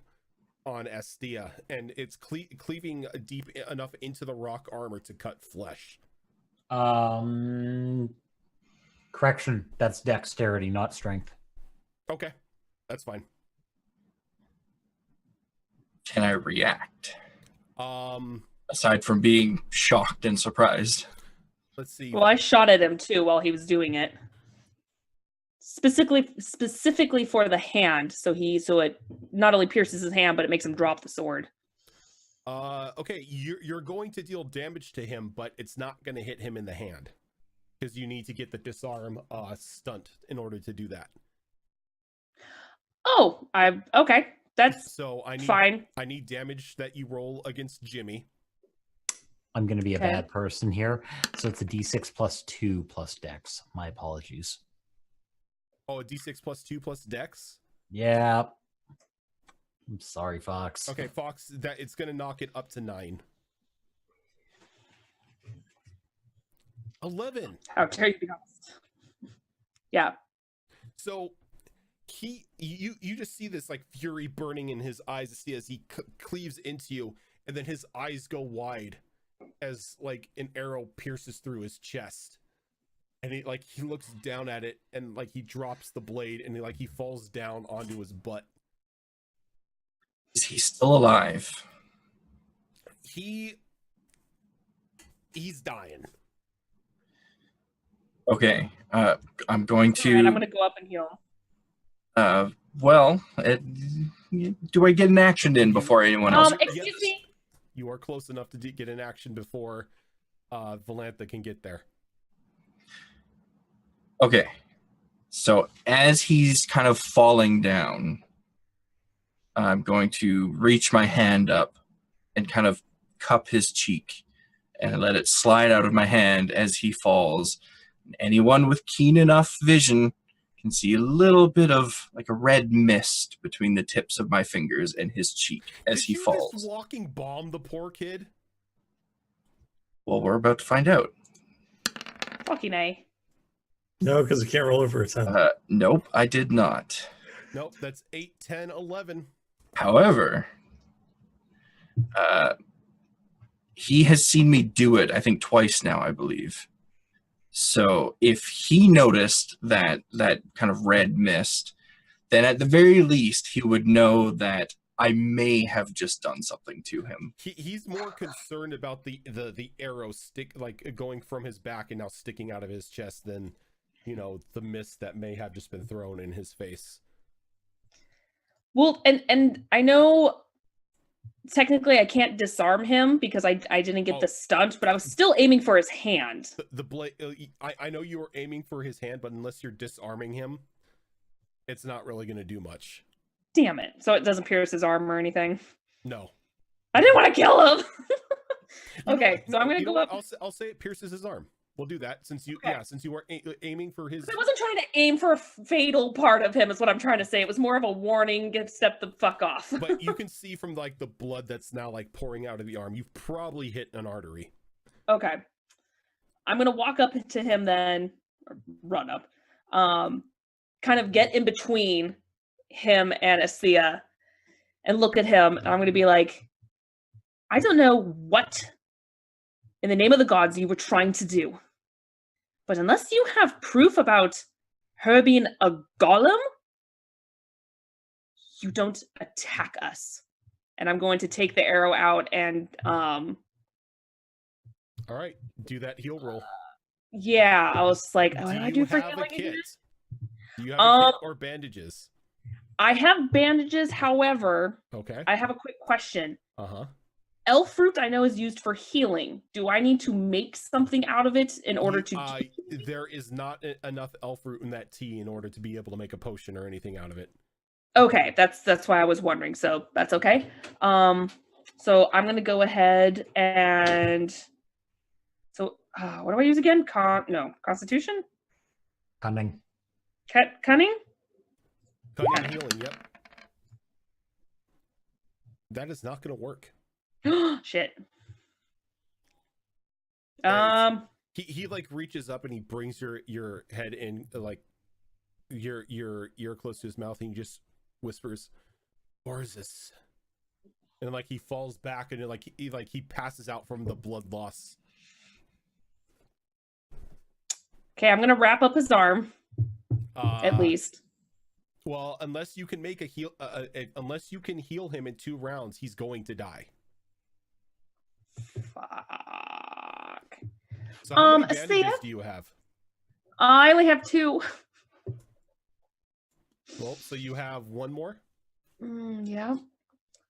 on Estia, and it's cleaving deep enough into the rock armor to cut flesh. Correction. That's dexterity, not strength. Okay, that's fine. Can I react? Aside from being shocked and surprised. Let's see. Well, I shot at him too while he was doing it. Specifically for the hand, so it not only pierces his hand, but it makes him drop the sword. Okay, you're going to deal damage to him, but it's not going to hit him in the hand because you need to get the disarm stunt in order to do that. Oh, okay. That's so fine. I need damage that you roll against Jimmy. I'm going to be a bad person here, so it's a D6 plus 2 plus dex. My apologies. Oh, a D6 plus 2 plus dex? Yeah. I'm sorry, Fox. Okay, Fox, that it's going to knock it up to 9. 11. How dare you be honest? Yeah. So you just see this like fury burning in his eyes as he cleaves into you, and then his eyes go wide as like an arrow pierces through his chest. And he looks down at it, and like he drops the blade, and he falls down onto his butt. Is he still alive? He's dying. Okay. I'm going to. All right, I'm going to go up and heal. Well, do I get an action in before anyone else? Excuse me. You are close enough to get an action before Valantha can get there. Okay, so as he's kind of falling down, I'm going to reach my hand up and kind of cup his cheek and let it slide out of my hand as he falls. Anyone with keen enough vision can see a little bit of like a red mist between the tips of my fingers and his cheek as he falls. Did you just walking bomb the poor kid? Well, we're about to find out. Fucking A. No, because it can't roll over a 10. Nope, I did not. Nope, that's 8, 10, 11. However, he has seen me do it, I think, twice now, I believe. So if he noticed that kind of red mist, then at the very least he would know that I may have just done something to him. He's more concerned about the arrow going from his back and now sticking out of his chest than, the mist that may have just been thrown in his face. Well, and I know technically I can't disarm him because I didn't get the stunt, but I was still aiming for his hand. The blade. I know you were aiming for his hand, but unless you're disarming him, it's not really going to do much. Damn it! So it doesn't pierce his arm or anything. No. I didn't want to kill him. Okay, so I'm gonna go up. I'll say it pierces his arm. We'll do that since you were aiming for his. I wasn't trying to aim for a fatal part of him. Is what I'm trying to say. It was more of a warning. Step the fuck off. But you can see from like the blood that's now like pouring out of the arm, you've probably hit an artery. Okay, I'm gonna walk up to him then, or run up, kind of get in between him and Asthea, and look at him. And I'm gonna be like, I don't know what, in the name of the gods, you were trying to do. But unless you have proof about her being a golem, you don't attack us. And I'm going to take the arrow out and all right, do that heal roll. Yeah, I was like, what do I do for healing again? Do you have a kit or bandages? I have bandages, however, okay. I have a quick question. Uh-huh. Elf fruit I know is used for healing. Do I need to make something out of it in order to... There is not enough elf fruit in that tea in order to be able to make a potion or anything out of it. Okay, that's why I was wondering, so that's okay. So I'm going to go ahead and... So, what do I use again? Constitution? Cunning. Cunning? Cunning healing, yep. That is not going to work. Shit. He like reaches up and he brings your head in, like your ear close to his mouth, and he just whispers, "Orzus," and like he falls back and he passes out from the blood loss. Okay, I'm gonna wrap up his arm. At least. Well, unless you can make unless you can heal him in 2 rounds, he's going to die. Fuck. So how many bandages do you have? I only have 2. Well, so you have 1 more? Yeah.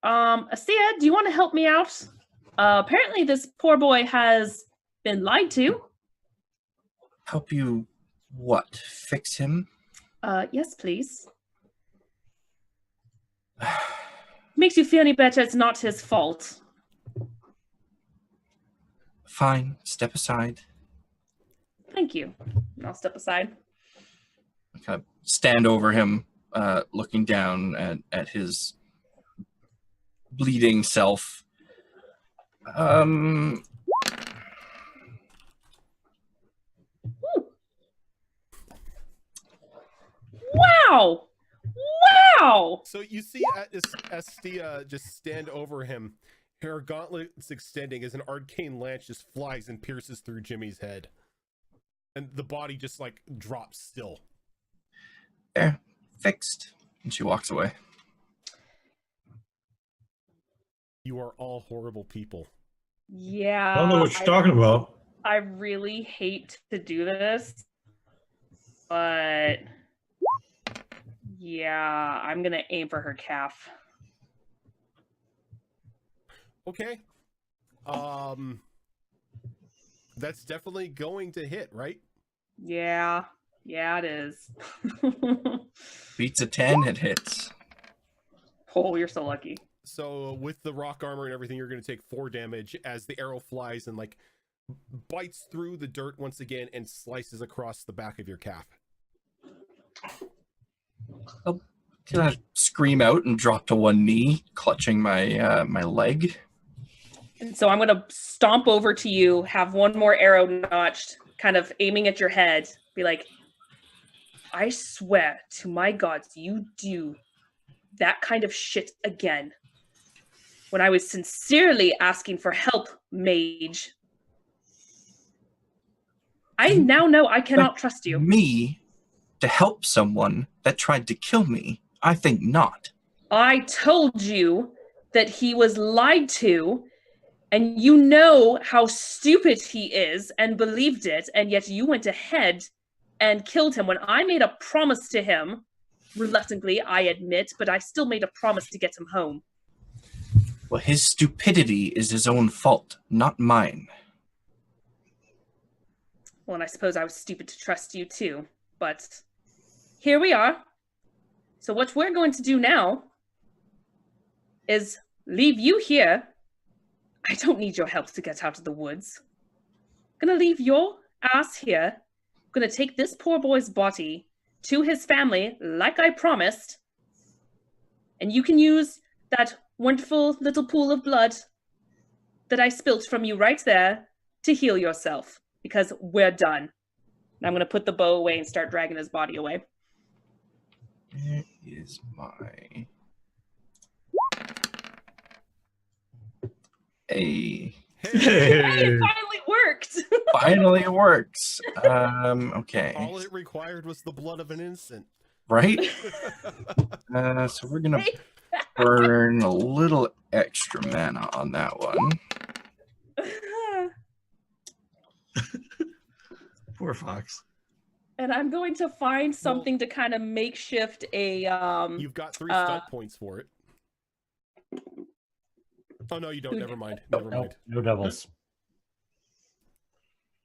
Asthea, do you want to help me out? Apparently this poor boy has been lied to. Help you what? Fix him? Yes, please. Makes you feel any better, it's not his fault. Fine, step aside. Thank you. I'll step aside. I kind of stand over him, looking down at his bleeding self. Wow! Wow! So you see Asthea just stand over him. Her gauntlets extending as an arcane lance just flies and pierces through Jimmy's head. And the body just like drops still. There, fixed. And she walks away. You are all horrible people. Yeah. I don't know what you're talking about. I really hate to do this, but yeah, I'm gonna aim for her calf. Okay. That's definitely going to hit, right? Yeah, it is. Beats a 10, it hits. Oh, you're so lucky. So with the rock armor and everything, you're going to take 4 damage as the arrow flies and like bites through the dirt once again and slices across the back of your calf. I'll kind of scream out and drop to one knee, clutching my my leg. And so I'm gonna stomp over to you, have one more arrow notched, kind of aiming at your head, be like, I swear to my gods, you do that kind of shit again. When I was sincerely asking for help, mage. I now know I cannot trust you. Me to help someone that tried to kill me? I think not. I told you that he was lied to, and you know how stupid he is and believed it, and yet you went ahead and killed him when I made a promise to him. Reluctantly, I admit, but I still made a promise to get him home. Well, his stupidity is his own fault, not mine. Well, and I suppose I was stupid to trust you too, but here we are. So what we're going to do now is leave you here. I don't need your help to get out of the woods. I'm gonna leave your ass here. I'm gonna take this poor boy's body to his family, like I promised. And you can use that wonderful little pool of blood that I spilt from you right there to heal yourself, because we're done. And I'm gonna put the bow away and start dragging his body away. Where is my... Hey. Hey, it finally worked! Finally it works. Okay. All it required was the blood of an innocent. Right? So we're gonna burn a little extra mana on that one. Poor Fox. And I'm going to find something to kind of makeshift a You've got 3 stunt points for it. Oh no, you don't. Never mind. Never mind. No devils.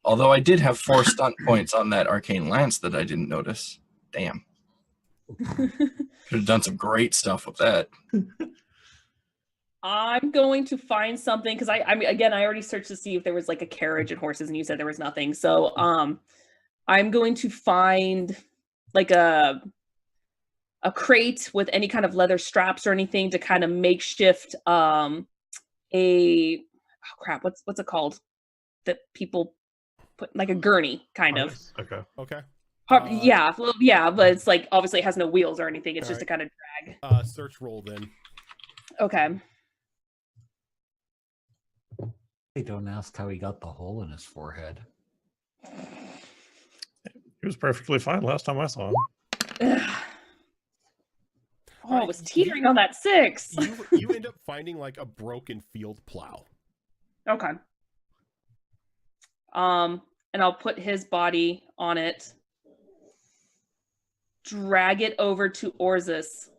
Although I did have 4 stunt points on that arcane lance that I didn't notice. Damn. Could have done some great stuff with that. I'm going to find something because I mean, again, I already searched to see if there was like a carriage and horses, and you said there was nothing. So I'm going to find like a crate with any kind of leather straps or anything to kind of makeshift what's it called that people put, like a gurney kind of. Okay. Okay. Yeah, well, yeah, but it's like obviously it has no wheels or anything. It's just a kind of drag. Search roll then. Okay. They don't ask how he got the hole in his forehead. He was perfectly fine last time I saw him. Oh, I was teetering on that 6. You end up finding like a broken field plow. Okay. And I'll put his body on it. Drag it over to Orzus.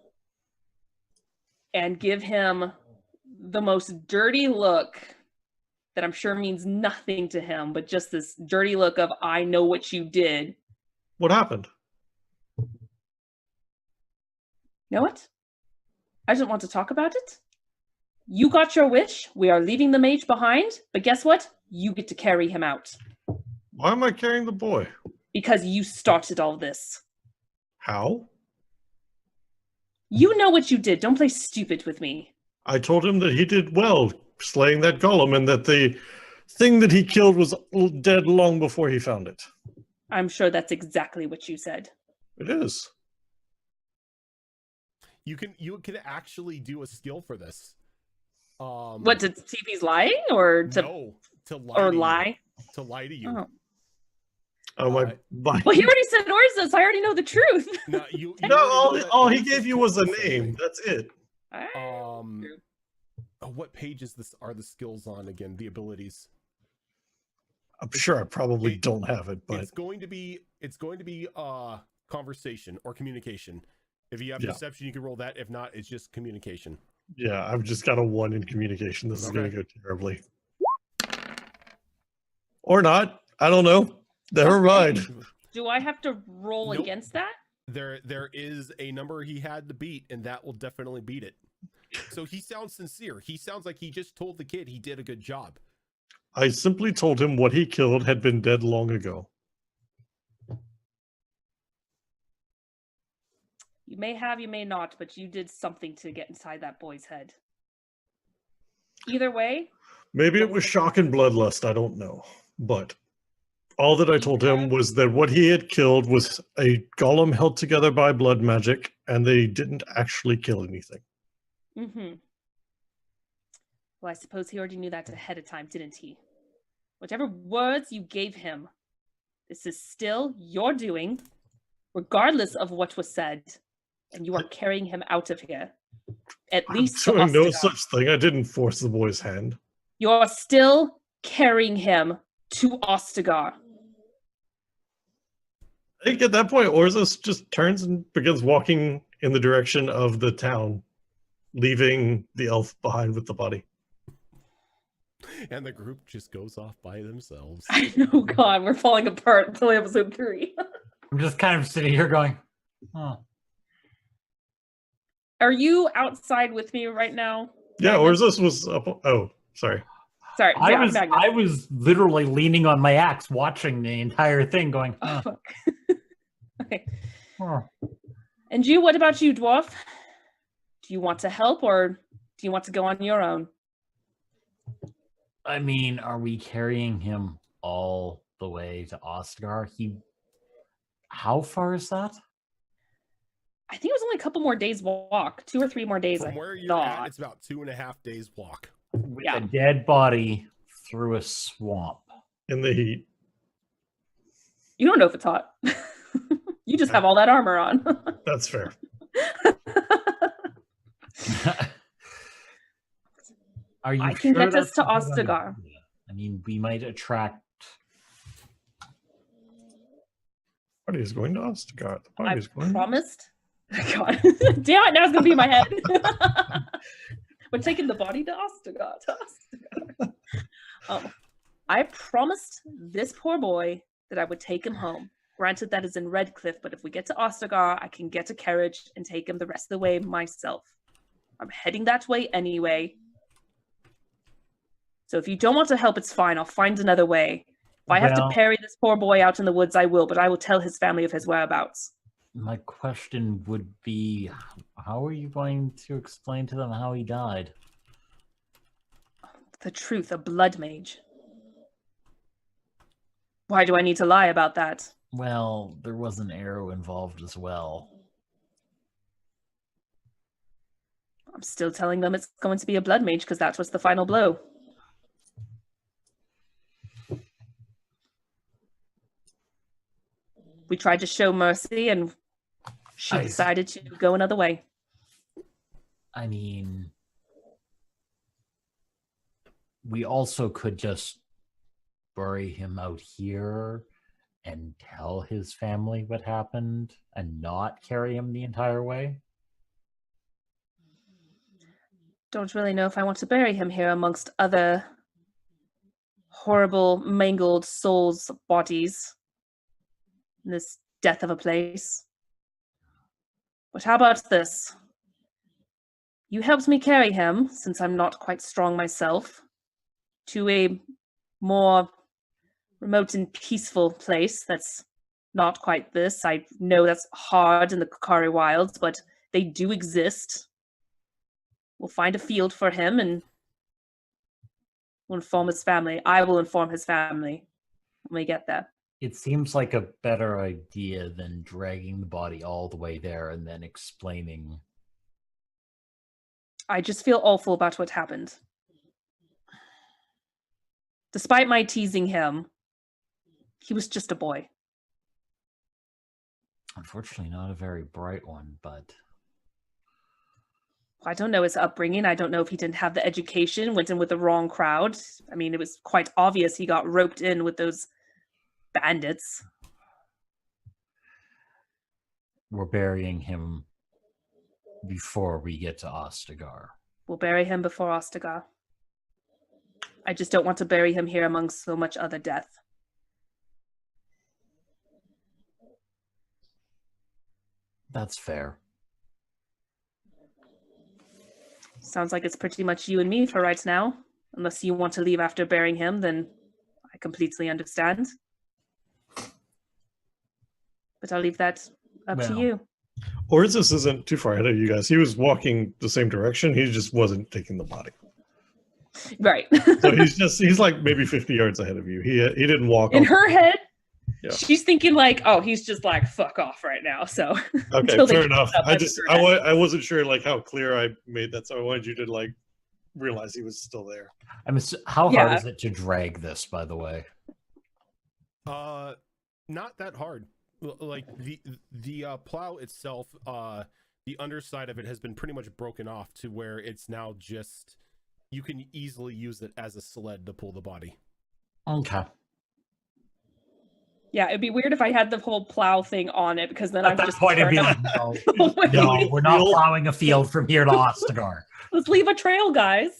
And give him the most dirty look that I'm sure means nothing to him, but just this dirty look of, I know what you did. What happened? Know what? I don't want to talk about it. You got your wish. We are leaving the mage behind. But guess what? You get to carry him out. Why am I carrying the boy? Because you started all this. How? You know what you did. Don't play stupid with me. I told him that he did well slaying that golem and that the thing that he killed was dead long before he found it. I'm sure that's exactly what you said. It is. You can actually do a skill for this. What, to see if he's lying or to no, to lie or to lie? You. To lie to you. Oh. Oh my! Well, he already said Orzus. I already know the truth. No, you all he gave you was a name. That's it. What page is this? Are the skills on again? The abilities. I'm sure I probably don't have it, but it's going to be conversation or communication. If you have deception, you can roll that. If not, it's just communication. Yeah, I've just got a 1 in communication. This is going to go terribly. Or not. I don't know. Never mind. Do I have to roll against that? There is a number he had to beat, and that will definitely beat it. So he sounds sincere. He sounds like he just told the kid he did a good job. I simply told him what he killed had been dead long ago. You may have, you may not, but you did something to get inside that boy's head. Either way. Maybe it was shock and bloodlust. I don't know. But all that I told him was that what he had killed was a golem held together by blood magic, and they didn't actually kill anything. Mm-hmm. Well, I suppose he already knew that ahead of time, didn't he? Whichever words you gave him, This is still your doing, regardless of what was said, and you are carrying him out of here. At least to Doing no Ostagar. such thing. I didn't force the boy's hand. You're still carrying him to Ostagar. I think at that point, Orzus just turns and begins walking in the direction of the town, leaving the elf behind with the body. And the group just goes off by themselves. I know, God, we're falling apart until episode 3. I'm just kind of sitting here going, huh. Are you outside with me right now? Yeah, Magnus? Orzus was up. Oh, sorry. Sorry, I yeah, was Magnus. I was literally leaning on my axe, watching the entire thing, going, Oh, huh. fuck. Okay. Huh. And you, what about you, dwarf? Do you want to help or do you want to go on your own? I mean, are we carrying him all the way to Ostagar? How far is that? I think it was only a couple more days walk, 2 or 3 more days. From I where you're thought. at, it's about 2.5 days walk. With Yeah. a dead body through a swamp. In the heat. You don't know if it's hot. You just have all that armor on. That's fair. Are you I can sure get us that's to a good Ostagar. idea? I mean, we might attract. The party is going to Ostagar. The I party is going. promised. God, damn it! Now it's gonna be in my head. We're taking the body to Ostagar. I promised this poor boy that I would take him home. Granted, that is in Redcliffe, but if we get to Ostagar, I can get a carriage and take him the rest of the way myself. I'm heading that way anyway. So if you don't want to help, it's fine. I'll find another way. If I have to Well- parry this poor boy out in the woods, I will, but I will tell his family of his whereabouts. My question would be, how are you going to explain to them how he died? The truth, a blood mage. Why do I need to lie about that? Well, there was an arrow involved as well. I'm still telling them it's going to be a blood mage because that was the final blow. We tried to show mercy and she I- decided to go another way. I mean, we also could just bury him out here and tell his family what happened and not carry him the entire way. Don't really know if I want to bury him here amongst other horrible, mangled souls' bodies in this death of a place. But how about this? You helped me carry him, since I'm not quite strong myself, to a more remote and peaceful place that's not quite this. I know that's hard in the Kakari wilds, but they do exist. We'll find a field for him and we'll inform his family. I will inform his family when we get there. It seems like a better idea than dragging the body all the way there and then explaining. I just feel awful about what happened. Despite my teasing him, he was just a boy. Unfortunately, not a very bright one, but I don't know his upbringing. I don't know if he didn't have the education, went in with the wrong crowd. I mean, it was quite obvious he got roped in with those bandits. we're burying him before we get to Ostagar. We'll bury him before Ostagar. I just don't want to bury him here amongst so much other death. That's fair. Sounds like it's pretty much you and me for right now. Unless you want to leave after burying him, then I completely understand. But I'll leave that up to Well. you. Orzus isn't too far ahead of you guys. He was walking the same direction. He just wasn't taking the body. Right. So he's like maybe 50 yards ahead of you. He didn't walk. In off- her head, Yeah. she's thinking like, oh, he's just like, fuck off right now. So Okay, until they fair catch enough. up, I that's just her head. I wasn't sure like how clear I made that, so I wanted you to like realize he was still there. How hard Yeah. is it to drag this, by the way? Not that hard. Like the plow itself, the underside of it has been pretty much broken off to where it's now just, you can easily use it as a sled to pull the body. Okay. Yeah, it'd be weird if I had the whole plow thing on it, because then At I'd that just point, it'd be turn like, away. no, we're not plowing a field from here to Ostagar. Let's leave a trail, guys.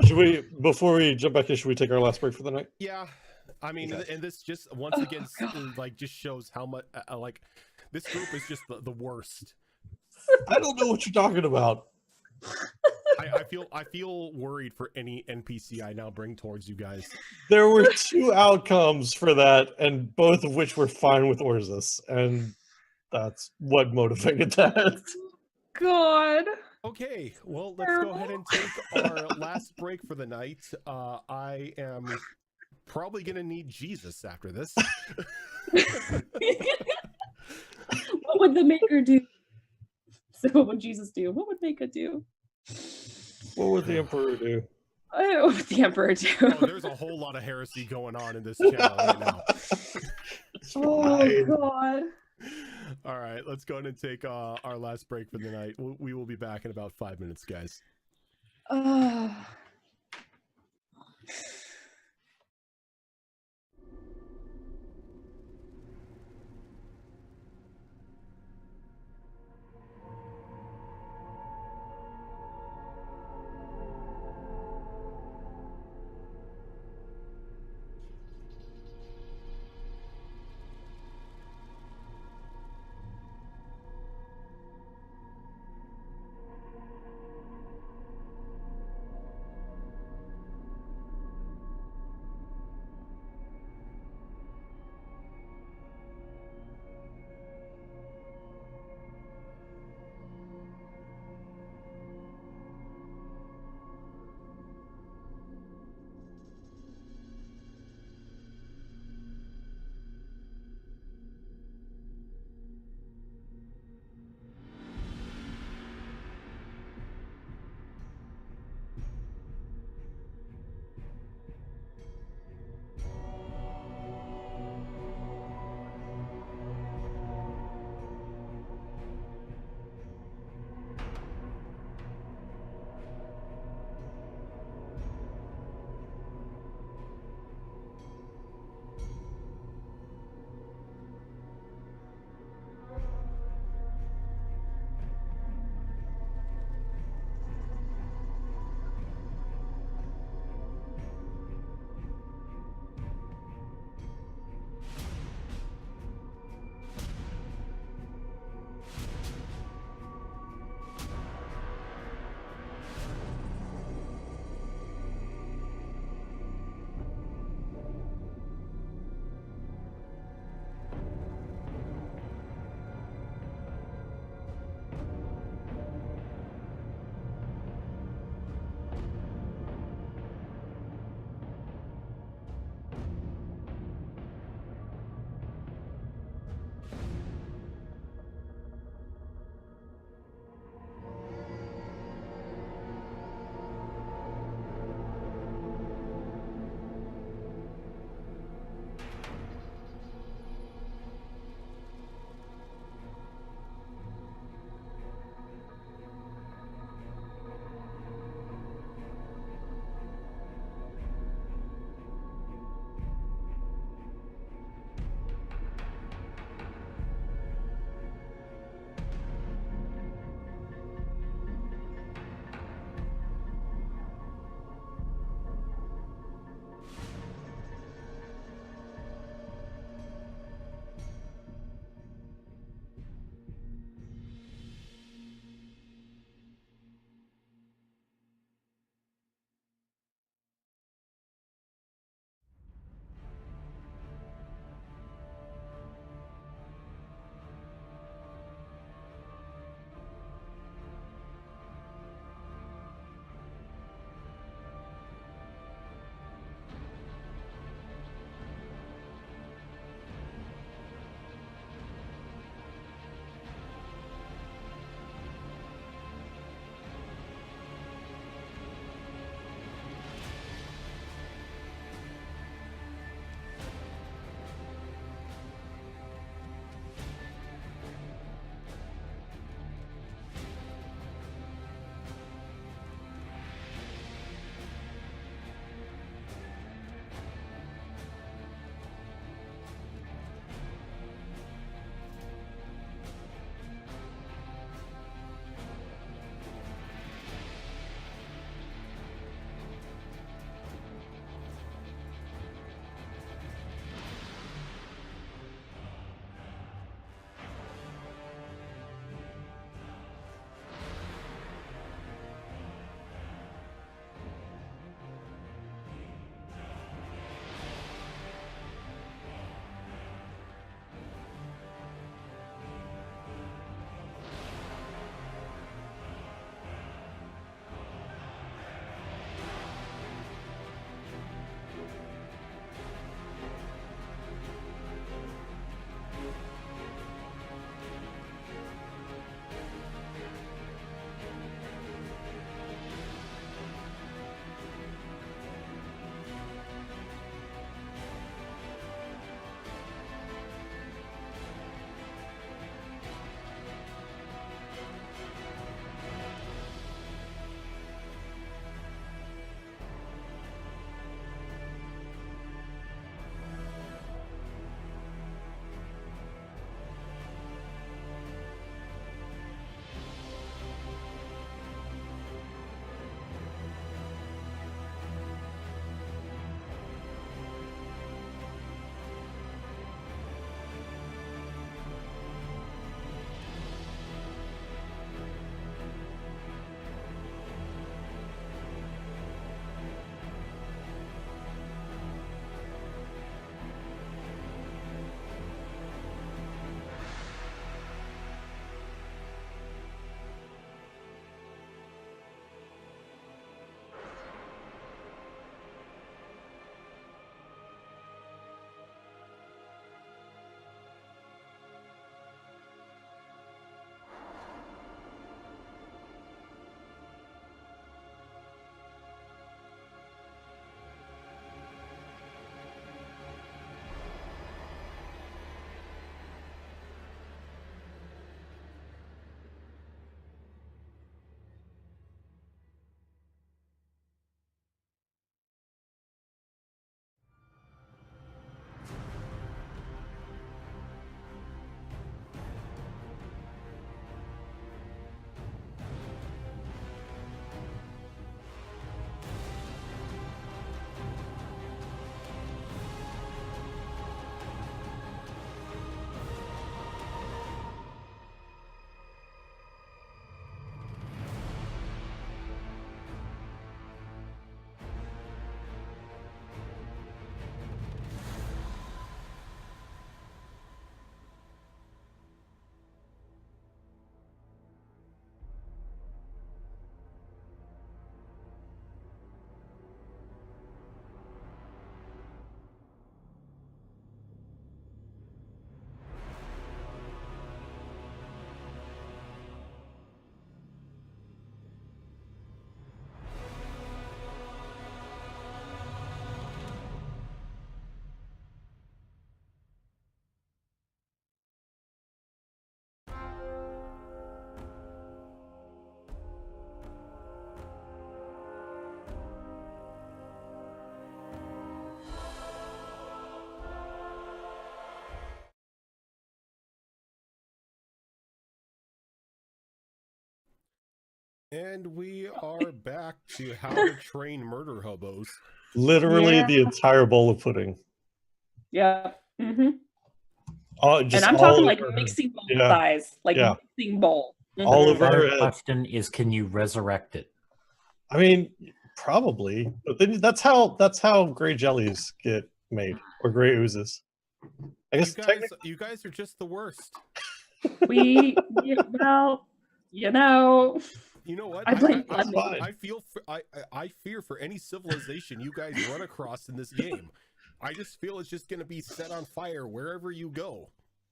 Should we, before we jump back in, should we take our last break for the night? Yeah, I mean, Okay. and this just once Oh, again God. like just shows how much like this group is just the worst. I don't know what you're talking about. I feel worried for any NPC I now bring towards you guys. There were two outcomes for that, and both of which were fine with Orzus, and that's what motivated that. God. Okay, well, let's go ahead and take our last break for the night. I am probably gonna need Jesus after this. What would the maker do? So what would Jesus do? What would Maker do? What would the Emperor do? What would the Emperor do? Oh, there's a whole lot of heresy going on in this channel right now. Oh, God. All right, let's go ahead and take our last break for the night. We will be back in about 5 minutes, guys. And we are back to how to train murder hobos. Literally Yeah. the entire bowl of pudding. Yeah. Mm-hmm. Just And I'm all talking like over- mixing bowl yeah, size, like yeah. mixing bowl. all Mhm. over her Better head. question is, can you resurrect it? I mean, probably, but then that's how gray jellies get made, or gray oozes. I guess technically, You guys are just the worst. Well, you know, You know what? I blame that's Lemon. fine. I fear for any civilization you guys run across in this game. I just feel it's just going to be set on fire wherever you go.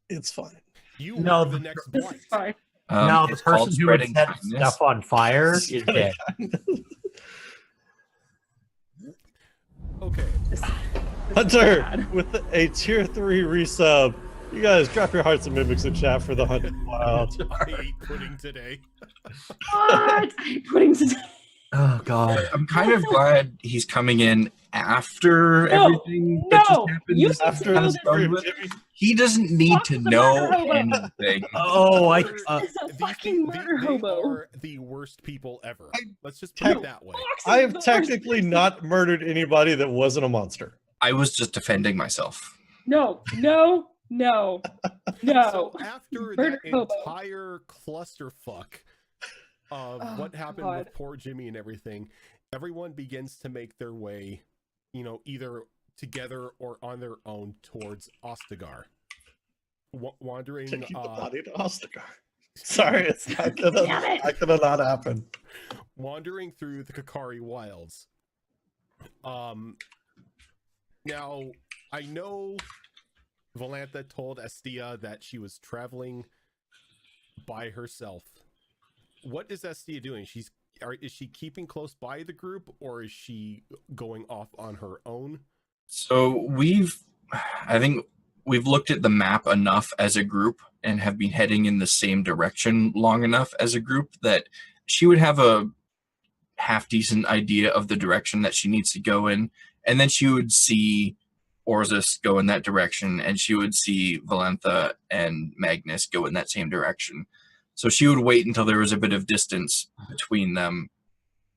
It's fine. You No, are the next this blight. is fine. No, the It's called person who would spreading set kindness. stuff on fire is dead. Okay. Hunter, bad. with a tier 3 resub, you guys drop your hearts and mimics in chat for the Hunter Wild. I ate pudding today. What? Putting today. Oh god. I'm kind of glad he's coming in after No, everything that just no, happened you is need to After know the is this. story done of with. Jimmy. He doesn't need Fox to is a know murder hobo. anything. Oh, I This is a These fucking things- murder they hobo. are the worst people ever. Let's just put Tech- it that way. Fox is I the have worst technically person. not murdered anybody that wasn't a monster. I was just defending myself. No. So after Murder that hobo. entire clusterfuck of Oh, what happened God. with poor Jimmy and everything, everyone begins to make their way, either together or on their own towards Ostagar. Wandering, Taking the body to Ostagar. Sorry, it's not gonna, Damn it. not gonna not happen. wandering through the Kakari wilds. Now I know Valantha told Estia that she was traveling by herself. What is Estia doing? Is she keeping close by the group, or is she going off on her own? So I think we've looked at the map enough as a group and have been heading in the same direction long enough as a group that she would have a half decent idea of the direction that she needs to go in. And then she would see Orzus go in that direction, and she would see Valentha and Magnus go in that same direction. So she would wait until there was a bit of distance between them,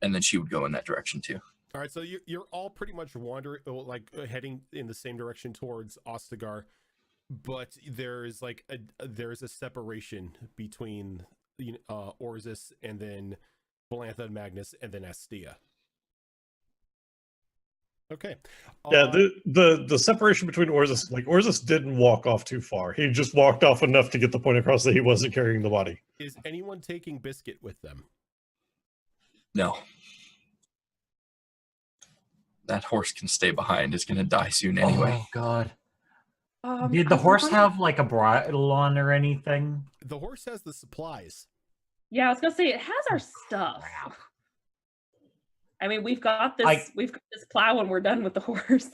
and then she would go in that direction too. All right, so you're all pretty much wandering, heading in the same direction towards Ostagar, but there's there's a separation between Orzus and then Valantha and Magnus and then Estia. Okay. Yeah, the separation between Orzus, Orzus didn't walk off too far. He just walked off enough to get the point across that he wasn't carrying the body. Is anyone taking Biscuit with them? No. That horse can stay behind. It's going to die soon anyway. Oh god. Did the horse have like a bridle on or anything? The horse has the supplies. Yeah, I was gonna say it has our stuff. Crap. I mean, we've got this plow when we're done with the horse.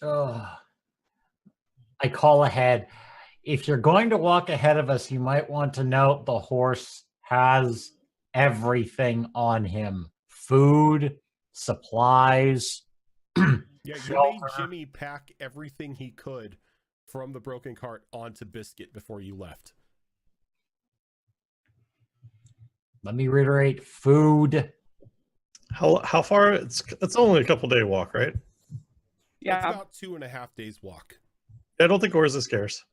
I call ahead. If you're going to walk ahead of us, you might want to note the horse has everything on him. Food, supplies. Yeah, you made Shelter. Jimmy pack everything he could from the broken cart onto Biscuit before you left. Let me reiterate, food. How far? It's only a couple day walk, right? Yeah. It's about 2.5 days walk. I don't think Orzus cares.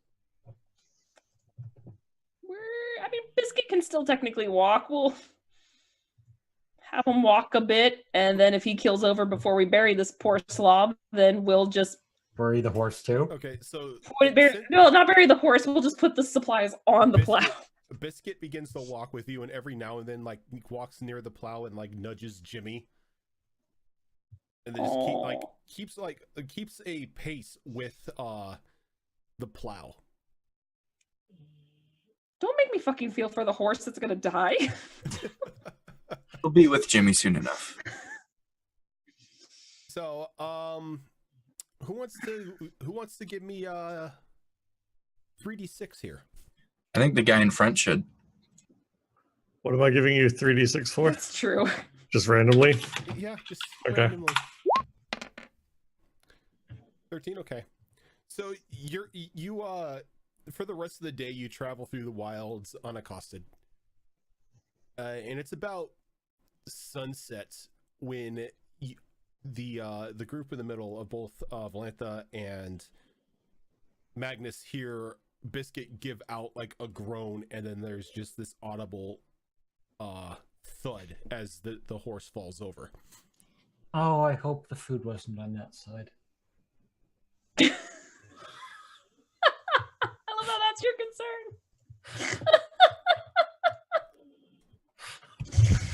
I mean, Biscuit can still technically walk. We'll have him walk a bit, and then if he keels over before we bury this poor slob, then we'll just Bury the horse too. Okay, so no, not bury the horse. We'll just put the supplies on the plow. Biscuit begins to walk with you, and every now and then, he walks near the plow and nudges Jimmy, and then just keeps a pace with the plow. Don't make me fucking feel for the horse that's gonna die. He'll be with Jimmy soon enough. So, who wants to give me 3d6 here? I think the guy in front should. What am I giving you 3d6 for? That's true. Just randomly? Yeah, just Okay. randomly. 13. Okay. So you for the rest of the day you travel through the wilds unaccosted. and it's about sunset when the group in the middle of both Valantha and Magnus hear Biscuit give out like a groan, and then there's just this audible thud as the horse falls over. Oh, I hope the food wasn't on that side. I love how that's your concern.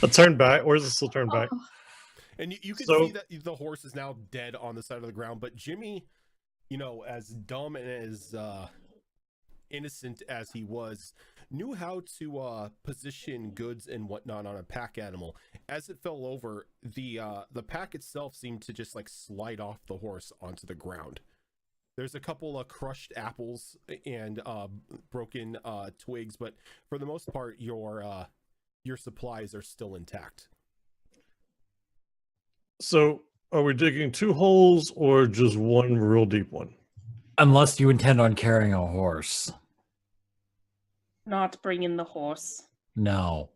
A turn back, or is it still turn back? Oh. And you can So- see that the horse is now dead on the side of the ground, but Jimmy, you know, as dumb and as innocent as he was, knew how to position goods and whatnot on a pack animal. As it fell over, the pack itself seemed to just like slide off the horse onto the ground. There's a couple of crushed apples and broken twigs, but for the most part, your supplies are still intact. So, are we digging 2 holes or just one real deep one? Unless you intend on carrying a horse. Not bring in the horse. No,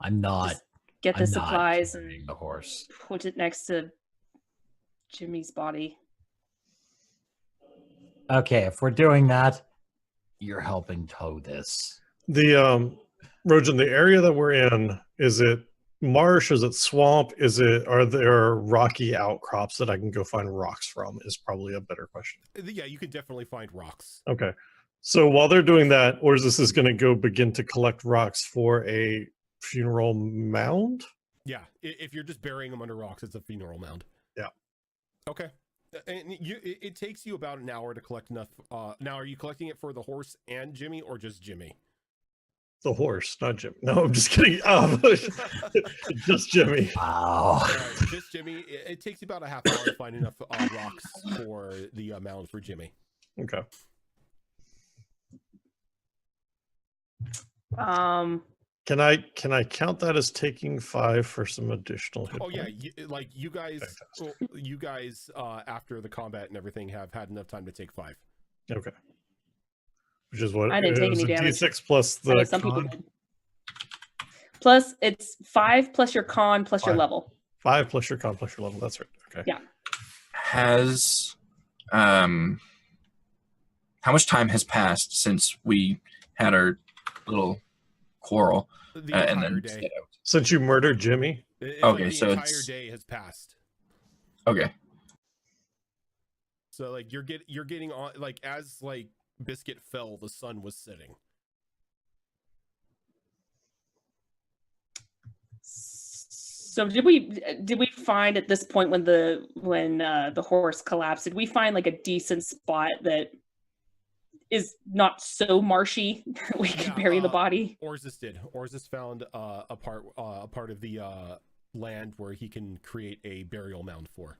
I'm not. Just get the I'm not supplies carrying and the horse. put it next to Jimmy's body. Okay, if we're doing that, you're helping tow this. The Rojan, the area that we're in, is it marsh? Is it swamp? Are there rocky outcrops that I can go find rocks from? Is probably a better question. Yeah, you can definitely find rocks. Okay. So while they're doing that, or is this going to go begin to collect rocks for a funeral mound? Yeah, if you're just burying them under rocks, it's a funeral mound. Yeah. Okay. And it takes you about an hour to collect enough. Now, are you collecting it for the horse and Jimmy, or just Jimmy? The horse, not Jimmy. No, I'm just kidding. Just Jimmy. Wow. Just Jimmy. It takes you about a half hour to find enough rocks for the mound for Jimmy. Okay. Can I count that as taking 5 for some additional hit Oh yeah, points? you guys, Fantastic. you guys after the combat and everything have had enough time to take 5. Okay. Which is what I didn't it take was any a damage. D6 plus I know the some people con. did. Plus, it's 5 plus your con plus your 5. level. 5 plus your con plus your level. That's right. Okay. Yeah. Has how much time has passed since we had our little quarrel The and entire then day. set out? Since you murdered Jimmy, It's Okay, like the so entire it's- day has passed. Okay. So like you're getting on, like as like Biscuit fell, the sun was setting. So did we find at this point when the horse collapsed, did we find like a decent spot that is not so marshy we can Yeah, bury the body? Orzus did. Orzus found a part of the land where he can create a burial mound for.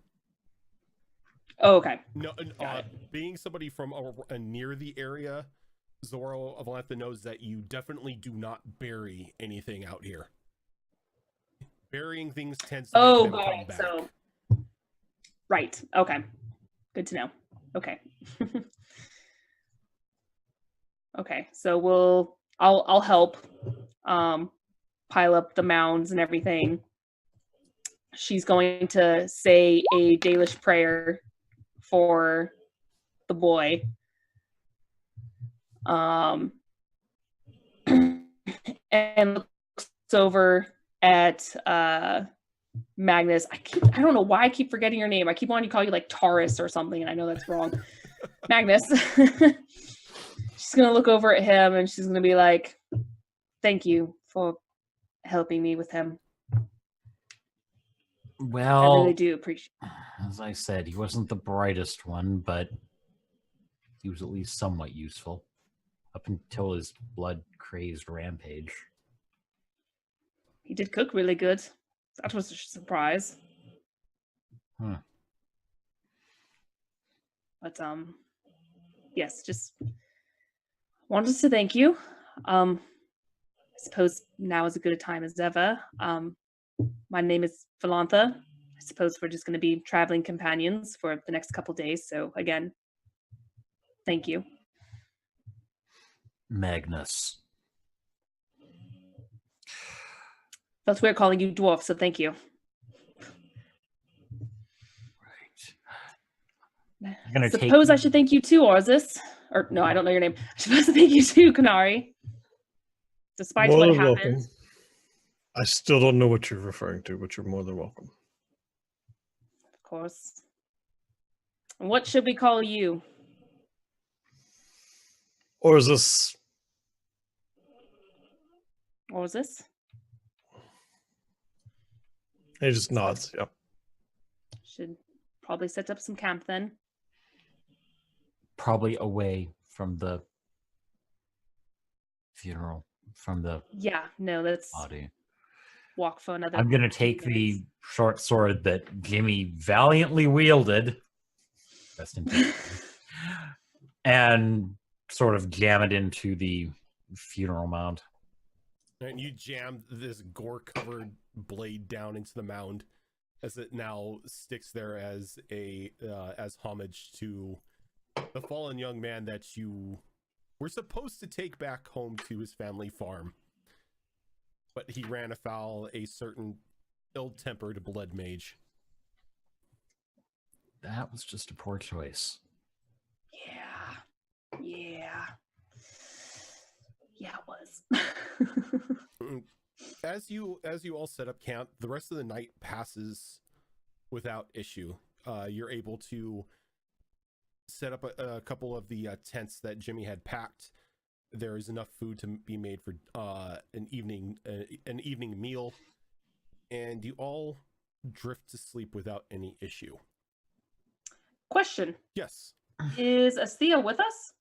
Oh, okay. No, Got being somebody from near the area, Zoro of Valantha knows that you definitely do not bury anything out here. Burying things tends to Oh, make them got come it. back. So right. Okay. Good to know. Okay. Okay. So I'll help pile up the mounds and everything. She's going to say a Dalish prayer for the boy. And looks over at Magnus. I don't know why I keep forgetting your name. I keep wanting to call you like Taurus or something, and I know that's wrong. Magnus. She's gonna look over at him and she's gonna be like, "Thank you for helping me with him. I Well, really do appreciate." as I said, he wasn't the brightest one, but he was at least somewhat useful up until his blood-crazed rampage. He did cook really good. That was a surprise. Huh. But yes, just wanted to thank you. I suppose now is as good a time as ever. My name is Valantha. I suppose we're just going to be traveling companions for the next couple days. So again, thank you. Magnus. That's weird calling you dwarf, so thank you. Right. I'm gonna Suppose I should thank you too, Orzus. Or no, I don't know your name. I'm supposed to thank you too, Kanari. Despite More what than happened. welcome. I still don't know what you're referring to, but you're more than welcome. Of course. And what should we call you? Or is this? What was this? He just nods. Yep. Should probably set up some camp then. probably away from the funeral, from the Yeah, no, let's body. walk for another. I'm going to take the short sword that Jimmy valiantly wielded, rest in peace, and sort of jam it into the funeral mound. And you jam this gore-covered blade down into the mound, as it now sticks there as a as homage to the fallen young man that you were supposed to take back home to his family farm, but he ran afoul a certain ill-tempered blood mage. That was just a poor choice. Yeah, it was. As you all set up camp, the rest of the night passes without issue. You're able to set up a couple of the tents that Jimmy had packed. There is enough food to be made for an evening meal, and you all drift to sleep without any issue. Question: Yes. is Asthea with us?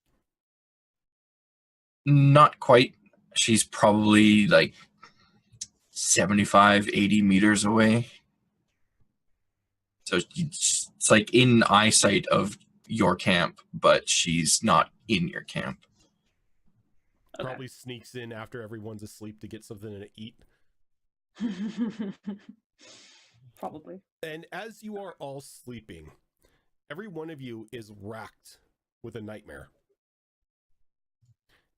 Not quite. She's probably like 75, 80 meters away. So it's like in eyesight of your camp, but she's not in your camp. Okay. Probably sneaks in after everyone's asleep to get something to eat. Probably. And as you are all sleeping, every one of you is racked with a nightmare.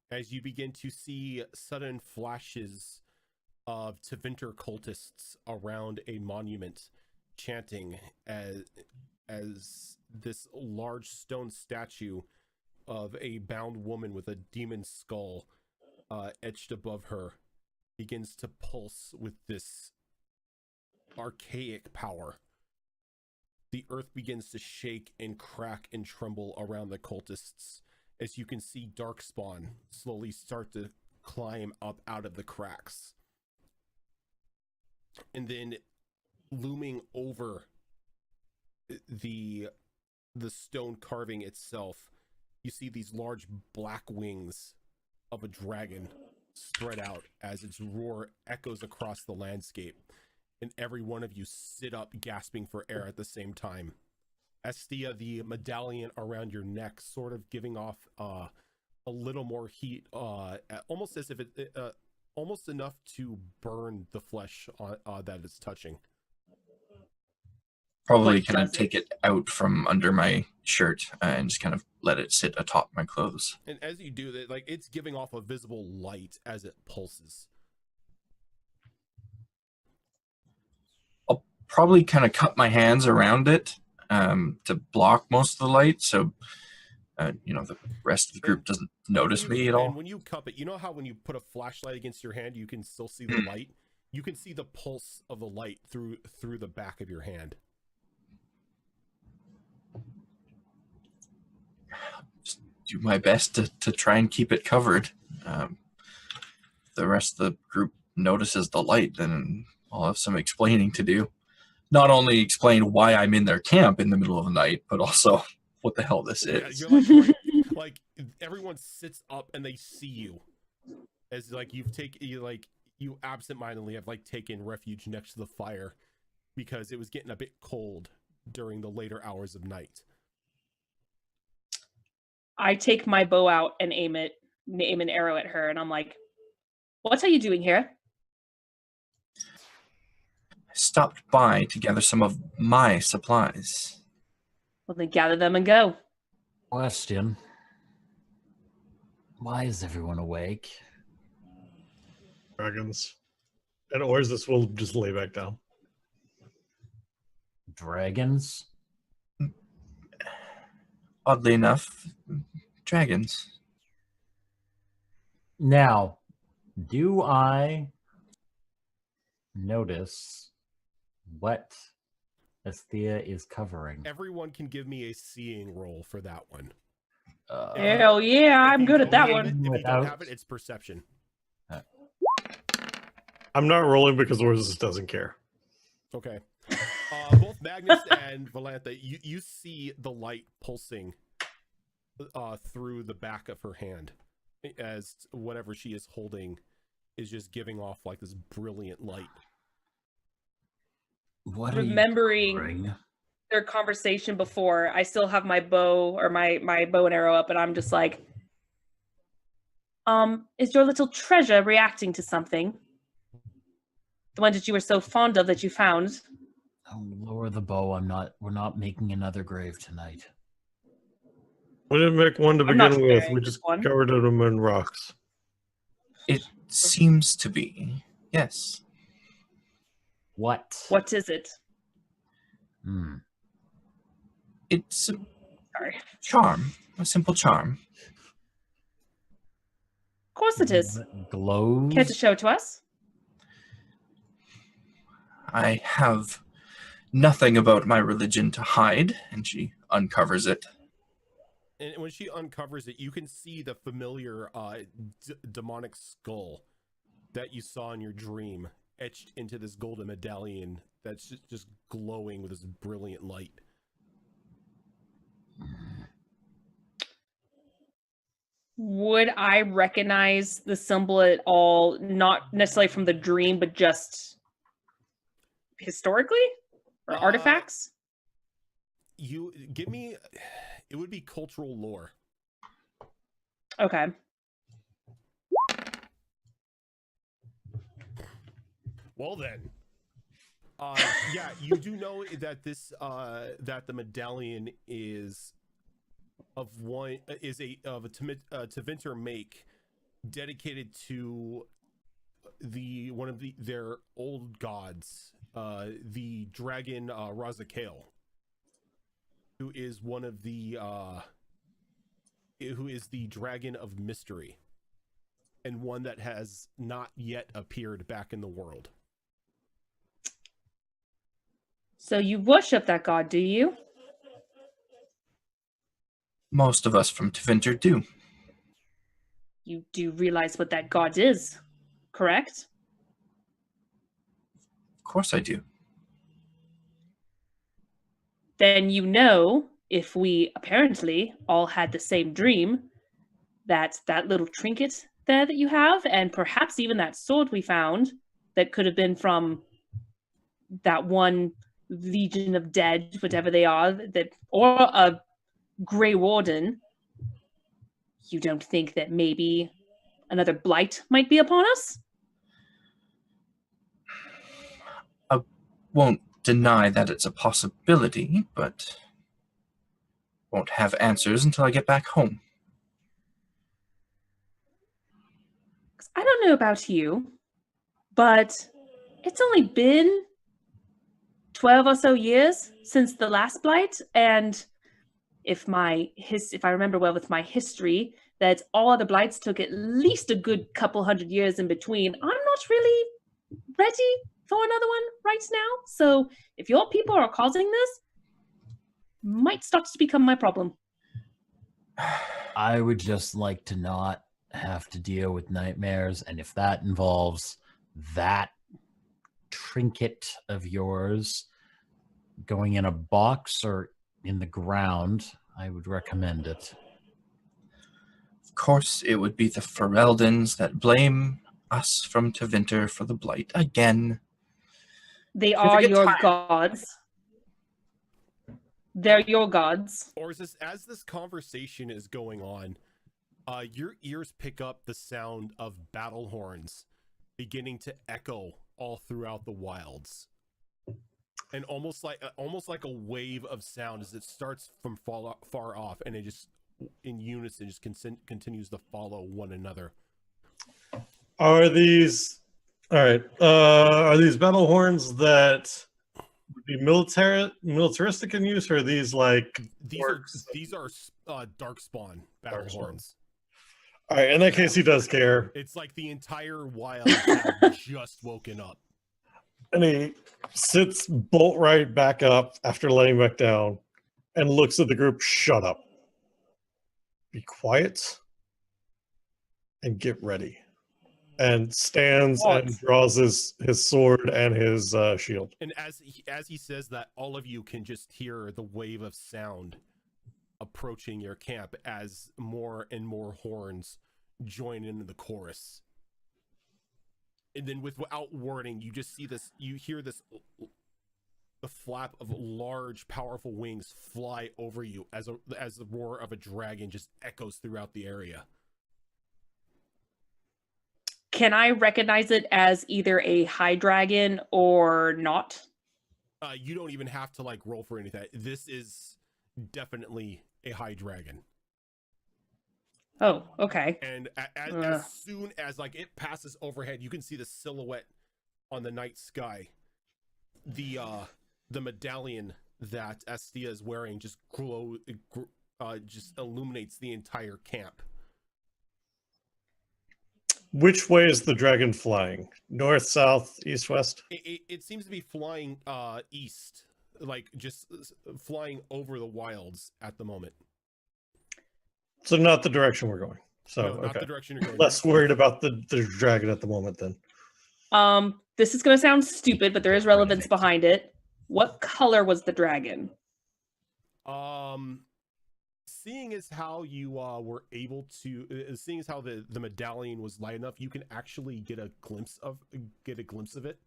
As you begin to see sudden flashes of Tevinter cultists around a monument chanting as this large stone statue of a bound woman with a demon skull etched above her begins to pulse with this archaic power. The earth begins to shake and crack and tremble around the cultists as you can see Darkspawn slowly start to climb up out of the cracks. And then looming over the stone carving itself, you see these large black wings of a dragon spread out as its roar echoes across the landscape. And every one of you sit up, gasping for air at the same time. Asthea, the medallion around your neck sort of giving off a little more heat, almost as if it almost enough to burn the flesh that it's touching. Probably Like, kind of does take it out from under my shirt and just kind of let it sit atop my clothes. And as you do that, like, it's giving off a visible light as it pulses. I'll probably kind of cup my hands around it to block most of the light, so the rest of the group doesn't notice me at all. And when you cup it, you know how when you put a flashlight against your hand, you can still see the light? You can see the pulse of the light through the back of your hand. Just do my best to try and keep it covered. If the rest of the group notices the light, then I'll have some explaining to do. Not only explain why I'm in their camp in the middle of the night, but also what the hell this is. Yeah, you're like everyone sits up and they see you as like you absentmindedly have like taken refuge next to the fire because it was getting a bit cold during the later hours of night. I take my bow out and aim an arrow at her, and I'm like, "What are you doing here?" I stopped by to gather some of my supplies. Well, then gather them and go. Question. Why is everyone awake? Dragons. And Orzus will just lay back down. Dragons? Oddly enough, dragons. Now, do I notice what Esthea is covering? Everyone can give me a seeing roll for that one. Hell yeah, I'm If you good at don't that have one. it- If you don't Without- have it, it's perception. I'm not rolling because Orzus doesn't care. Okay. Both Magnus and Valantha, you see the light pulsing through the back of her hand as whatever she is holding is just giving off like this brilliant light. What Remembering their conversation before, I still have my bow or my bow and arrow up, and I'm just like, is your little treasure reacting to something? The one that you were so fond of that you found? Oh, lower the bow. We're not making another grave tonight. We didn't make one to I'm not begin with. sharing We this just one. covered them in rocks. It seems to be. Yes. What? What is it? It's a Sorry. charm. A simple charm. Of course it is. Glows? Care to show it to us? I have nothing about my religion to hide, and she uncovers it. And when she uncovers it, you can see the familiar demonic skull that you saw in your dream etched into this golden medallion that's just glowing with this brilliant light. Would I recognize the symbol at all? Not necessarily from the dream, but just historically? Or artifacts? You give me, it would be cultural lore. Okay. Well then, yeah, you do know that this that the medallion is of a Tevinter make dedicated to one of their old gods, the dragon Razakale, who is one of the who is the dragon of mystery, and one that has not yet appeared back in the world. So you worship that god, do you? Most of us from Tevinter do. You do realize what that god is, correct? Of course I do. Then you know, if we apparently all had the same dream, that that little trinket there that you have, and perhaps even that sword we found that could have been from that one Legion of Dead, whatever they are, that or a Grey Warden, you don't think that maybe another blight might be upon us? I won't deny that it's a possibility, but won't have answers until I get back home. I don't know about you, but it's only been 12 or so years since the last blight, and if I remember well with my history, that all other blights took at least a good couple hundred years in between. I'm not really ready for another one right now. So if your people are causing this, might start to become my problem. I would just like to not have to deal with nightmares, and if that involves that trinket of yours going in a box or in the ground, I would recommend it. Of course, it would be the Fereldans that blame us from Tevinter for the blight again. They ever are get your tired? gods. They're your gods. Or is this, as this conversation is going on, your ears pick up the sound of battle horns beginning to echo all throughout the wilds, and almost like a wave of sound as it starts from far off, and it just in unison just continues to follow one another. Are these All right. Are these battle horns that would be militaristic in use, or are these like orcs? These are darkspawn battle Darkspawn. horns. All right. In that case, he does care, It's like the entire wild had just woken up. and he sits bolt right back up after laying back down, and looks at the group. Shut up. Be quiet, and get ready. And stands What? and draws his sword and his shield. And as he says that, all of you can just hear the wave of sound approaching your camp as more and more horns join in the chorus. And then without warning, you just see this, you hear this, the flap of large, powerful wings fly over you as the roar of a dragon just echoes throughout the area. Can I recognize it as either a high dragon or not? You don't even have to like roll for anything. This is definitely a high dragon. Oh, okay. And as soon as like it passes overhead, you can see the silhouette on the night sky. The medallion that Estia is wearing just just illuminates the entire camp. Which way is the dragon flying? North, south, east, west? It seems to be flying east, like just flying over the wilds at the moment. So not the direction we're going. So No, not okay. the direction you're going. Less worried about the dragon at the moment then. This is gonna sound stupid, but there is relevance behind it. What color was the dragon? Seeing as how you were able to, seeing as how the medallion was light enough, you can actually get a glimpse of it.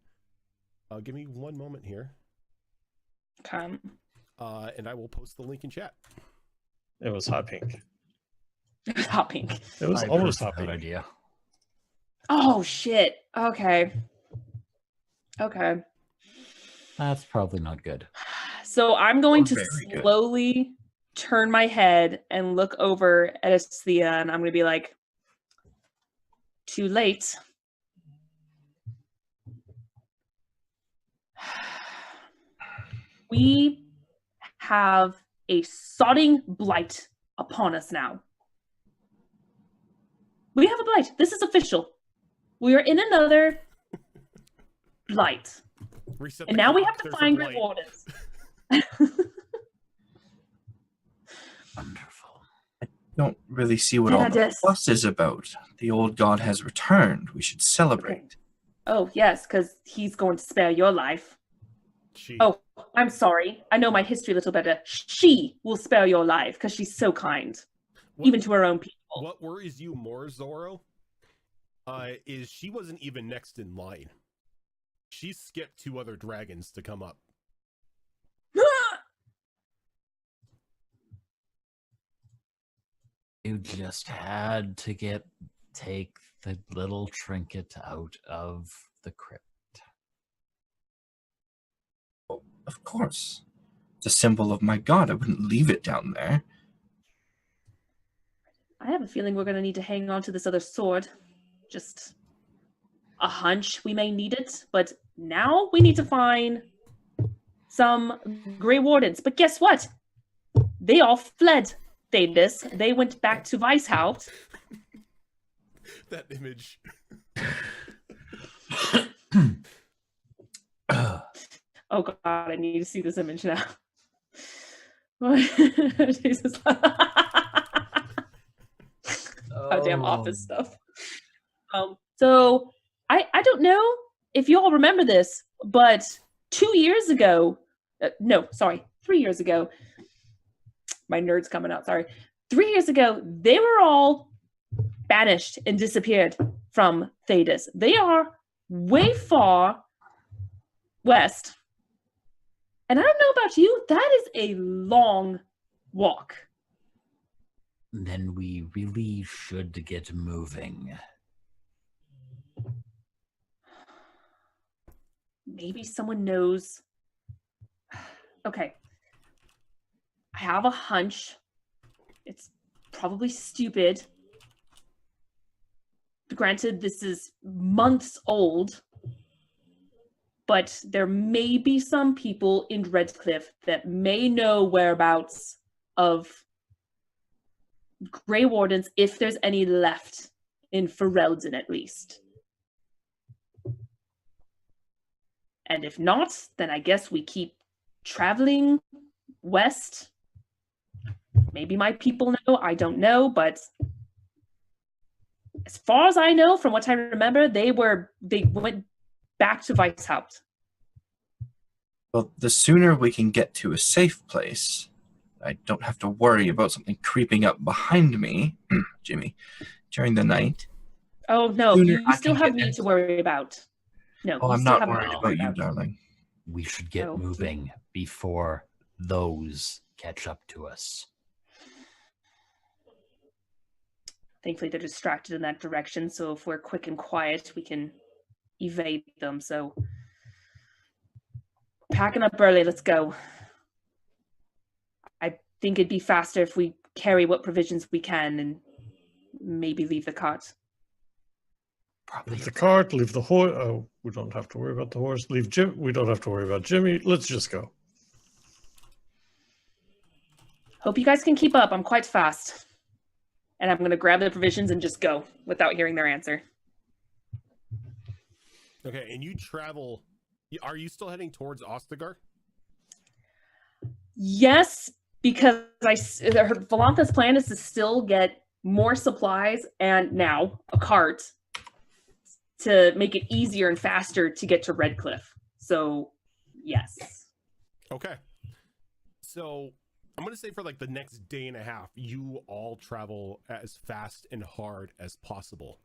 Give me one moment here. Okay. And I will post the link in chat. It was hot pink. Hot pink. It was I almost approve hot that pink. idea. Oh shit. Okay. Okay. That's probably not good. So I'm going Oh, to very good. slowly turn my head and look over at Esthea, and I'm going to be like, too late. We have a sodding blight upon us now. We have a blight. This is official. We are in another blight. Reset And the now we clock, have to there's a find blight. Great Wardens. Wonderful. Don't really see what all the Gladys. fuss is about. The old god has returned. We should celebrate. Oh, yes, because he's going to spare your life. She, Oh, I'm sorry. I know my history a little better. She will spare your life because she's so kind, what, even to her own people. what worries you more, Zoro, is she wasn't even next in line. She skipped 2 other dragons to come up. You just had to take the little trinket out of the crypt. Of course. It's a symbol of my god. I wouldn't leave it down there. I have a feeling we're going to need to hang on to this other sword. Just a hunch we may need it, but now we need to find some Grey Wardens. But guess what? They all fled Thetis. They went back to Weishaupt. That image. Oh god, I need to see this image now. Jesus. Goddamn office stuff. So I don't know if you all remember this, but 2 years ago, no, sorry, 3 years ago, my nerd's coming out, sorry. 3 years ago, they were all banished and disappeared from Thetis. They are way far west. And I don't know about you, that is a long walk. Then we really should get moving. Maybe someone knows. Okay. I have a hunch. It's probably stupid. Granted, this is months old, but there may be some people in Redcliffe that may know whereabouts of Grey Wardens, if there's any left in Ferelden at least. And if not, then I guess we keep traveling west. Maybe my people know, I don't know, but as far as I know, from what I remember, they went back to Weishaupt. Well, the sooner we can get to a safe place, I don't have to worry about something creeping up behind me, Jimmy, during the night. Oh, no, Sooner you I still can have get me in. to worry about. No, Oh, you I'm still not have me worried to about worry you, darling. We should get Oh. moving before those catch up to us. Thankfully, they're distracted in that direction, so if we're quick and quiet, we can evade them. So, packing up early, let's go. I think it'd be faster if we carry what provisions we can and maybe leave the cart. Probably Leave the cart, leave the horse. Oh, we don't have to worry about the horse. Leave Jim. We don't have to worry about Jimmy. Let's just go. Hope you guys can keep up. I'm quite fast. And I'm going to grab the provisions and just go without hearing their answer. Okay, and you travel. Are you still heading towards Ostagar? Yes, because Valantha's plan is to still get more supplies and now a cart to make it easier and faster to get to Redcliffe. So, yes. Okay. So I'm going to say for like the next day and a half, you all travel as fast and hard as possible,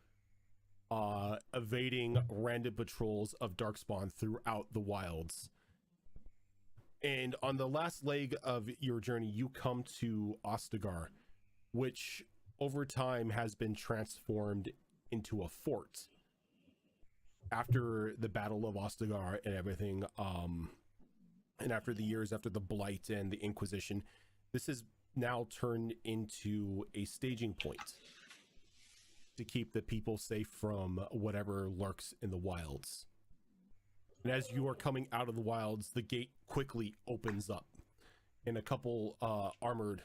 evading random patrols of Darkspawn throughout the wilds. And on the last leg of your journey, you come to Ostagar, which over time has been transformed into a fort. After the Battle of Ostagar and everything, and after the years after the Blight and the Inquisition, this is now turned into a staging point to keep the people safe from whatever lurks in the wilds. And as you are coming out of the wilds, the gate quickly opens up, and a couple armored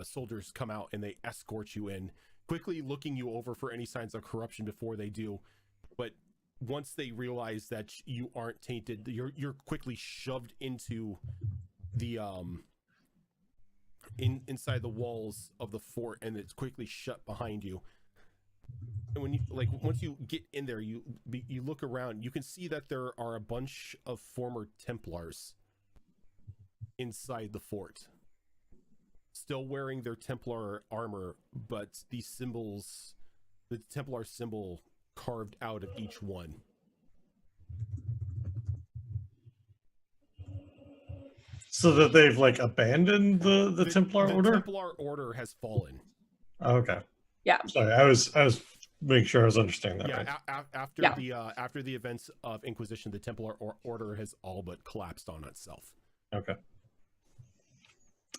soldiers come out and they escort you in, quickly looking you over for any signs of corruption before they do. But once they realize that you aren't tainted, you're quickly shoved into the inside the walls of the fort, and it's quickly shut behind you. And when you once you get in there, you look around, you can see that there are a bunch of former Templars inside the fort, still wearing their Templar armor, but these symbols, the Templar symbol carved out of each one. So that they've like abandoned the Templar Order? The Templar Order has fallen. Oh, okay. Yeah. Sorry, I was making sure I was understanding that Yeah, right. after the events of Inquisition, the Templar Order has all but collapsed on itself. Okay.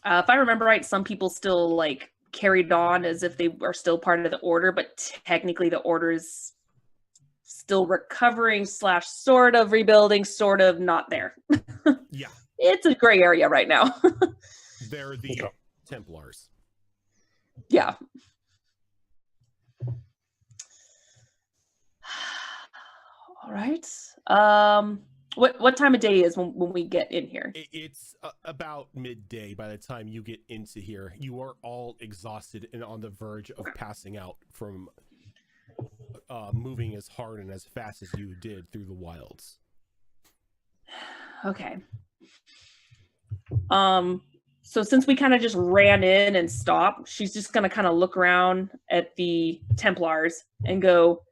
If I remember right, some people still like carried on as if they are still part of the order, but technically the order is still recovering / sort of rebuilding, sort of not there. Yeah. It's a gray area right now. They're the Okay. Templars. Yeah. All right. What time of day is when we get in here? It's about midday by the time you get into here. You are all exhausted and on the verge of passing out from moving as hard and as fast as you did through the wilds. Okay. So since we kind of just ran in and stopped, she's just gonna kind of look around at the Templars and go,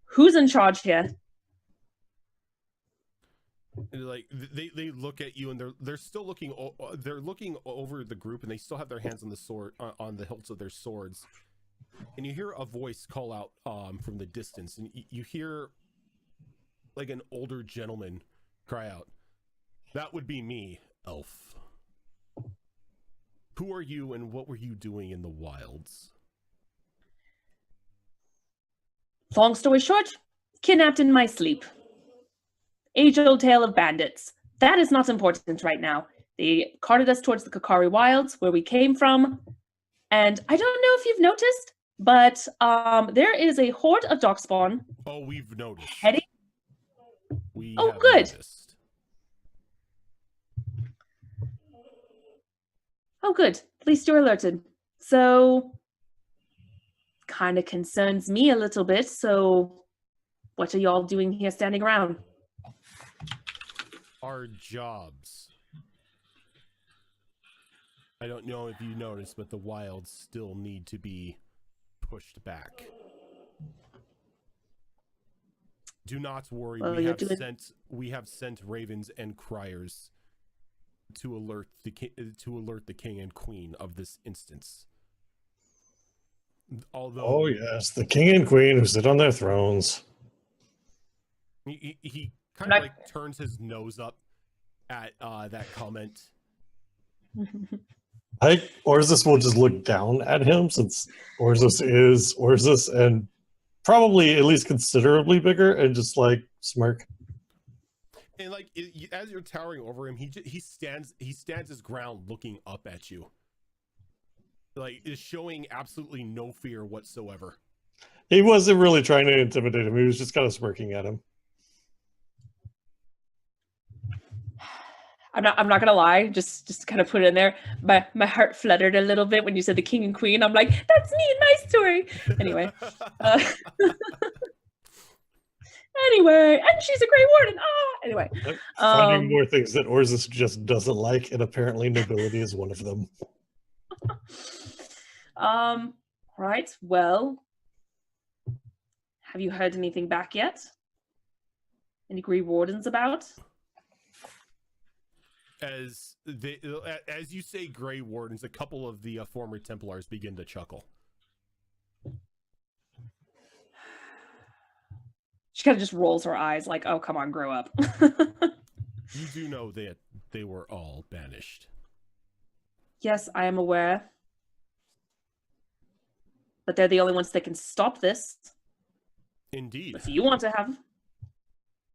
"Who's in charge here?" And like they look at you, and they're still looking. They're looking over the group, and they still have their hands on the sword, on the hilts of their swords. And you hear a voice call out from the distance, and you hear like an older gentleman cry out, "That would be me, elf. Who are you, and what were you doing in the wilds?" Long story short, kidnapped in my sleep. age-old tale of bandits. That is not important right now. They carted us towards the Kakari Wilds, where we came from. And I don't know if you've noticed, but there is a horde of Darkspawn. Oh, we've noticed. Heading. We Oh, have good. noticed. Oh, good. At least you're alerted. So, kind of concerns me a little bit. So, what are y'all doing here standing around? Our jobs. I don't know if you noticed, but the wilds still need to be pushed back. Do not worry. Well, We have sent ravens and criers to alert the king and queen of this instance. Although, Oh yes, the king and queen who sit on their thrones. he kind of like turns his nose up at that comment. Orzus will just look down at him, since Orzus is Orzus and probably at least considerably bigger, and just like smirk. And like as you're towering over him, he stands his ground, looking up at you, like is showing absolutely no fear whatsoever. He wasn't really trying to intimidate him. He was just kind of smirking at him. I'm not gonna lie, just kind of put it in there. My heart fluttered a little bit when you said the king and queen. I'm like, that's me in my story. Anyway. Anyway, and she's a Grey Warden. Anyway. Finding more things that Orzus just doesn't like, and apparently nobility is one of them. Right, well, have you heard anything back yet? Any Grey Wardens about? As you say Grey Wardens, a couple of the former Templars begin to chuckle. She kind of just rolls her eyes like, oh, come on, grow up. You do know that they were all banished. Yes, I am aware. But they're the only ones that can stop this. Indeed. If you want to have,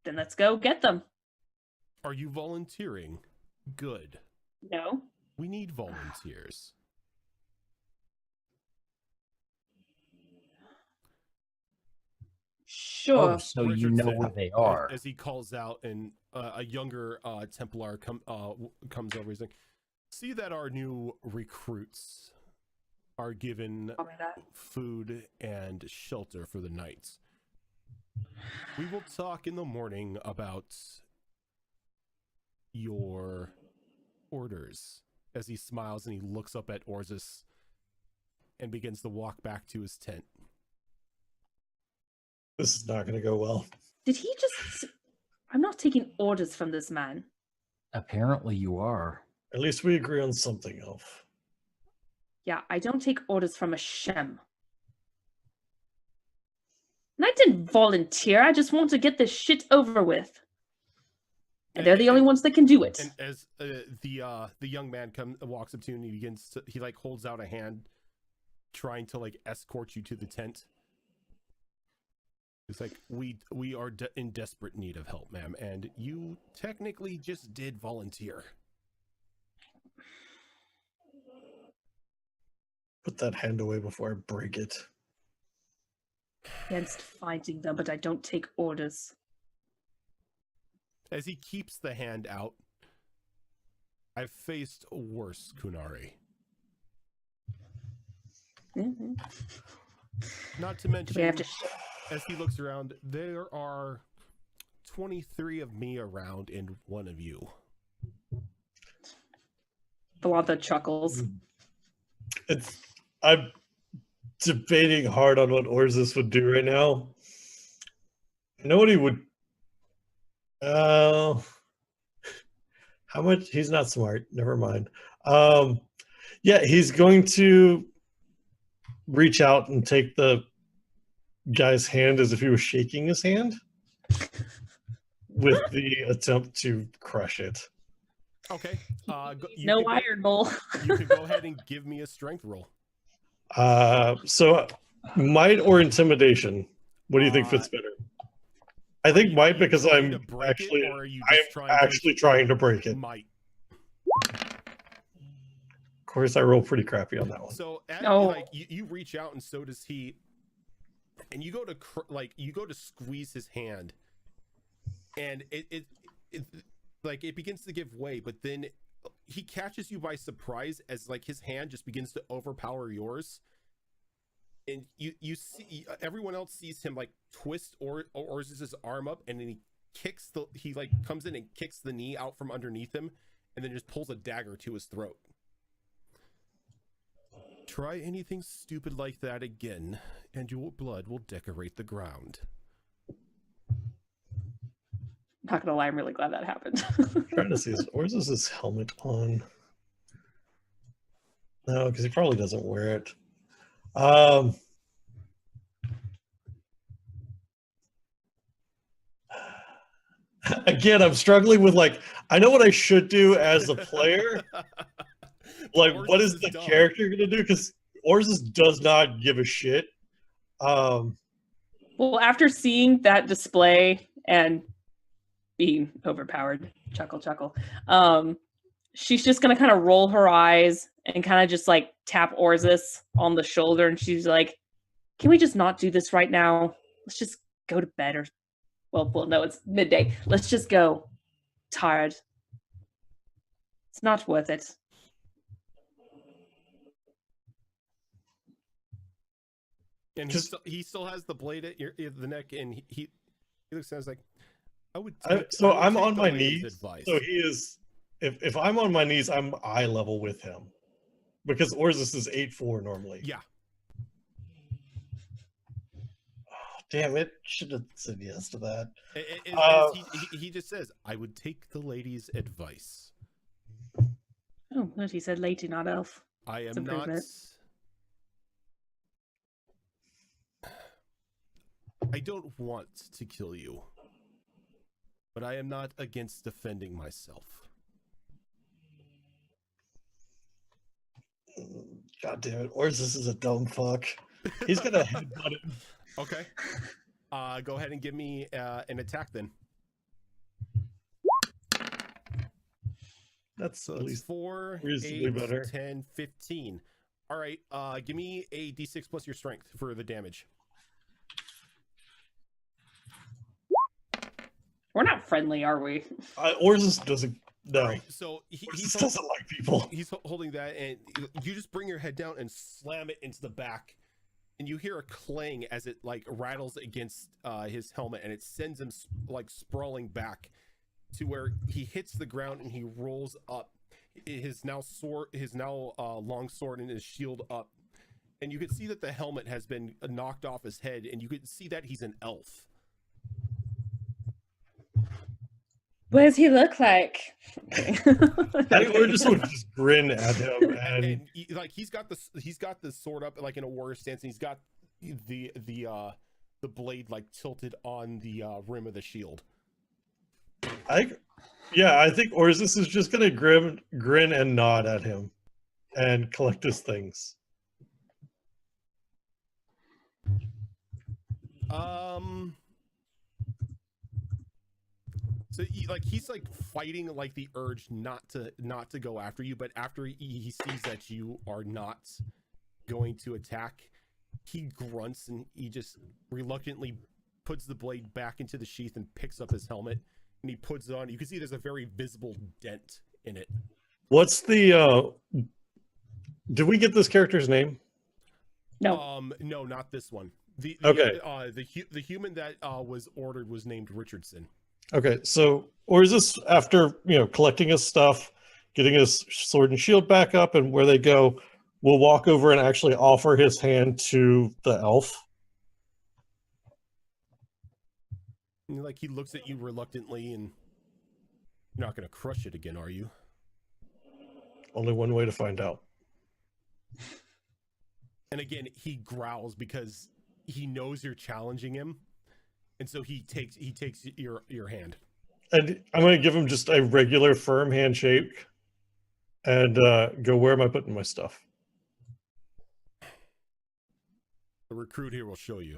then let's go get them. Are you volunteering? Good. No. We need volunteers. Sure. Oh, so you know where they are. As he calls out, and a younger Templar comes over. He's like, "See that our new recruits are given food and shelter for the night. We will talk in the morning about your orders." As he smiles and he looks up at Orzus and begins to walk back to his tent. This is not going to go well. Did he just... I'm not taking orders from this man. Apparently you are. At least we agree on something, Elf. Yeah, I don't take orders from a Shem. And I didn't volunteer. I just want to get this shit over with. And they're the only ones that can do it. And as the young man walks up to you and he like holds out a hand, trying to like escort you to the tent. It's like, we are in desperate need of help, ma'am, and you technically just did volunteer. Put that hand away before I break it. Against fighting them, but I don't take orders. As he keeps the hand out, I've faced worse, Kunari. Mm-hmm. Not to mention, we have to as he looks around, there are 23 of me around and one of you. Belanta chuckles. I'm debating hard on what Orzus would do right now. I know what he would. How much? He's not smart. Never mind. Yeah, he's going to reach out and take the guy's hand as if he was shaking his hand, with the attempt to crush it. Okay. No iron bowl. You can go ahead and give me a strength roll. So might or intimidation? What do you think fits better? I think might Are you because trying to I'm break actually it, or are you I'm just trying actually trying to break it. Of might? course, I roll pretty crappy on that one. So Oh. like you reach out and so does he, and you go to you go to squeeze his hand, and it like it begins to give way, but then he catches you by surprise as like his hand just begins to overpower yours, and you see everyone else sees him like twist Orz's arm up, and then he like comes in and kicks the knee out from underneath him, and then just pulls a dagger to his throat. Try anything stupid like that again, and your blood will decorate the ground. Not gonna lie, I'm really glad that happened. I'm trying to see is his helmet on? No, because he probably doesn't wear it. Again, I'm struggling with like I know what I should do as a player. Like, what is the character going to do? Because Orzus does not give a shit. Well, after seeing that display and being overpowered, chuckle, she's just going to kind of roll her eyes and kind of just like tap Orzus on the shoulder. And she's like, can we just not do this right now? Let's just go to bed. Or, well, no, it's midday. Let's just go. Tired. It's not worth it. And he still has the blade at the neck, and he looks at us like, I'm on my knees. Advice. So he is. If I'm on my knees, I'm eye level with him, because Orzus is 8'4" normally. Yeah. Oh, damn it! Should have said yes to that. He just says, "I would take the lady's advice." Oh, but he said lady, not elf. I am not. I don't want to kill you, but I am not against defending myself. God damn it. Orzus is a dumb fuck. He's going to headbutt him. Okay. Go ahead and give me an attack then. That's So at least 4, reasonably 8, better. 10, 15. All right. Give me a d6 plus your strength for the damage. We're not friendly, are we? Orzus doesn't. No. Right, so he doesn't like people. He's holding that, and you just bring your head down and slam it into the back, and you hear a clang as it like rattles against his helmet, and it sends him like sprawling back to where he hits the ground, and he rolls up his now long sword and his shield up, and you can see that the helmet has been knocked off his head, and you can see that he's an elf. What does he look like? I think Orzus would just grin at him, and like he's got the sword up like in a warrior stance, and he's got the blade like tilted on the rim of the shield. I think Orzus is just gonna grin and nod at him, and collect his things. So he's like fighting like the urge not to go after you, but after he sees that you are not going to attack, he grunts and he just reluctantly puts the blade back into the sheath and picks up his helmet, and he puts it on. You can see there's a very visible dent in it. What's the did we get this character's name? No. No, not this one. The human that was ordered was named Richardson. Okay, so Orzus, after collecting his stuff, getting his sword and shield back up, and where they go, will walk over and actually offer his hand to the elf. And, like, he looks at you reluctantly, and you're not going to crush it again, are you? Only one way to find out. And again, he growls because he knows you're challenging him. And so he takes your hand. And I'm going to give him just a regular firm handshake and go, where am I putting my stuff? The recruit here will show you.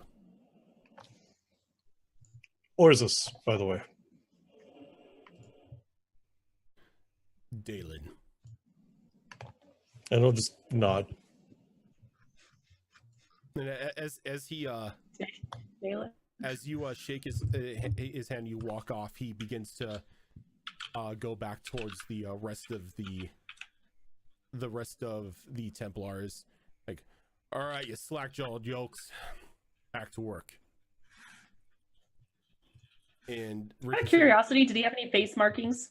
Orzus, by the way. Dalen. And he'll just nod. And as he Dalen? as you shake his hand, you walk off. He begins to go back towards the rest of the Templars. Like, all right, you slack-jawed yolks, back to work. And Out of curiosity, did he have any face markings?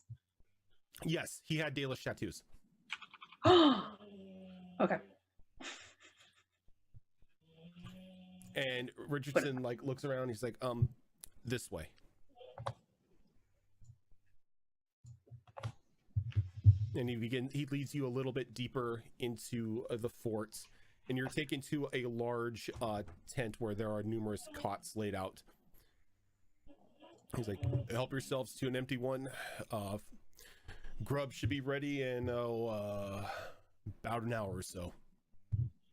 yes, he had Dalish tattoos. Okay. And Richardson like looks around. He's like, this way. And he leads you a little bit deeper into the fort, and you're taken to a large tent where there are numerous cots laid out. He's like, help yourselves to an empty one. Grub should be ready in about an hour or so.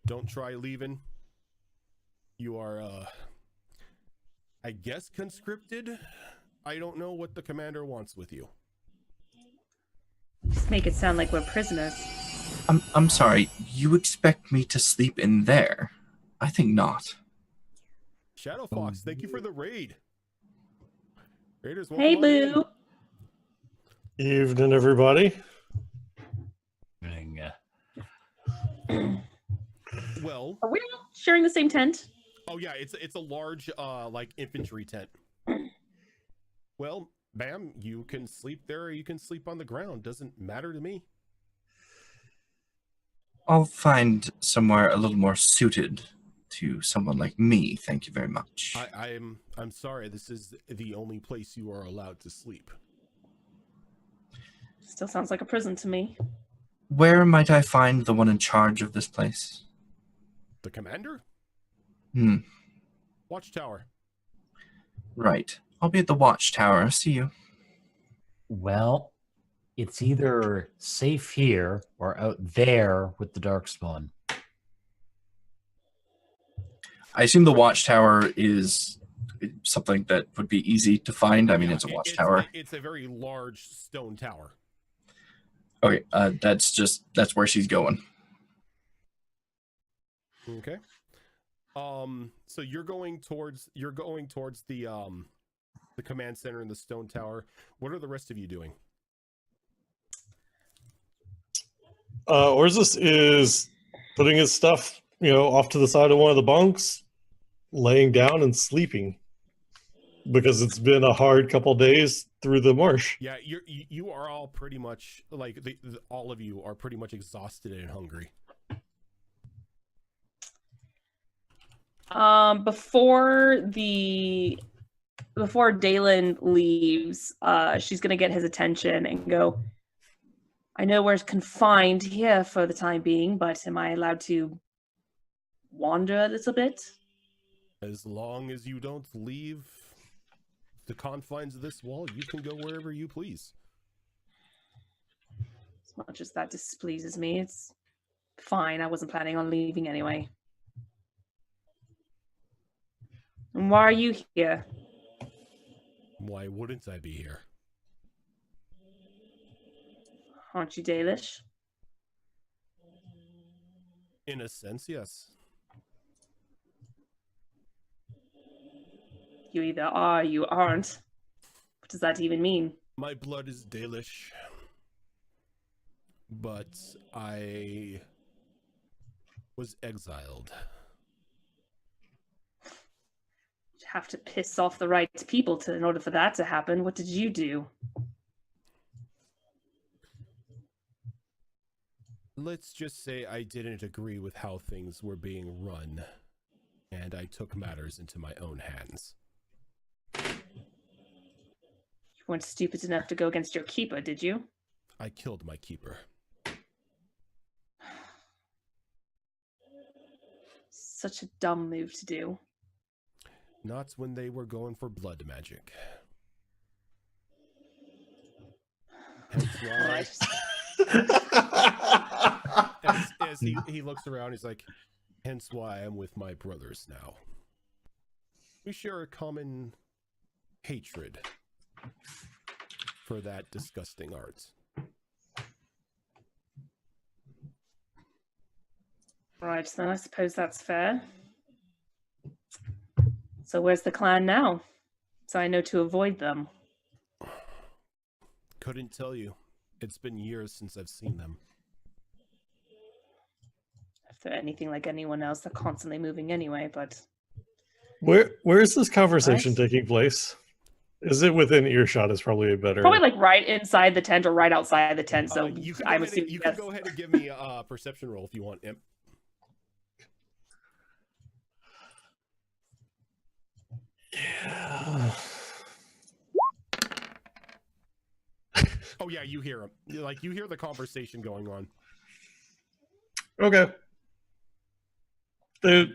Don't try leaving. You are, I guess, conscripted. I don't know what the commander wants with you. Just make it sound like we're prisoners. I'm sorry. You expect me to sleep in there? I think not. Shadow Fox, thank you for the raid. Raiders, Hey, welcome on in. Boo. Evening, everybody. Well, Are we all sharing the same tent? oh yeah, it's a large like infantry tent. Well, Bam, you can sleep there or you can sleep on the ground. Doesn't matter to me. I'll find somewhere a little more suited to someone like me. Thank you very much. I'm sorry, this is the only place you are allowed to sleep. Still sounds like a prison to me. Where might I find the one in charge of this place? The commander? Hmm. Watchtower. Right. I'll be at the watchtower. See you. Well, it's either safe here or out there with the Darkspawn. I assume the watchtower is something that would be easy to find. I mean, Yeah, it's a watchtower. It's a very large stone tower. Okay, that's where she's going. Okay. So you're going towards the command center in the stone tower. What are the rest of you doing? Orzus is putting his stuff, off to the side of one of the bunks, laying down and sleeping because it's been a hard couple days through the marsh. Yeah, you are all pretty much like all of you are pretty much exhausted and hungry. Before Dalen leaves, she's gonna get his attention and go, I know we're confined here for the time being, but am I allowed to wander a little bit? As long as you don't leave the confines of this wall, you can go wherever you please. As much as that displeases me, it's fine. I wasn't planning on leaving anyway. And why are you here? Why wouldn't I be here? Aren't you Dalish? In a sense, yes. You either are or you aren't. What does that even mean? My blood is Dalish, but I was exiled. You have to piss off the right people in order for that to happen. What did you do? Let's just say I didn't agree with how things were being run, and I took matters into my own hands. You weren't stupid enough to go against your keeper, did you? I killed my keeper. Such a dumb move to do. Not when they were going for blood magic. Hence why, as he looks around, he's like, hence why I'm with my brothers now. We share a common hatred for that disgusting art. Right, then I suppose that's fair. So where's the clan now? So I know to avoid them. Couldn't tell you. It's been years since I've seen them. If they're anything like anyone else, they're constantly moving anyway, but Where is this conversation Right. taking place? Is it within earshot? Is probably a better. probably like right inside the tent or right outside the tent. So You can I'm assuming you yes. can go ahead and give me a perception roll if you want, Imp. Yeah. Oh yeah, you hear him. Like, you hear the conversation going on. Okay. They're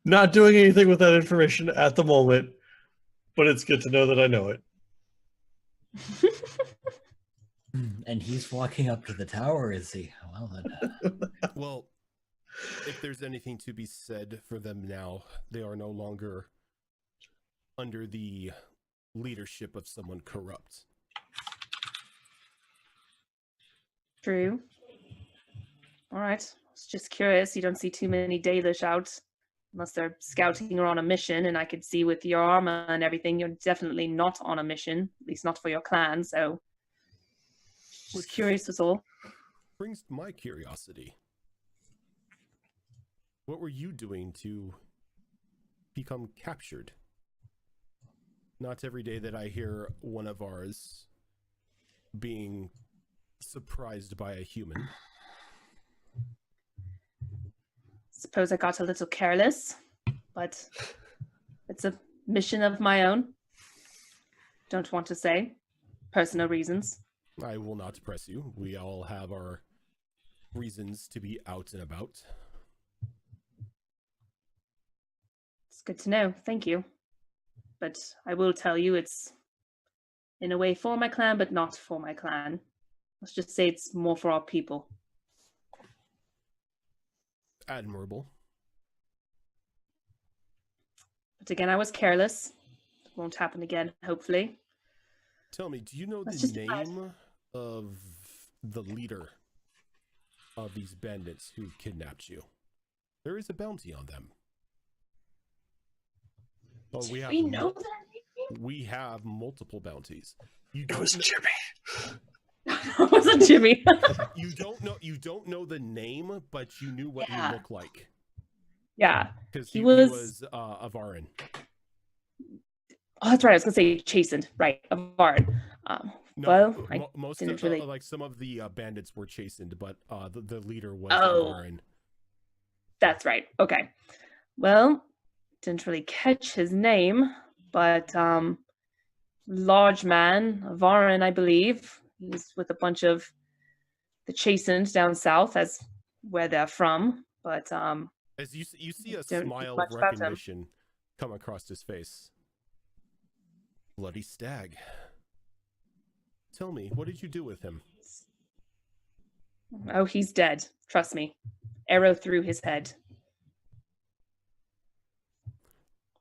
not doing anything with that information at the moment, but it's good to know that I know it. And he's walking up to the tower, is he? Well, then. Well, if there's anything to be said for them now, they are no longer under the leadership of someone corrupt. True. All right. I was just curious. You don't see too many Dalish out unless they're scouting or on a mission. And I could see with your armor and everything, you're definitely not on a mission, at least not for your clan. So just curious was all. Brings my curiosity. What were you doing to become captured? Not every day that I hear one of ours being surprised by a human. Suppose I got a little careless, but it's a mission of my own. Don't want to say. Personal reasons. I will not press you. We all have our reasons to be out and about. It's good to know. Thank you. But I will tell you it's in a way for my clan, but not for my clan. Let's just say it's more for our people. Admirable. But again, I was careless. It won't happen again, hopefully. Tell me, do you know Let's the just decide. name of the leader of these bandits who kidnapped you? There is a bounty on them. Oh, Do we know that? We have multiple bounties. It was Jimmy. It wasn't Jimmy. You don't know the name, but you knew what Yeah. he looked like. Yeah. Because He he was- was Avarin. Oh, that's right. I was going to say chastened. Right. Of Varn. No, Well, I most didn't of really- like some of the bandits were chastened, but the leader was Oh. Avarin. That's right. Okay. Well, didn't really catch his name, but large man, Varn, I believe. He's with a bunch of the chastened down south, as where they're from. But As you see a Don't smile much of about him. recognition come across his face. Bloody stag. Tell me, what did you do with him? oh, he's dead. Trust me. Arrow through his head.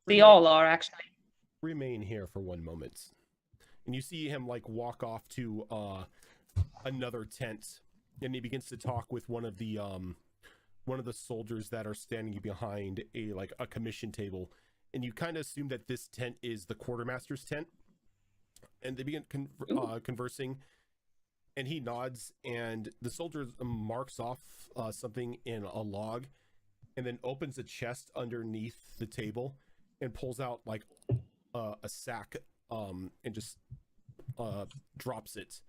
They all are actually. Remain here for one moment. And you see him like walk off to another tent, and he begins to talk with one of the soldiers that are standing behind a commission table. And you kind of assume that this tent is the quartermaster's tent. And they begin conversing, and he nods, and the soldier marks off something in a log, and then opens a chest underneath the table and pulls out like a sack and just drops it.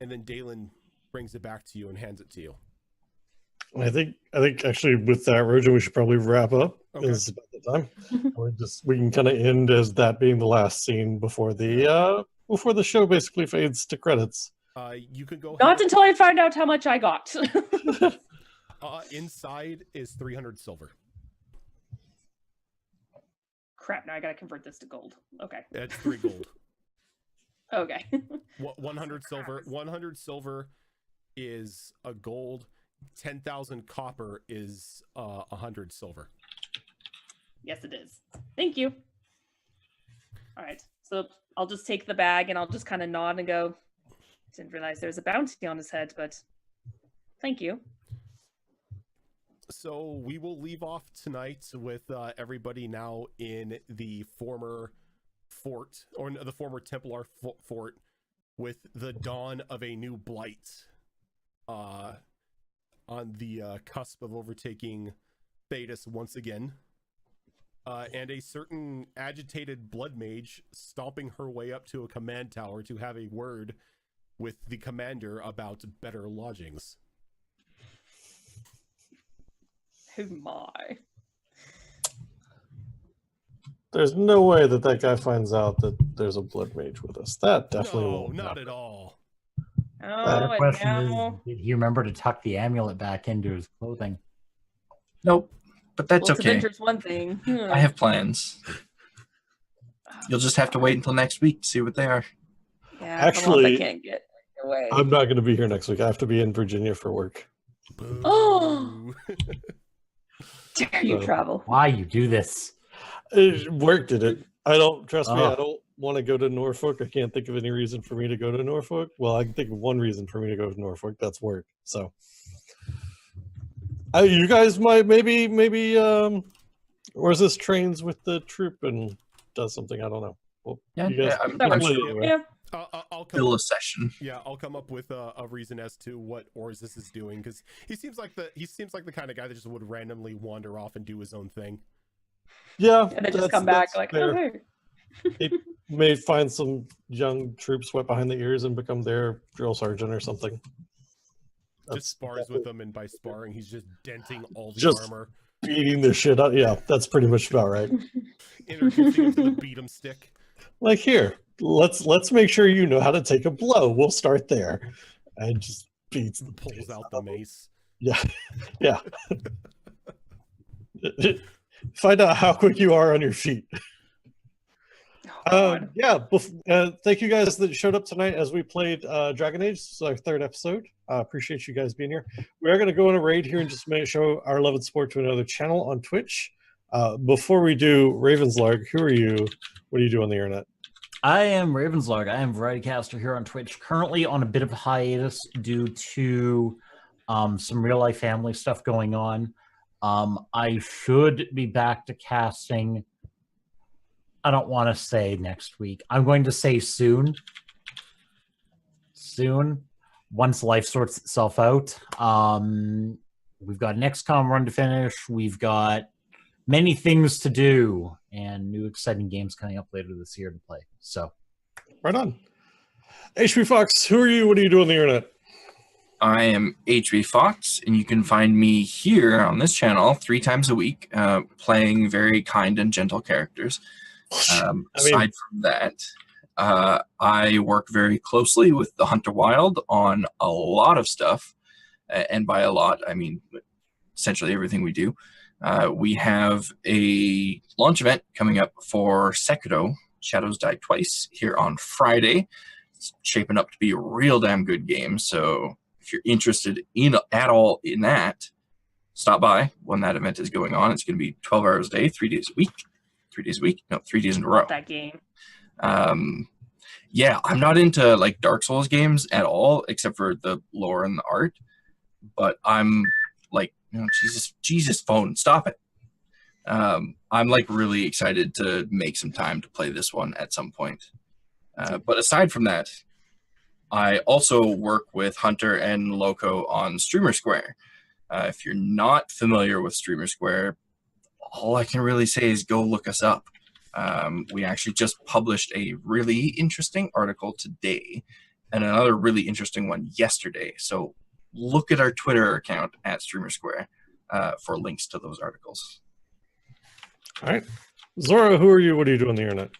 And then Dalen brings it back to you and hands it to you. I think actually with that, Roja, we should probably wrap up. Okay. This is about the time. We can kind of end as that being the last scene before the show basically fades to credits. You can go Not until I find out how much I got. inside is 300 silver. Crap, now I gotta convert this to gold. Okay. That's 3 gold. Okay. 100 silver. 100 silver is a gold. 10,000 copper is 100 silver. Yes, it is. Thank you. All right. So I'll just take the bag and I'll just kind of nod and go, didn't realize there was a bounty on his head, but thank you. So we will leave off tonight with everybody now in the former fort, or the former Templar fort, with the dawn of a new blight on the cusp of overtaking Thetis once again. And a certain agitated blood mage stomping her way up to a command tower to have a word with the commander about better lodgings. Oh my. There's no way that that guy finds out that there's a blood mage with us. That definitely No, won't not happen. at all. Oh, The and question now... is, did he remember to tuck the amulet back into his clothing? Nope, but that's Well, to okay. venture's one thing. I have plans. You'll just have to wait until next week to see what they are. Yeah, Actually, I can't get away. I'm not going to be here next week. I have to be in Virginia for work. Oh! Dare you So- travel? Why you do this? Work did it. I don't trust me. Oh. I don't want to go to Norfolk. I can't think of any reason for me to go to Norfolk. Well, I can think of one reason for me to go to Norfolk. That's work. So, you guys might maybe or is this trains with the troop and does something? I don't know. Well, Yeah, you guys yeah, I'm- That can works. play anyway. Yeah. I'll come Still up, a session. yeah, I'll come up with a reason as to what Orzus is doing, because he seems like the kind of guy that just would randomly wander off and do his own thing. Yeah, And then just that's- come back that's like, fair. oh, hey. He may find some young troops wet behind the ears and become their drill sergeant or something. Just spars with them, and by sparring, he's just denting all the Just- armor, beating the shit out. Yeah, that's pretty much about right. introducing him to the beat 'em stick. Like here, let's make sure you know how to take a blow. We'll start there, and just beats the Pulls piss out out the of him. mace. Yeah, yeah. Find out how quick you are on your feet. Oh, God. Yeah. Thank you guys that showed up tonight as we played Dragon Age. This is our third episode. Appreciate you guys being here. We are going to go on a raid here in just a minute, show our love and support to another channel on Twitch. Before we do, Ravenslarg, who are you? What do you do on the internet? I am Ravenslarg. I am VarietyCaster here on Twitch. Currently on a bit of a hiatus due to some real life family stuff going on. I should be back to casting. I don't want to say next week. I'm going to say soon. Soon, once life sorts itself out. We've got an XCOM run to finish. We've got many things to do and new exciting games coming up later this year to play. So, Right on. HP Fox, who are you? What do you do on the internet? I am HB Fox, and you can find me here on this channel 3 times a week, playing very kind and gentle characters. Aside from that, I work very closely with the Hunter Wild on a lot of stuff, and by a lot, I mean essentially everything we do. We have a launch event coming up for Sekiro: Shadows Die Twice here on Friday. It's shaping up to be a real damn good game, so if you're interested in at all in that, stop by when that event is going on. It's going to be 12 hours a day, 3 days a week. 3 days a week? No, 3 days in a row. That game. Yeah, I'm not into like Dark Souls games at all, except for the lore and the art. But I'm like, Jesus, phone, stop it. I'm like really excited to make some time to play this one at some point. But aside from that, I also work with Hunter and Loco on Streamer Square. If you're not familiar with Streamer Square, all I can really say is go look us up. We actually just published a really interesting article today and another really interesting one yesterday. So look at our Twitter account at Streamer Square for links to those articles. All right. Zora, who are you? What do you do on the internet?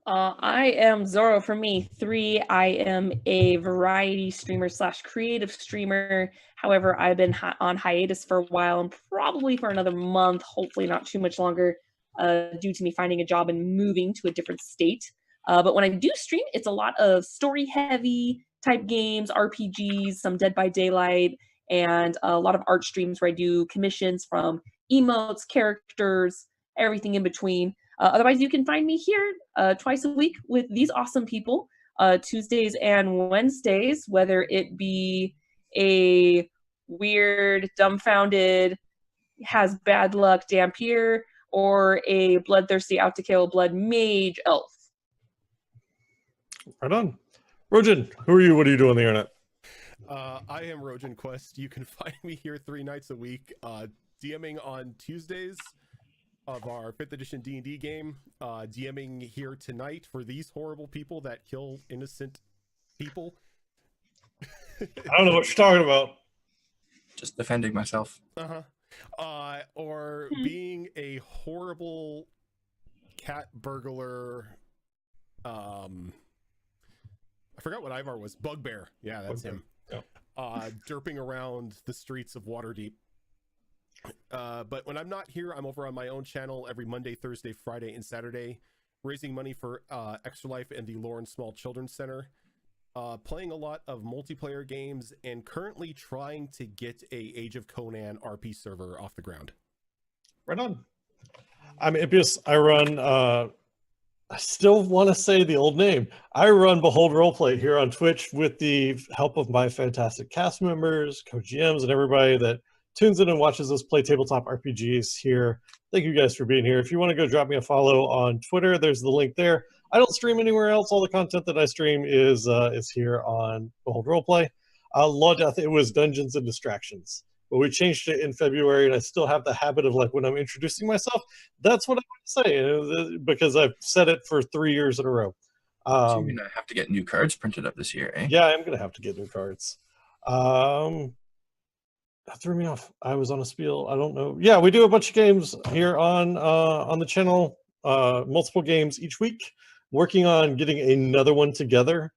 I am Zoro for me 3. I am a variety streamer / creative streamer. However, I've been on hiatus for a while and probably for another month, hopefully not too much longer, due to me finding a job and moving to a different state. But when I do stream, it's a lot of story-heavy type games, RPGs, some Dead by Daylight, and a lot of art streams where I do commissions from emotes, characters, everything in between. Otherwise, you can find me here twice a week with these awesome people, Tuesdays and Wednesdays, whether it be a weird, dumbfounded, has bad luck Dampier, or a bloodthirsty, out to kill blood mage elf. Right on. Rojan, who are you? What do you do on the internet? I am Rojan Quest. You can find me here 3 nights a week, DMing on Tuesdays of our 5th edition D&D game, DMing here tonight for these horrible people that kill innocent people. I don't know what you're talking about. Just defending myself. Or being a horrible cat burglar. I forgot what Ivar was. Bugbear. Yeah, that's him. Yeah. Derping around the streets of Waterdeep. But when I'm not here, I'm over on my own channel every Monday, Thursday, Friday, and Saturday, raising money for Extra Life and the Lauren Small Children's Center. Playing a lot of multiplayer games and currently trying to get a Age of Conan RP server off the ground. Right on. I'm Ipius. I run, I still want to say the old name. I run Behold Roleplay here on Twitch with the help of my fantastic cast members, co-GMs, and everybody that tunes in and watches us play tabletop RPGs here. Thank you guys for being here. If you want to go drop me a follow on Twitter, there's the link there. I don't stream anywhere else. All the content that I stream is here on Behold Roleplay. Law Death, it was Dungeons and Distractions. But we changed it in February, and I still have the habit of, like, when I'm introducing myself, that's what I want to say, because I've said it for 3 years in a row. So you're going to have to get new cards printed up this year, eh? Yeah, I'm going to have to get new cards. That threw me off. I was on a spiel. I don't know. Yeah, we do a bunch of games here on the channel, multiple games each week. Working on getting another one together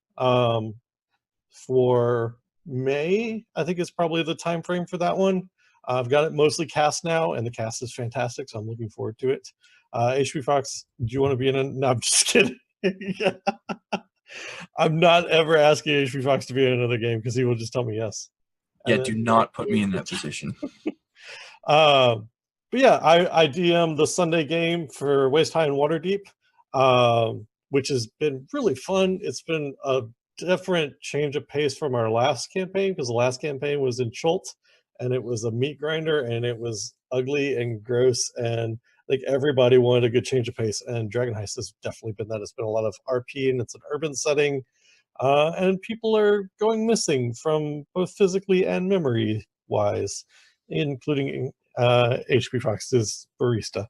for May, I think is probably the time frame for that one. I've got it mostly cast now, and the cast is fantastic, so I'm looking forward to it. HP Fox, do you want to be in a... No, I'm just kidding. Yeah. I'm not ever asking HP Fox to be in another game because he will just tell me yes. Yeah, do not put me in that position. But yeah, I DM the Sunday game for Waist High and Waterdeep, which has been really fun. It's been a different change of pace from our last campaign, because the last campaign was in Chult, and it was a meat grinder, and it was ugly and gross, and like everybody wanted a good change of pace. And Dragon Heist has definitely been that. It's been a lot of RP, and it's an urban setting, and people are going missing from both physically and memory wise, including HP Fox's barista.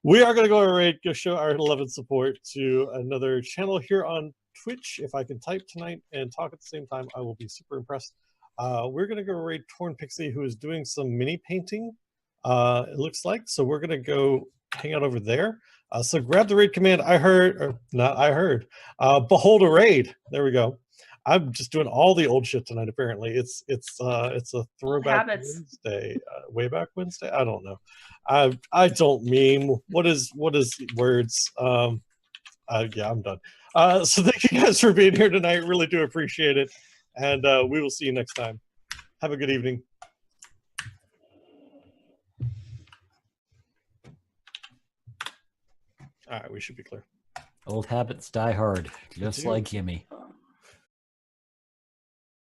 We are going to go show our love and support to another channel here on Twitch. If I can type tonight and talk at the same time, I will be super impressed. We're going to go raid Torn Pixie, who is doing some mini painting, it looks like. So we're going to go hang out over there. So grab the raid command. Behold a raid. There we go. I'm just doing all the old shit tonight. Apparently, it's a throwback Wednesday, way back Wednesday. I don't know. I don't meme. What is words? Yeah, I'm done. So thank you guys for being here tonight. Really do appreciate it, and we will see you next time. Have a good evening. All right, we should be clear. Old habits die hard, just like Gimme.